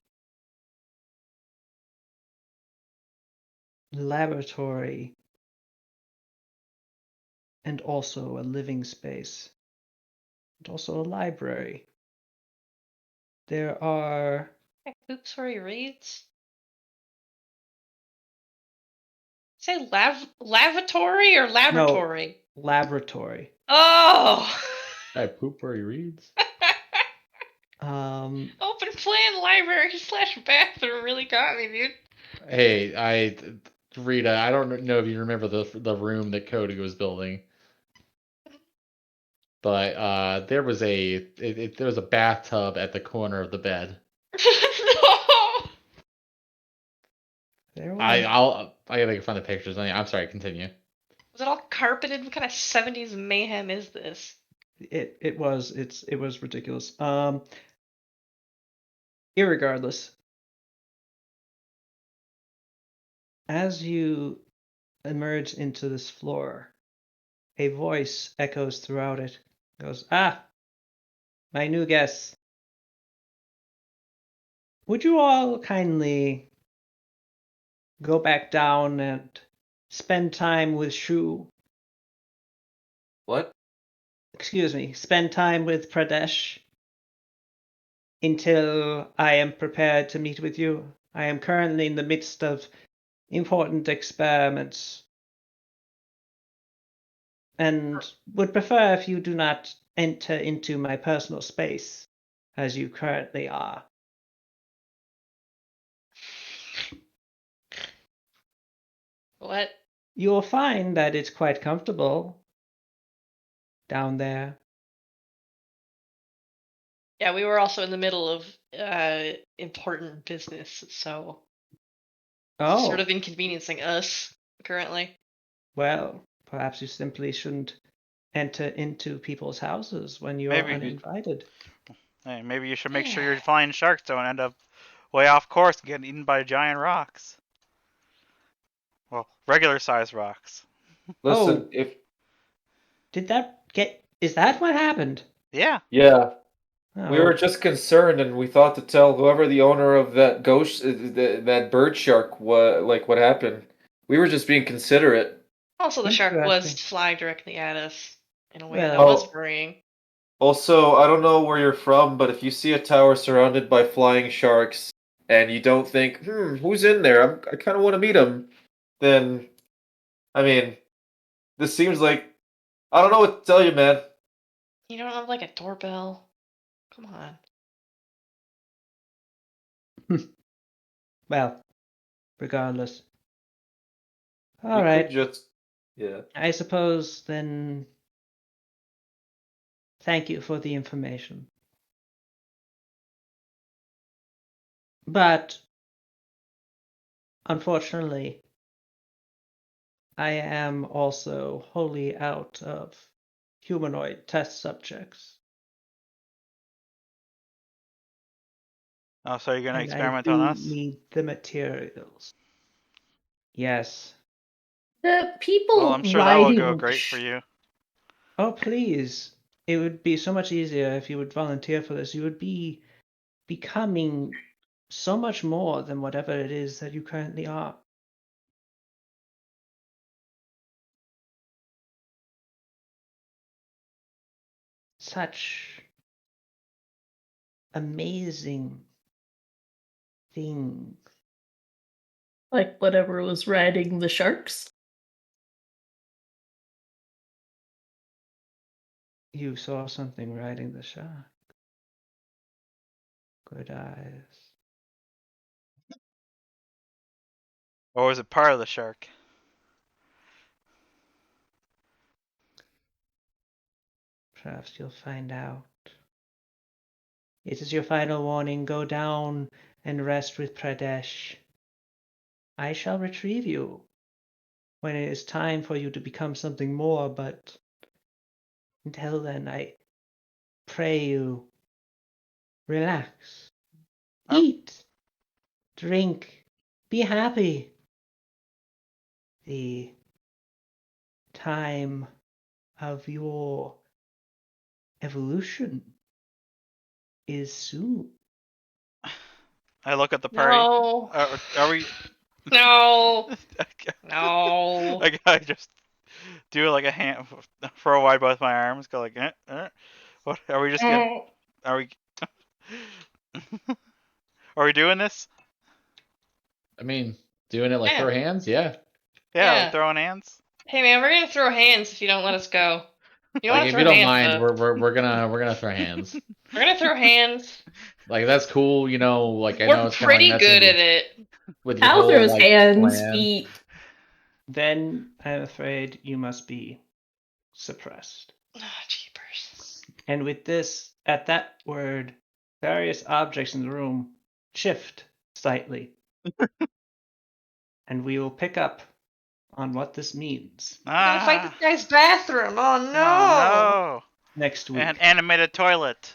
laboratory and also a living space and also a library. There are Oops, where he reads. Say lavatory or laboratory? laboratory. Oh! I poop where he reads. Open plan library / bathroom really got me, dude. Hey, Rita, I don't know if you remember the room that Cody was building, but there was there was a bathtub at the corner of the bed. No! There I was. gotta find the pictures. I'm sorry. Continue. Was it all carpeted? What kind of 70s mayhem is this? It was ridiculous. Irregardless, as you emerge into this floor, a voice echoes throughout it. Goes, "Ah, my new guests. Would you all kindly go back down and spend time with Shu? What? Excuse me, spend time with Pradesh until I am prepared to meet with you. I am currently in the midst of important experiments and would prefer if you do not enter into my personal space as you currently are." What? You will find that it's quite comfortable down there. Yeah, we were also in the middle of important business, so Oh, sort of inconveniencing us currently. well, perhaps you simply shouldn't enter into people's houses when you are Maybe. uninvited. Hey, maybe you should make sure your flying sharks don't end up way off course and get eaten by giant rocks. Well, regular sized rocks. Listen, Oh. if Did that get? Is that what happened? Yeah. yeah, We were Oh, just concerned, and we thought to tell whoever the owner of that ghost, that bird shark, what happened. We were just being considerate. Also, the shark was Interesting. flying directly at us in a way that Well- was Oh. worrying. Also, I don't know where you're from, but if you see a tower surrounded by flying sharks and you don't think, who's in there? I kind of want to meet him. Then, I mean, this seems like I don't know what to tell you, man. You don't have like a doorbell? Come on. well, regardless. We All could right. just, yeah. I suppose then. Thank you for the information. But unfortunately, I am also wholly out of humanoid test subjects. Oh, so you're gonna And experiment I do on us? need the materials. Yes. The people Well, I'm sure that will go riding. great for you. Oh, please. It would be so much easier if you would volunteer for this. You would be becoming so much more than whatever it is that you currently are. Such amazing things. Like whatever was riding the sharks. You saw something riding the shark. Good eyes. Or was it part of the shark? Perhaps you'll find out. It is your final warning. Go down and rest with Pradesh. I shall retrieve you when it is time for you to become something more, but until then, I pray you relax, Oh. eat, drink, be happy. The time of your evolution is soon. I look at the party. No. Are we? No. Okay. No. Like I just do like a hand, throw wide both my arms, go like, What are we just getting? Oh. Are we? Are we doing this? I mean, doing it like Yeah. throw hands, yeah. Yeah, like Yeah. throwing hands. Hey man, we're gonna throw hands if you don't let us go. You don't Like have to if you throw don't hands mind, though. we're gonna throw hands. We're gonna throw hands. Like that's cool, you know. Like I We're know it's kind of like pretty messing good with at it. with your Hal whole throws like hands, plan. feet. Then I'm afraid you must be suppressed. Oh, jeepers. And with this, at that word, various objects in the room shift slightly. And we will pick up on what this means We're gonna fight this Ah, guy's bathroom. Oh oh no. no! next week. An animated toilet.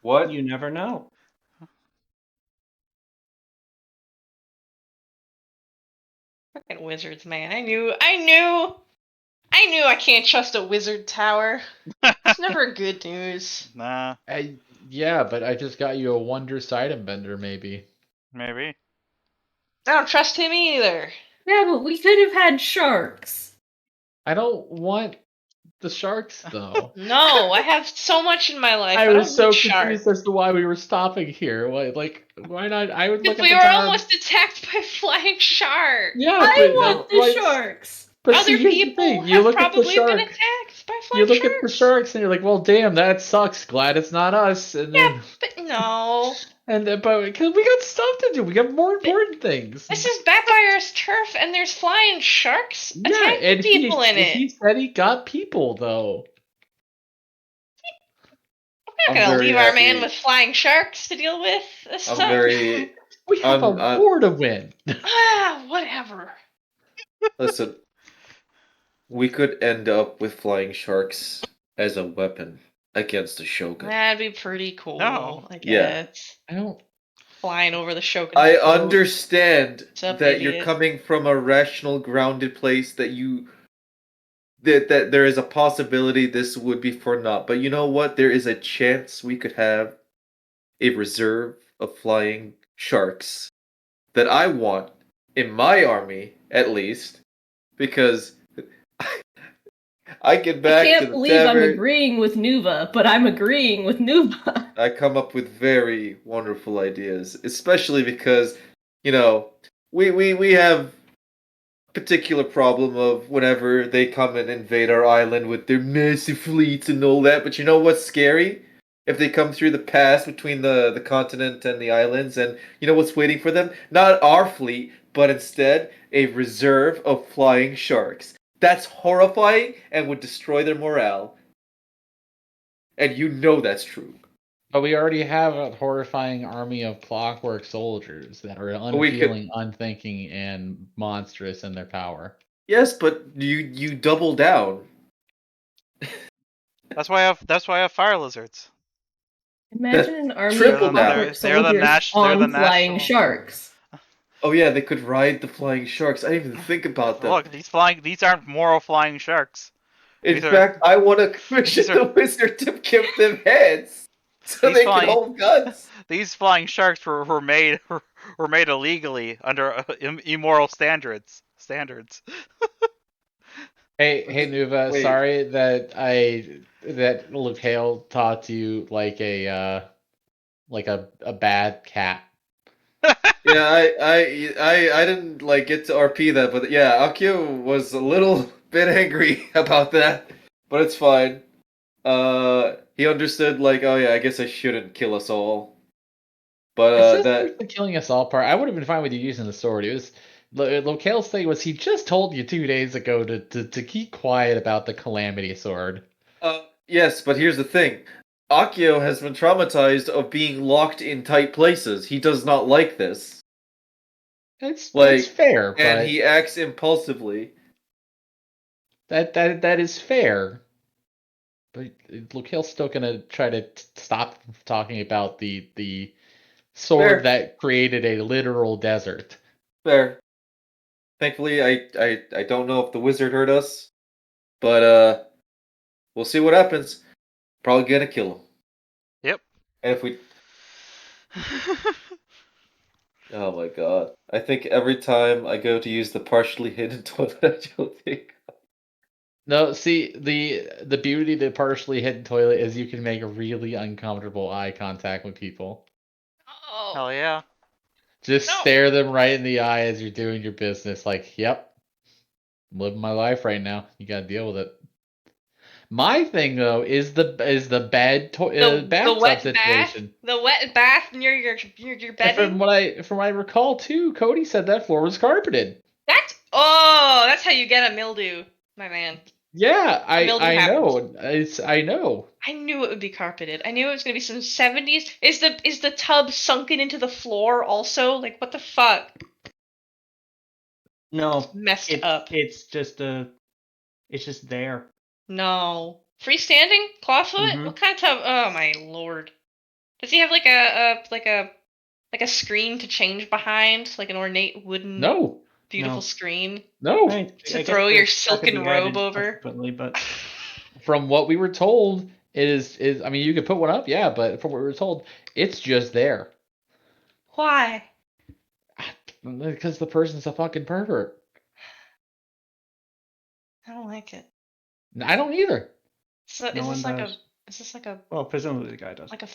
What? You never know. Fucking wizards, man. I knew I can't trust a wizard tower. It's never good news. Nah, Yeah, but I just got you a wondrous item bender, maybe. maybe. I don't trust him either. Yeah, but we could have had sharks. I don't want the sharks though. No, I have so much in my life. I I was don't so need sharks. confused as to why we were stopping here. Why not? I would look Because at we the were tower. almost attacked by flying sharks. Yeah, I but want the sharks. But Other see, here's the people thing: you have look at the probably been shark, attacked by you flying look at the sharks. sharks, and you're like, "Well, damn, that sucks. Glad it's not us." And Yeah, then, but no. but because we got stuff to do, we got more important things. This is Backfire's turf, and there's flying sharks Yeah, attacking and people in it. he said he got people though. We're I'm not gonna very leave our man happy. with flying sharks to deal with this I'm time. very. We have a I'm. war to win. Whatever. Listen, we could end up with flying sharks as a weapon against the Shogun. That'd be pretty cool, No. I Yeah. guess. I don't. Flying over the Shogun's I boat. understand What's up, that you're idiot? coming from a rational, grounded place that you that there is a possibility this would be for naught. But you know what? There is a chance we could have a reserve of flying sharks that I want in my army, at least, because I get I back to can't the believe I'm tavern. agreeing with Nuva, but I'm agreeing with Nuva. I come up with very wonderful ideas, especially because, you know, we have particular problem of whenever they come and invade our island with their massive fleets and all that. But you know what's scary? If they come through the pass between the continent and the islands, and you know what's waiting for them? Not our fleet, but instead a reserve of flying sharks. That's horrifying and would destroy their morale. And you know that's true. But we already have a horrifying army of clockwork soldiers that are We could, unfeeling, unthinking, and monstrous in their power. yes, but you double down. That's why I have fire lizards. Imagine an army triple of down. clockwork They're the soldiers they're the on flying national. sharks. Oh yeah, they could ride the flying sharks. I didn't even think about them. Look, these aren't moral flying sharks. In These are fact, I want to commission these are- the wizard to give them heads so These they flying- can hold guns. these flying sharks were made illegally under immoral standards. Hey, Nuva, Wait. sorry that Lucale taught you like a bad cat. Yeah, I didn't like get to RP that, but yeah, Akio was a little bit angry about that, but it's fine. He understood like, oh yeah, I guess I shouldn't kill us all. But It's just that the killing us all part. I would have been fine with you using the sword. It was Locale's thing was he just told you 2 days ago to keep quiet about the calamity sword. yes, but here's the thing. Akio has been traumatized of being locked in tight places. He does not like this. That's Like, fair, and but he acts impulsively. that is fair. But Locale's still gonna try to stop talking about the sword Fair. that created a literal desert. Fair. Thankfully, I don't know if the wizard heard us, but we'll see what happens. Probably gonna kill him. Yep. And if we, oh my god, I think every time I go to use the partially hidden toilet, I don't think. No, see the beauty of the partially hidden toilet is you can make really uncomfortable eye contact with people. Oh. Hell yeah. Just No. stare them right in the eye as you're doing your business. Like, yep, I'm living my life right now. You gotta deal with it. My thing though is the bad The bathtub wet situation. bath? The wet bath near your And bedding? from what I recall too, Cody said that floor was carpeted. That's how you get a mildew, my man. Yeah, Mildew I happens. know. I know. I knew it would be carpeted. I knew it was gonna be some 70s. Is the tub sunken into the floor also? Like what the fuck? No, Messed up. it's just there. No. Freestanding? Clawfoot? Mhm. What kind of tub? Oh my lord. Does he have like a screen to change behind? Like an ornate wooden No. beautiful No. screen? No. Right, To I guess throw your that could silken be robe added over? subsequently, but From what we were told is I mean you could put one up, yeah, but from what we were told, it's just there. Why? Because the person's a fucking pervert. I don't like it. I don't either. So No is one this like does. a is this like a well, presumably the guy does. like a